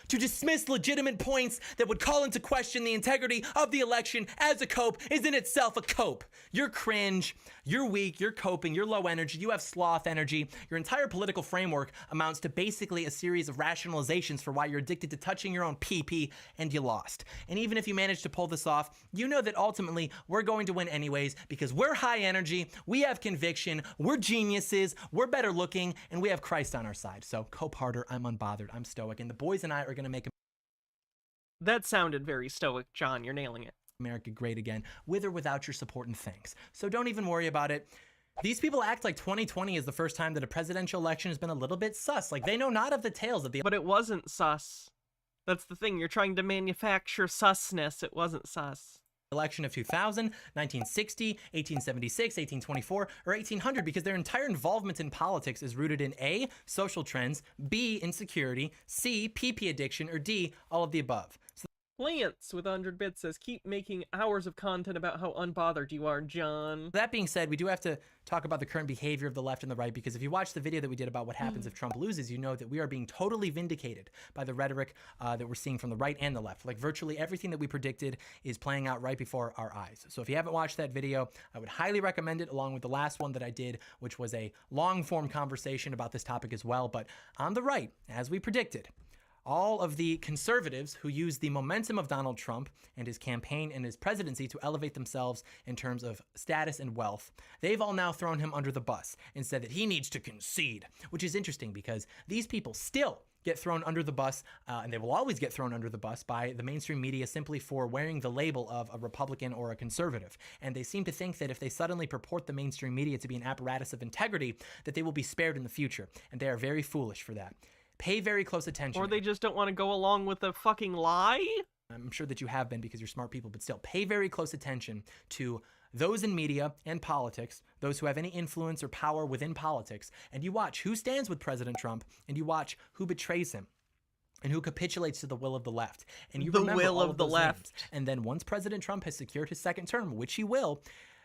To dismiss legitimate points that would call into question the integrity of the election as a cope is in itself a cope. You're cringe, you're weak, you're coping, you're low energy, you have sloth energy. Your entire political framework amounts to basically a series of rationalizations for why you're addicted to touching your own pee-pee, and you lost. And even if you manage to pull this off, you know that ultimately we're going to win anyways because we're high energy, we have conviction, we're geniuses, we're better looking, and we have Christ on our side. So cope harder, I'm unbothered, I'm stoic, and the boys and I are going to make That sounded very stoic, John. You're nailing it. America great again, with or without your support and thanks. So don't even worry about it. These people act like 2020 is the first time that a presidential election has been a little bit sus. Like, they know not of the tales of the... But it wasn't sus. That's the thing. You're trying to manufacture susness. It wasn't sus. Election of 2000, 1960, 1876, 1824, or 1800, because their entire involvement in politics is rooted in A, social trends, B, insecurity, C, PP addiction, or D, all of the above. So Lance with 100 bits says, keep making hours of content about how unbothered you are, John. That being said, we do have to talk about the current behavior of the left and the right, because if you watch the video that we did about what happens if Trump loses, you know that we are being totally vindicated by the rhetoric that we're seeing from the right and the left. Like, virtually everything that we predicted is playing out right before our eyes. So if you haven't watched that video, I would highly recommend it, along with the last one that I did, which was a long-form conversation about this topic as well. But on the right, as we predicted, all of the conservatives who used the momentum of Donald Trump and his campaign and his presidency to elevate themselves in terms of status and wealth, they've all now thrown him under the bus and said that he needs to concede, which is interesting because these people still get thrown under the bus, and they will always get thrown under the bus by the mainstream media simply for wearing the label of a Republican or a conservative. And they seem to think that if they suddenly purport the mainstream media to be an apparatus of integrity, that they will be spared in the future. And they are very foolish for that. Pay very close attention. Or they just don't want to go along with the fucking lie? I'm sure that you have been because you're smart people, but still, pay very close attention to those in media and politics, those who have any influence or power within politics, and you watch who stands with President Trump, and you watch who betrays him, and who capitulates to the will of the left. And you remember all of the left. Names. And then once President Trump has secured his second term, which he will,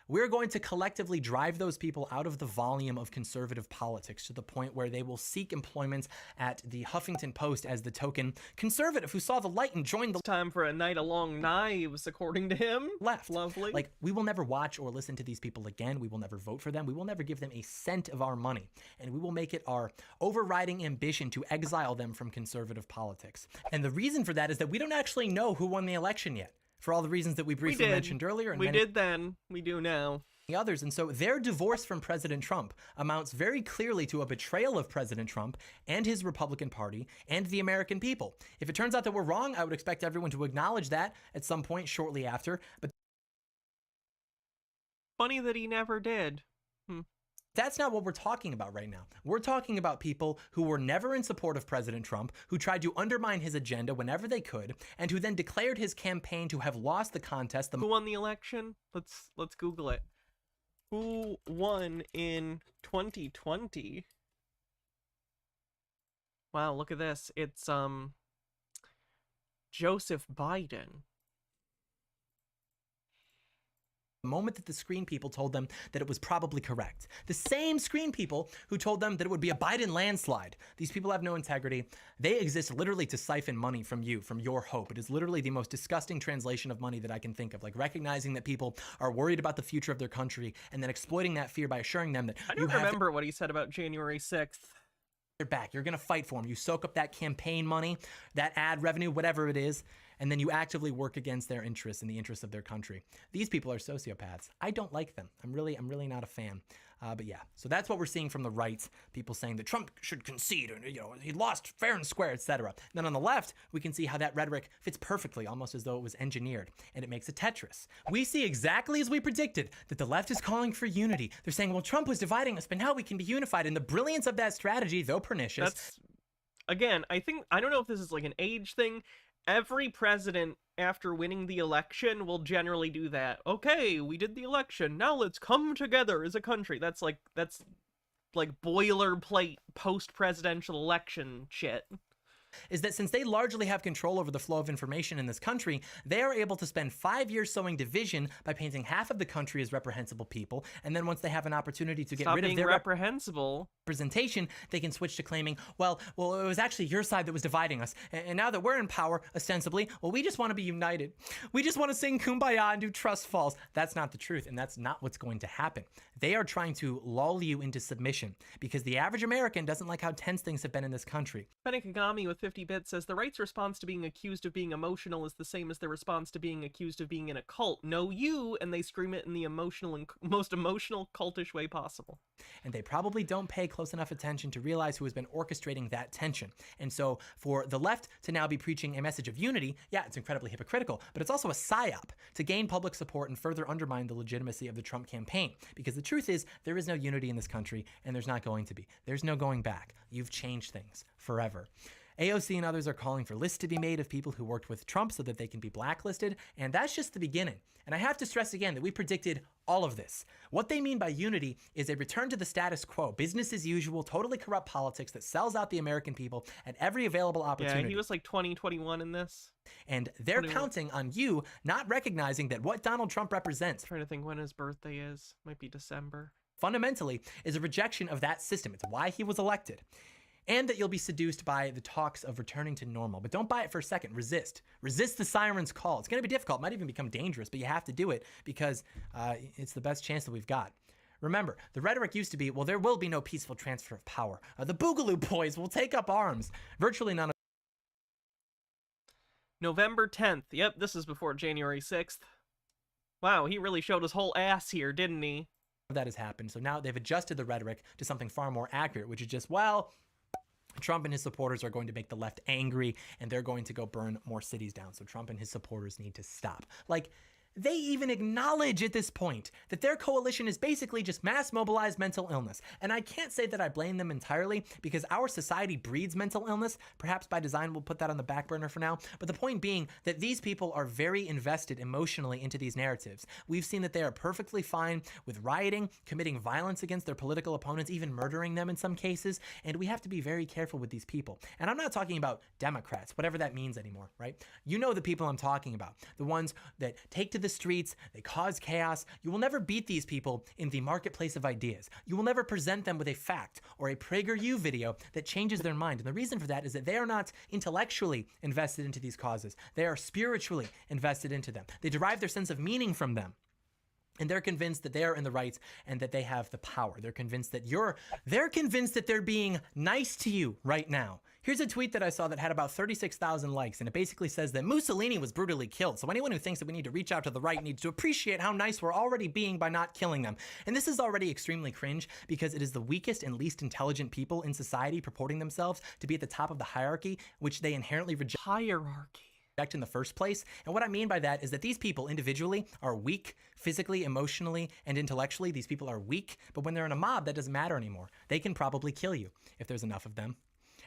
we're going to collectively drive those people out of the volume of conservative politics to the point where they will seek employment at the Huffington Post as the token conservative who saw the light and joined the... Time for a night along knives, according to him. Left. Lovely. Like, we will never watch or listen to these people again. We will never vote for them. We will never give them a cent of our money. And we will make it our overriding ambition to exile them from conservative politics. And the reason for that is that we don't actually know who won the election yet, for all the reasons that we briefly mentioned earlier. And we did then. We do now. The others. And so their divorce from President Trump amounts very clearly to a betrayal of President Trump and his Republican Party and the American people. If it turns out that we're wrong, I would expect everyone to acknowledge that at some point shortly after. But funny that he never did. That's not what we're talking about right now. We're talking about people who were never in support of President Trump, who tried to undermine his agenda whenever they could, and who then declared his campaign to have lost the contest. Who won the election? Let's Google it. Who won in 2020? Wow, look at this. It's Joseph Biden. The moment that the screen people told them that it was probably correct. The same screen people who told them that it would be a Biden landslide. These people have no integrity. They exist literally to siphon money from you, from your hope. It is literally the most disgusting translation of money that I can think of. Like recognizing that people are worried about the future of their country and then exploiting that fear by assuring them that I don't remember what he said about January 6th. You're back. You're going to fight for them. You soak up that campaign money, that ad revenue, whatever it is, and then you actively work against their interests and the interests of their country. These people are sociopaths. I don't like them. I'm really not a fan. But yeah, so that's what we're seeing from the right. People saying that Trump should concede, or he lost fair and square, etc. Then on the left, we can see how that rhetoric fits perfectly, almost as though it was engineered, and it makes a Tetris. We see exactly as we predicted that the left is calling for unity. They're saying, well, Trump was dividing us, but now we can be unified. And the brilliance of that strategy, though pernicious. Again, I don't know if this is like an age thing. Every president, after winning the election, will generally do that. Okay, we did the election. Now let's come together as a country. That's like boilerplate post-presidential election shit. Is that since they largely have control over the flow of information in this country, they are able to spend 5 years sowing division by painting half of the country as reprehensible people, and then once they have an opportunity to get rid of their reprehensible representation, they can switch to claiming, well, it was actually your side that was dividing us, and now that we're in power, ostensibly, well, we just want to be united. We just want to sing Kumbaya and do trust falls. That's not the truth, and that's not what's going to happen. They are trying to lull you into submission, because the average American doesn't like how tense things have been in this country. Benny Kagami with 50 bits says, the right's response to being accused of being emotional is the same as their response to being accused of being in a cult. No, you, and they scream it in the emotional and most emotional, cultish way possible. And they probably don't pay close enough attention to realize who has been orchestrating that tension. And so for the left to now be preaching a message of unity, yeah, it's incredibly hypocritical, but it's also a psyop to gain public support and further undermine the legitimacy of the Trump campaign. Because the truth is, there is no unity in this country, and there's not going to be. There's no going back. You've changed things forever. AOC and others are calling for lists to be made of people who worked with Trump so that they can be blacklisted, and that's just the beginning. And I have to stress again that we predicted all of this. What they mean by unity is a return to the status quo, business as usual, totally corrupt politics that sells out the American people at every available opportunity. Yeah, he was like 2021 in this. And they're counting on you not recognizing that what Donald Trump represents. I'm trying to think when his birthday is. Might be December. Fundamentally is a rejection of that system. It's why he was elected. And that you'll be seduced by the talks of returning to normal. But don't buy it for a second. Resist. Resist the siren's call. It's going to be difficult. It might even become dangerous, but you have to do it because it's the best chance that we've got. Remember, the rhetoric used to be, well, there will be no peaceful transfer of power. The Boogaloo Boys will take up arms. Virtually none of November 10th. Yep, this is before January 6th. Wow, he really showed his whole ass here, didn't he? that has happened. So now they've adjusted the rhetoric to something far more accurate, which is just, well, Trump and his supporters are going to make the left angry and they're going to go burn more cities down. So Trump and his supporters need to stop. Like, they even acknowledge at this point that their coalition is basically just mass mobilized mental illness. And I can't say that I blame them entirely because our society breeds mental illness. Perhaps by design, we'll put that on the back burner for now. But the point being that these people are very invested emotionally into these narratives. We've seen that they are perfectly fine with rioting, committing violence against their political opponents, even murdering them in some cases. And we have to be very careful with these people. And I'm not talking about Democrats, whatever that means anymore, right? You know the people I'm talking about. The ones that take to the streets, they cause chaos. You will never beat these people in the marketplace of ideas. You will never present them with a fact or a PragerU video that changes their mind. And the reason for that is that they are not intellectually invested into these causes. They are spiritually invested into them. They derive their sense of meaning from them. And they're convinced that they are in the right and that they have the power. They're convinced that they're being nice to you right now. Here's a tweet that I saw that had about 36,000 likes, and it basically says that Mussolini was brutally killed. So anyone who thinks that we need to reach out to the right needs to appreciate how nice we're already being by not killing them. And this is already extremely cringe because it is the weakest and least intelligent people in society purporting themselves to be at the top of the hierarchy, which they inherently reject. In the first place. And what I mean by that is that these people individually are weak, physically, emotionally, and intellectually. These people are weak, but when they're in a mob, that doesn't matter anymore. They can probably kill you if there's enough of them.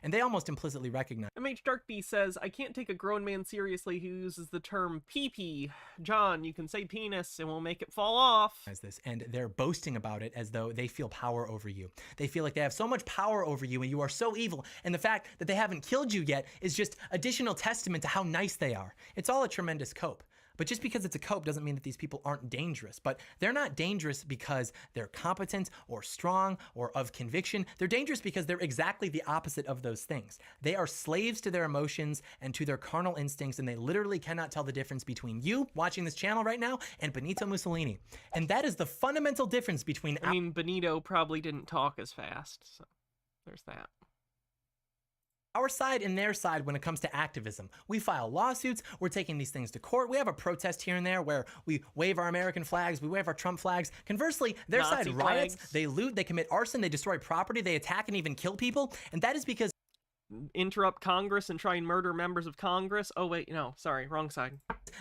And they almost implicitly recognize. MH Darkbee says, I can't take a grown man seriously who uses the term pee-pee. John, you can say penis and we'll make it fall off. This, and they're boasting about it as though they feel power over you. They feel like they have so much power over you and you are so evil. And the fact that they haven't killed you yet is just additional testament to how nice they are. It's all a tremendous cope. But just because it's a cope doesn't mean that these people aren't dangerous. But they're not dangerous because they're competent or strong or of conviction. They're dangerous because they're exactly the opposite of those things. They are slaves to their emotions and to their carnal instincts, and they literally cannot tell the difference between you watching this channel right now and Benito Mussolini. And that is the fundamental difference between... I mean, Benito probably didn't talk as fast, so there's that. Our side and their side when it comes to activism. We file lawsuits, we're taking these things to court, we have a protest here and there where we wave our American flags, we wave our Trump flags. Conversely, their Nazi side riots, flags. they loot, they commit arson, they destroy property, they attack and even kill people, and that is because interrupt Congress and try and murder members of Congress. Oh wait, no, sorry, wrong side.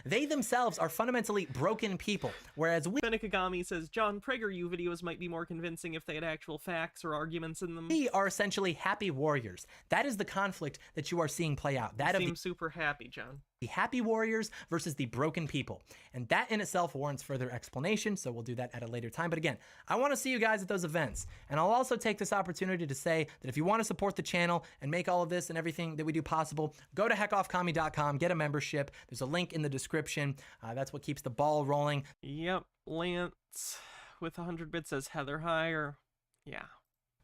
they themselves are fundamentally broken people, whereas we... Benikagami says, John PragerU videos might be more convincing if they had actual facts or arguments in them. We are essentially happy warriors. That is the conflict that you are seeing play out. That seems super happy, John. The happy warriors versus the broken people. And that in itself warrants further explanation, so we'll do that at a later time. But again, I want to see you guys at those events. And I'll also take this opportunity to say that if you want to support the channel and make all of this and everything that we do possible, go to heckoffcommie.com, get a membership. There's a link in the description. That's what keeps the ball rolling. Yep, Lance with 100 bits says Heather higher. Yeah.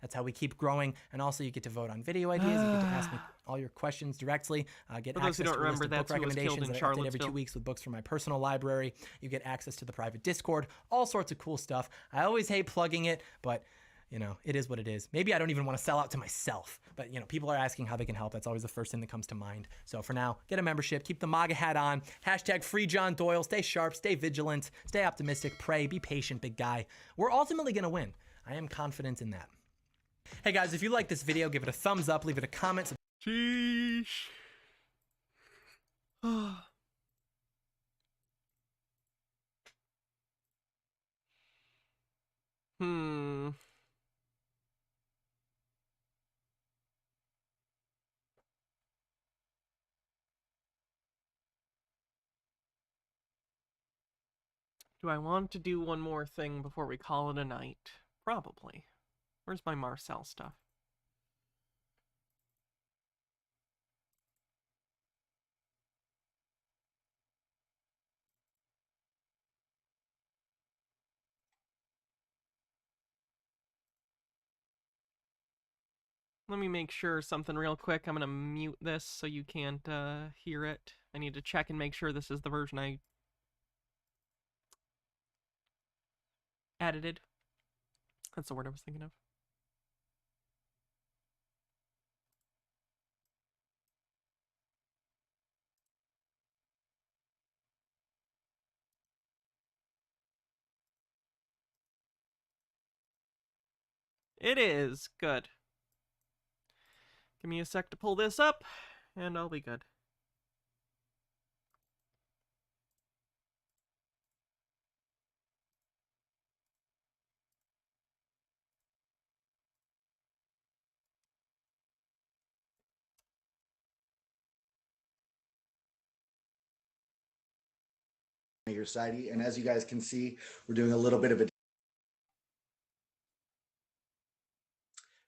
That's how we keep growing, and also you get to vote on video ideas. You get to ask me all your questions directly. Get access to a list of book recommendations that I update every 2 weeks with books from my personal library. You get access to the private Discord, all sorts of cool stuff. I always hate plugging it, but you know, it is what it is. Maybe I don't even want to sell out to myself, but you know, people are asking how they can help. That's always the first thing that comes to mind. So for now, get a membership, keep the MAGA hat on, hashtag free John Doyle, stay sharp, stay vigilant, stay optimistic, pray, be patient, big guy. We're ultimately gonna win. I am confident in that. Hey guys, if you like this video, give it a thumbs up, leave it a comment. Sheesh. Do I want to do one more thing before we call it a night? Probably. Where's my Marcel stuff? Let me make sure something real quick. I'm gonna mute this so you can't hear it. I need to check and make sure this is the version I edited. That's the word I was thinking of. It is. Good. Give me a sec to pull this up, and I'll be good. Your Society, and as you guys can see, we're doing a little bit of a...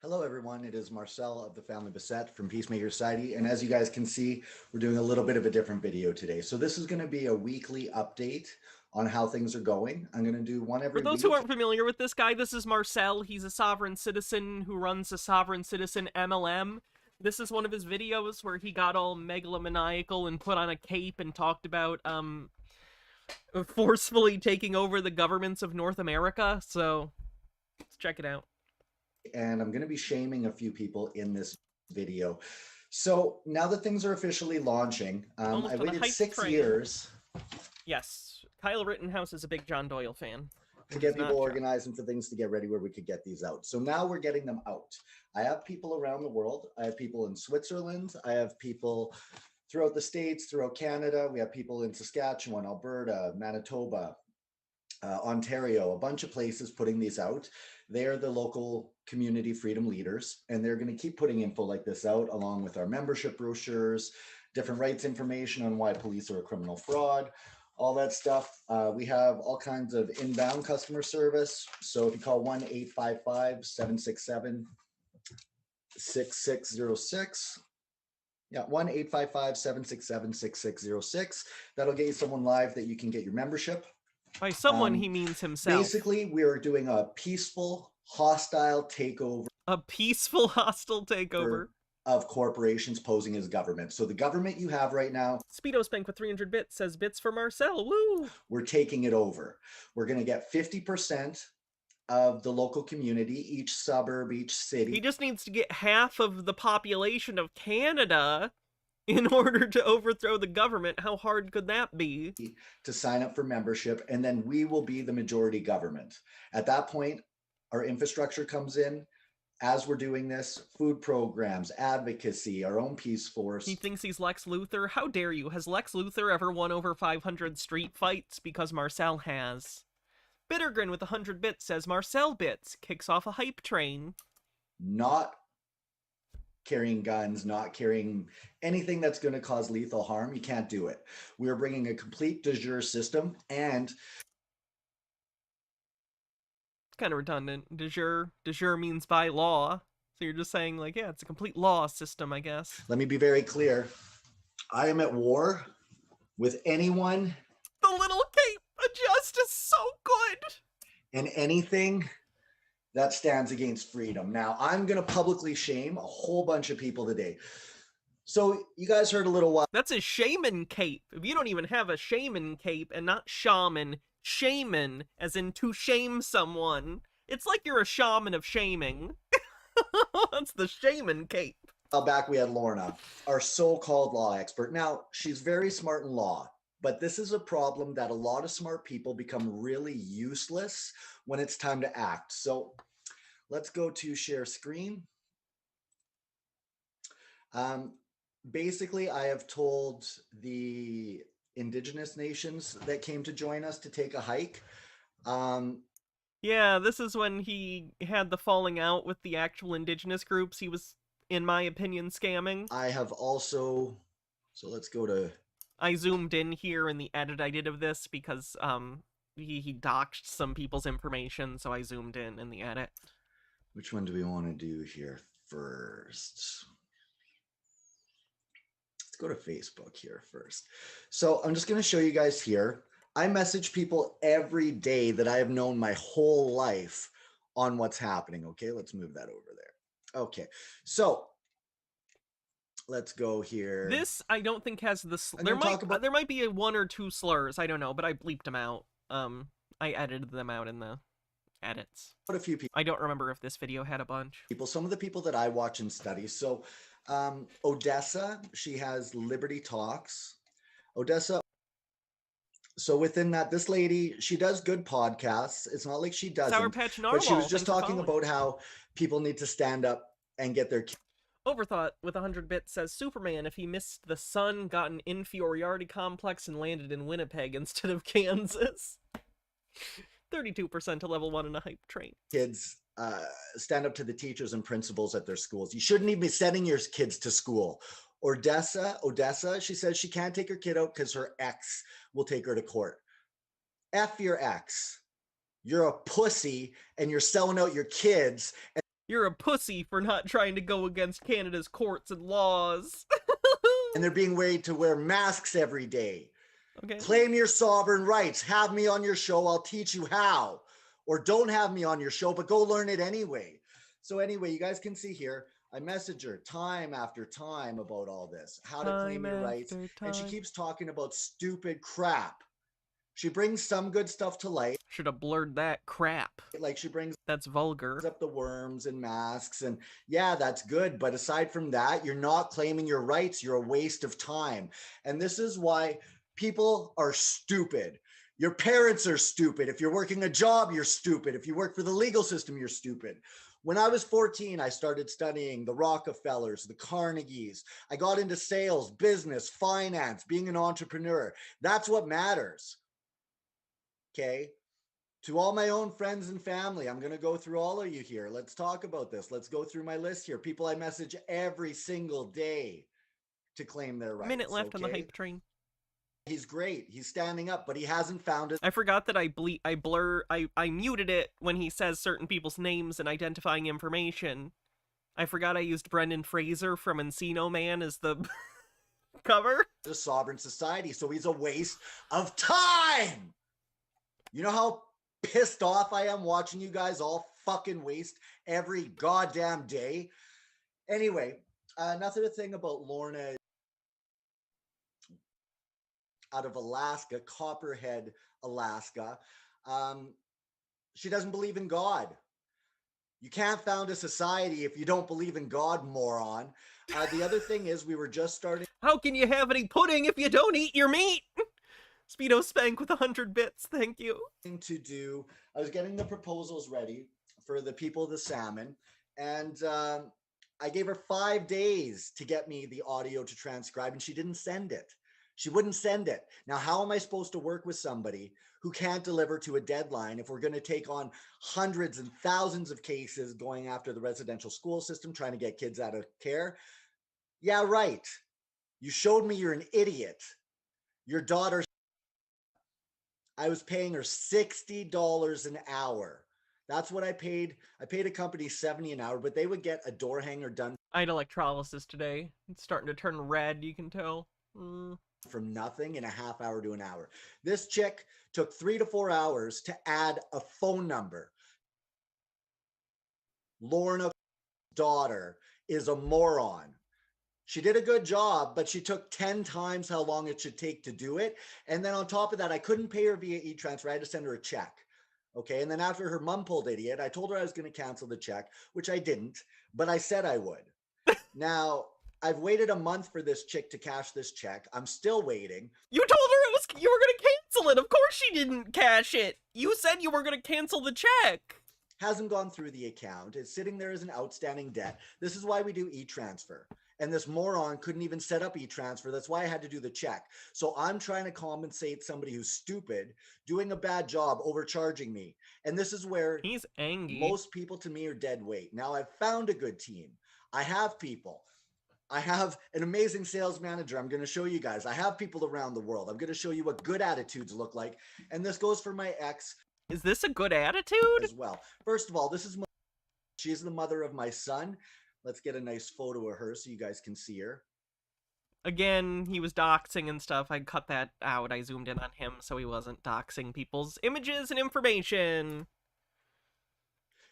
Hello everyone, it is Marcel of the Family Beset from Peacemaker Society, and as you guys can see, we're doing a little bit of a different video today. So this is going to be a weekly update on how things are going. I'm going to do one every week. For those who aren't familiar with this guy, this is Marcel. He's a sovereign citizen who runs a sovereign citizen MLM. This is one of his videos where he got all megalomaniacal and put on a cape and talked about forcefully taking over the governments of North America, so let's check it out. And I'm going to be shaming a few people in this video. So now that things are officially launching, I waited 6 years. Yes, Kyle Rittenhouse is a big John Doyle fan. To get people organized and for things to get ready where we could get these out. So now we're getting them out. I have people around the world. I have people in Switzerland. I have people throughout the States, throughout Canada. We have people in Saskatchewan, Alberta, Manitoba, Ontario, a bunch of places putting these out. They're the local community freedom leaders, and they're going to keep putting info like this out along with our membership brochures, different rights information on why police are a criminal fraud, all that stuff. We have all kinds of inbound customer service. So if you call 1-855-767-6606, Yeah, 1-855-767-6606. That'll get you someone live that you can get your membership. By someone, he means himself. Basically, we are doing a peaceful, hostile takeover. A peaceful, hostile takeover of corporations posing as government. So the government you have right now, Speedo Spank with 300 bits says bits for Marcel. Woo! We're taking it over. We're going to get 50% of the local community, each suburb, each city. He just needs to get half of the population of Canada in order to overthrow the government. How hard could that be? To sign up for membership, and then we will be the majority government. At that point, our infrastructure comes in. As we're doing this, food programs, advocacy, our own peace force. He thinks he's Lex Luthor? How dare you? Has Lex Luthor ever won over 500 street fights? Because Marcel has. Bittergrin with 100 bits says Marcel bits kicks off a hype train. Not carrying guns, not carrying anything that's going to cause lethal harm. You can't do it. We're bringing a complete de jure system, and kind of redundant. De jure means by law. So you're just saying, like, yeah, it's a complete law system, I guess. Let me be very clear. I am at war with anyone. The little cape adjust is so good. And anything that stands against freedom. Now, I'm going to publicly shame a whole bunch of people today. So you guys heard a little while. That's a shaman cape. If you don't even have a shaman cape and not shaman, shaman, as in to shame someone. It's like you're a shaman of shaming. That's the shaman cape. Back we had Lorna, our so-called law expert. Now, she's very smart in law, but this is a problem that a lot of smart people become really useless when it's time to act. So let's go to share screen. Basically, I have told the Indigenous nations that came to join us to take a hike. Yeah, this is when he had the falling out with the actual Indigenous groups he was, in my opinion, scamming. I have also, so let's go to... I zoomed in here in the edit I did of this because he doxed some people's information, so I zoomed in the edit. Which one do we want to do here first? Let's go to Facebook here first. So I'm just going to show you guys here. I message people every day that I have known my whole life on what's happening. Okay, let's move that over there. Okay, so let's go here. This I don't think has the there might be one or two slurs, I don't know, but I bleeped them out. I edited them out in the edits. But a few people. I don't remember if this video had a bunch. Some of the people that I watch and study. So Odessa, she has Liberty Talks. Odessa. So within that, this lady, she does good podcasts. It's not like she doesn't. Sour Patch Narwhal, but she was just talking about how people need to stand up and get their... Overthought with 100 bits says Superman, if he missed the sun, got an inferiority complex, and landed in Winnipeg instead of Kansas. 32% to level 1 in a hype train. Kids stand up to the teachers and principals at their schools. You shouldn't even be sending your kids to school. Odessa, she says she can't take her kid out because her ex will take her to court. F your ex. You're a pussy and you're selling out your kids. You're a pussy for not trying to go against Canada's courts and laws. And they're being made to wear masks every day. Okay. Claim your sovereign rights. Have me on your show. I'll teach you how. Or don't have me on your show, but go learn it anyway. So anyway, you guys can see here, I message her time after time about all this, how to claim your rights. And she keeps talking about stupid crap. She brings some good stuff to light. Should have blurred that crap. Like she brings... That's vulgar. Up the worms and masks. And yeah, that's good. But aside from that, you're not claiming your rights. You're a waste of time. And this is why people are stupid. Your parents are stupid. If you're working a job, you're stupid. If you work for the legal system, you're stupid. When I was 14, I started studying the Rockefellers, the Carnegies. I got into sales, business, finance, being an entrepreneur. That's what matters. Okay? To all my own friends and family, I'm going to go through all of you here. Let's talk about this. Let's go through my list here. People I message every single day to claim their rights. Minute left on the hype train. He's great. He's standing up, but he hasn't found it. I forgot that I muted it when he says certain people's names and identifying information. I forgot I used Brendan Fraser from Encino Man as the cover. A sovereign society, so he's a waste of time. You know how pissed off I am watching you guys all fucking waste every goddamn day? Anyway, another thing about Lorna out of Alaska, Copperhead, Alaska. She doesn't believe in God. You can't found a society if you don't believe in God, moron. The other thing is we were just starting. How can you have any pudding if you don't eat your meat? Speedo Spank with 100 bits, thank you. I was getting the proposals ready for the people of the salmon, and I gave her 5 days to get me the audio to transcribe, and she didn't send it. She wouldn't send it. Now, how am I supposed to work with somebody who can't deliver to a deadline if we're going to take on hundreds and thousands of cases going after the residential school system, trying to get kids out of care? Yeah, right. You showed me you're an idiot. Your daughter, I was paying her $60 an hour. That's what I paid. I paid a company $70 an hour, but they would get a door hanger done. I had electrolysis today. It's starting to turn red, you can tell. From nothing in a half hour to an hour. This chick took 3 to 4 hours to add a phone number. Lorna's daughter is a moron. She did a good job, but she took 10 times how long it should take to do it. And then on top of that, I couldn't pay her via e-transfer. I had to send her a check. Okay. And then after her mom pulled idiot, I told her I was going to cancel the check, which I didn't, but I said I would. Now, I've waited a month for this chick to cash this check. I'm still waiting. You told her you were going to cancel it. Of course she didn't cash it. You said you were going to cancel the check. Hasn't gone through the account. It's sitting there as an outstanding debt. This is why we do e-transfer. And this moron couldn't even set up e-transfer. That's why I had to do the check. So I'm trying to compensate somebody who's stupid, doing a bad job, overcharging me. And this is where he's angry. Most people to me are dead weight. Now I've found a good team. I have people. I have an amazing sales manager. I'm going to show you guys. I have people around the world. I'm going to show you what good attitudes look like. And this goes for my ex. Is this a good attitude? As well. First of all, this is she's the mother of my son. Let's get a nice photo of her so you guys can see her. Again, he was doxing and stuff. I cut that out. I zoomed in on him so he wasn't doxing people's images and information.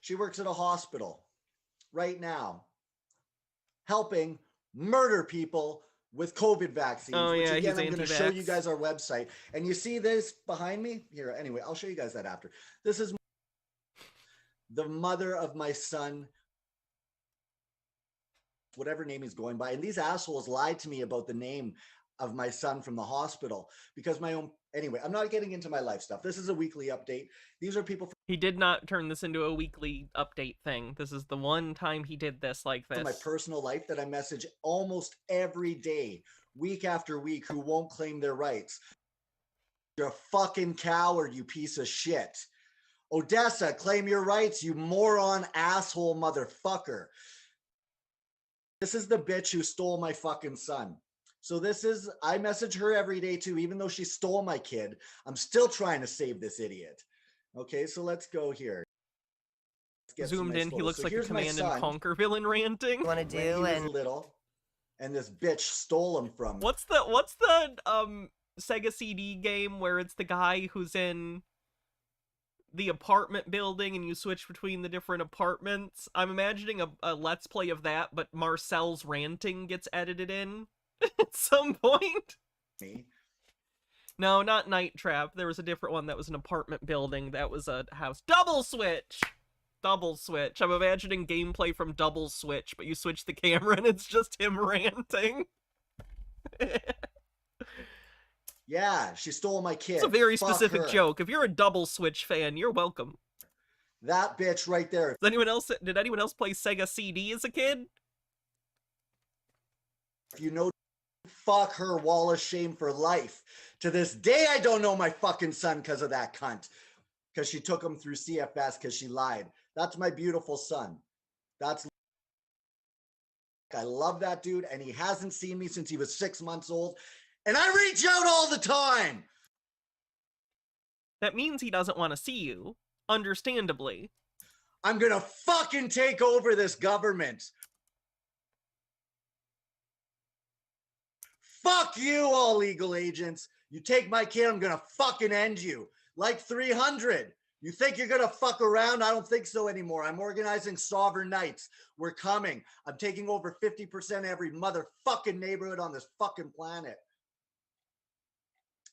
She works at a hospital right now, helping murder people with COVID vaccines. Oh, yeah, which again, he's I'm going to anti-vax. show you guys our website. And you see this behind me? Here, anyway, I'll show you guys that after. This is the mother of my son, whatever name he's going by. And these assholes lied to me about the name of my son from the hospital because my own... Anyway, I'm not getting into my life stuff. This is a weekly update. These are people... He did not turn this into a weekly update thing. This is the one time he did this like this. My personal life that I message almost every day, week after week, who won't claim their rights. You're a fucking coward, you piece of shit. Odessa, claim your rights, you moron asshole motherfucker. This is the bitch who stole my fucking son. So this is, I message her every day too, even though she stole my kid. I'm still trying to save this idiot. Okay, so let's go here. Zoomed in, he looks like a Command and Conquer villain ranting. Want to do when he was little, and this bitch stole him from me. What's the Sega CD game where it's the guy who's in the apartment building and you switch between the different apartments? I'm imagining a let's play of that, but Marcel's ranting gets edited in at some point. Me? No, not Night Trap. There was a different one that was an apartment building. That was a house. Double Switch! Double Switch. I'm imagining gameplay from Double Switch, but you switch the camera and it's just him ranting. Yeah, she stole my kid. It's a very Fuck specific her. joke. If you're a Double Switch fan, you're welcome. That bitch right there. Did anyone else play Sega CD as a kid? If you know, fuck her, wall of shame for life. To this day, I don't know my fucking son because of that cunt. Because she took him through CFS because she lied. That's my beautiful son. I love that dude, and he hasn't seen me since he was 6 months old. And I reach out all the time. That means he doesn't want to see you. Understandably. I'm gonna fucking take over this government. Fuck you, all legal agents. You take my kid, I'm gonna fucking end you. Like 300. You think you're gonna fuck around? I don't think so anymore. I'm organizing sovereign nights. We're coming. I'm taking over 50% every motherfucking neighborhood on this fucking planet.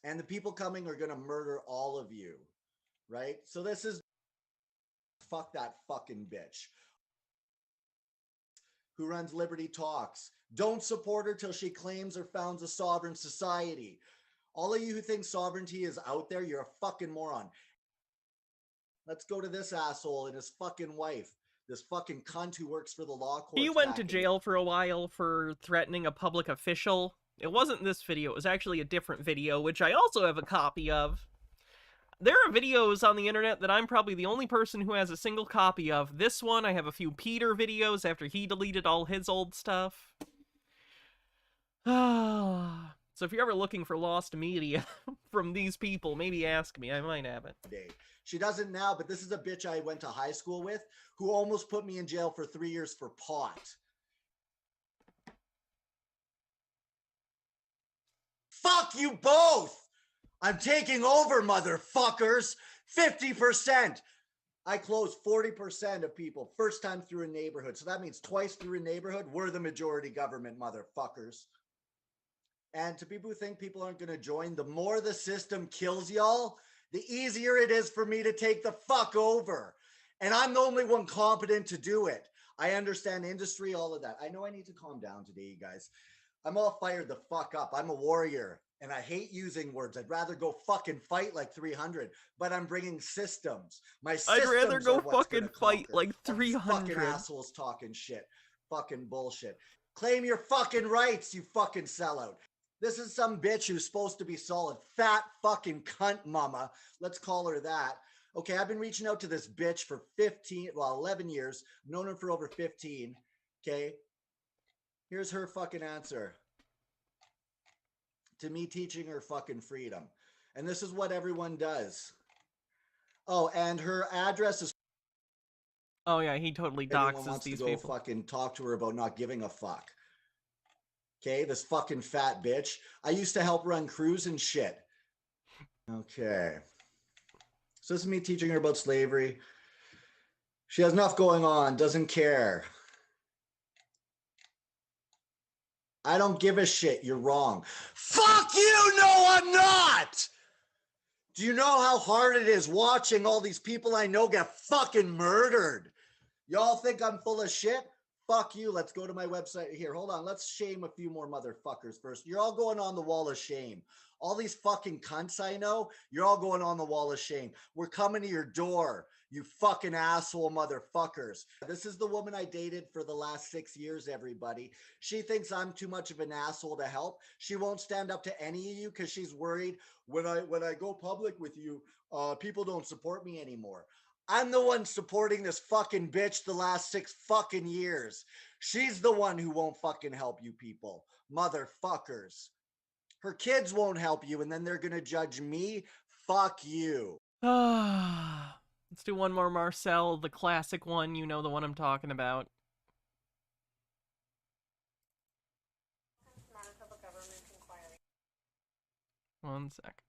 And the people coming are gonna murder all of you, right? So this is, fuck that fucking bitch who runs Liberty Talks. Don't support her till she claims or founds a sovereign society. All of you who think sovereignty is out there, you're a fucking moron. Let's go to this asshole and his fucking wife. This fucking cunt who works for the law courts. He went to jail for a while for threatening a public official. It wasn't this video, it was actually a different video, which I also have a copy of. There are videos on the internet that I'm probably the only person who has a single copy of. This one, I have a few Peter videos after he deleted all his old stuff. So if you're ever looking for lost media from these people, maybe ask me. I might have it. She doesn't now, but this is a bitch I went to high school with who almost put me in jail for 3 years for pot. Fuck you both! I'm taking over, motherfuckers! 50%! I close 40% of people first time through a neighborhood. So that means twice through a neighborhood, we're the majority government, motherfuckers. And to people who think people aren't going to join, the more the system kills y'all, the easier it is for me to take the fuck over. And I'm the only one competent to do it. I understand industry, all of that. I know I need to calm down today, you guys. I'm all fired the fuck up. I'm a warrior and I hate using words. I'd rather go fucking fight like 300, but I'm bringing systems. My systems I'd rather go are what's fucking gonna fight conquer. like All these 300. fucking assholes talking shit. Fucking bullshit. Claim your fucking rights, you fucking sellout. This is some bitch who's supposed to be solid. Fat fucking cunt mama. Let's call her that. Okay, I've been reaching out to this bitch for 11 years. I've known her for over 15. Okay. Here's her fucking answer to me teaching her fucking freedom. And this is what everyone does. Oh, and her address is... Oh yeah, he totally Everyone doxes wants these to go people. fucking talk to her about not giving a fuck. Okay, this fucking fat bitch. I used to help run crews and shit. Okay. So this is me teaching her about slavery. She has enough going on, doesn't care. I don't give a shit, you're wrong. Fuck you, no I'm not! Do you know how hard it is watching all these people I know get fucking murdered? Y'all think I'm full of shit? Fuck you, let's go to my website here. Hold on, let's shame a few more motherfuckers first. You're all going on the wall of shame. All these fucking cunts I know, you're all going on the wall of shame. We're coming to your door, you fucking asshole motherfuckers. This is the woman I dated for the last 6 years, everybody. She thinks I'm too much of an asshole to help. She won't stand up to any of you because she's worried when I go public with you, people don't support me anymore. I'm the one supporting this fucking bitch the last 6 fucking years. She's the one who won't fucking help you people. Motherfuckers. Her kids won't help you and then they're gonna judge me? Fuck you. Let's do one more Marcel, the classic one, you know the one I'm talking about. One sec.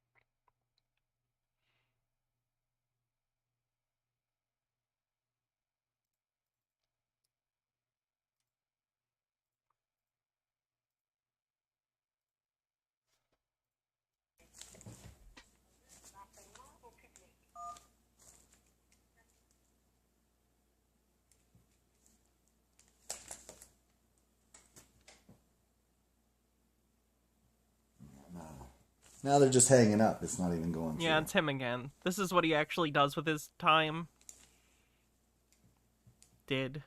Now they're just hanging up. It's not even going through. Yeah, it's him again. This is what he actually does with his time. Did.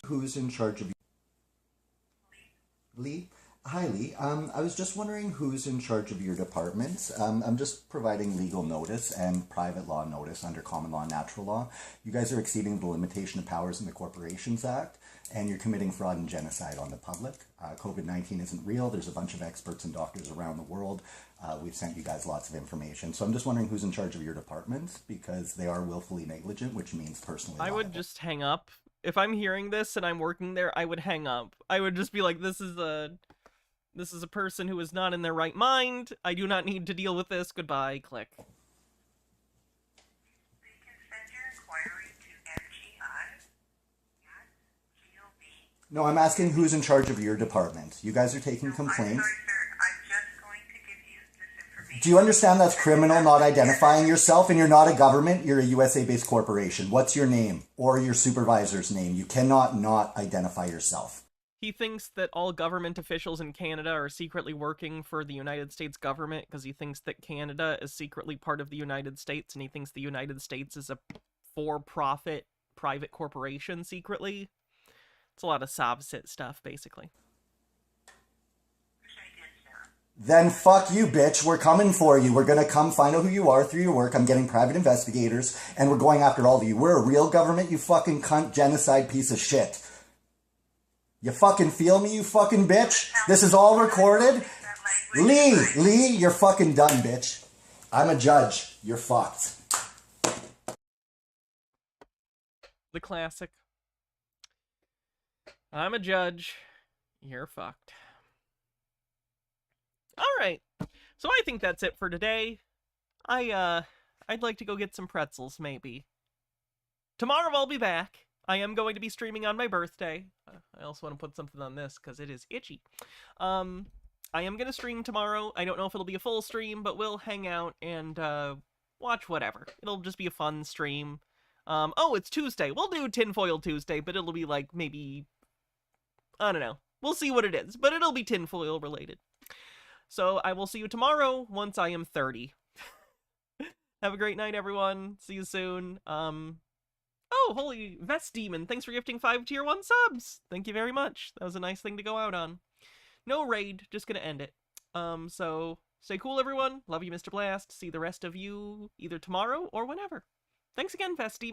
Who's in charge of you? Lee? Hi, Lee. Almighty. I was just wondering who's in charge of your departments. I'm just providing legal notice and private law notice under common law and natural law. You guys are exceeding the limitation of powers in the Corporations Act, and you're committing fraud and genocide on the public. COVID-19 isn't real. There's a bunch of experts and doctors around the world. We've sent you guys lots of information. So I'm just wondering who's in charge of your departments, because they are willfully negligent, which means personally liable. I would just hang up. If I'm hearing this and I'm working there, I would hang up. I would just be like, this is a person who is not in their right mind. I do not need to deal with this. Goodbye. Click. No, I'm asking who's in charge of your department. You guys are taking complaints. Do you understand that's criminal, not identifying yourself? And you're not a government, you're a USA-based corporation. What's your name or your supervisor's name? You cannot not identify yourself. He thinks that all government officials in Canada are secretly working for the United States government because he thinks that Canada is secretly part of the United States, and he thinks the United States is a for-profit private corporation secretly. It's a lot of sob-sit stuff, basically. Then fuck you, bitch. We're coming for you. We're going to come find out who you are through your work. I'm getting private investigators, and we're going after all of you. We're a real government, you fucking cunt genocide piece of shit. You fucking feel me, you fucking bitch? This is all recorded? Lee, you're fucking done, bitch. I'm a judge. You're fucked. The classic. I'm a judge. You're fucked. Alright, so I think that's it for today. I'd like to go get some pretzels, maybe. Tomorrow I'll be back. I am going to be streaming on my birthday. I also want to put something on this, because it is itchy. I am going to stream tomorrow. I don't know if it'll be a full stream, but we'll hang out and watch whatever. It'll just be a fun stream. Oh, it's Tuesday. We'll do Tinfoil Tuesday, but it'll be like maybe... I don't know. We'll see what it is, but it'll be tinfoil related. So I will see you tomorrow once I am 30. Have a great night, everyone. See you soon. Oh, holy Vest Demon. Thanks for gifting 5 tier 1 subs. Thank you very much. That was a nice thing to go out on. No raid. Just gonna end it. So stay cool, everyone. Love you, Mr. Blast. See the rest of you either tomorrow or whenever. Thanks again, Vest Demon.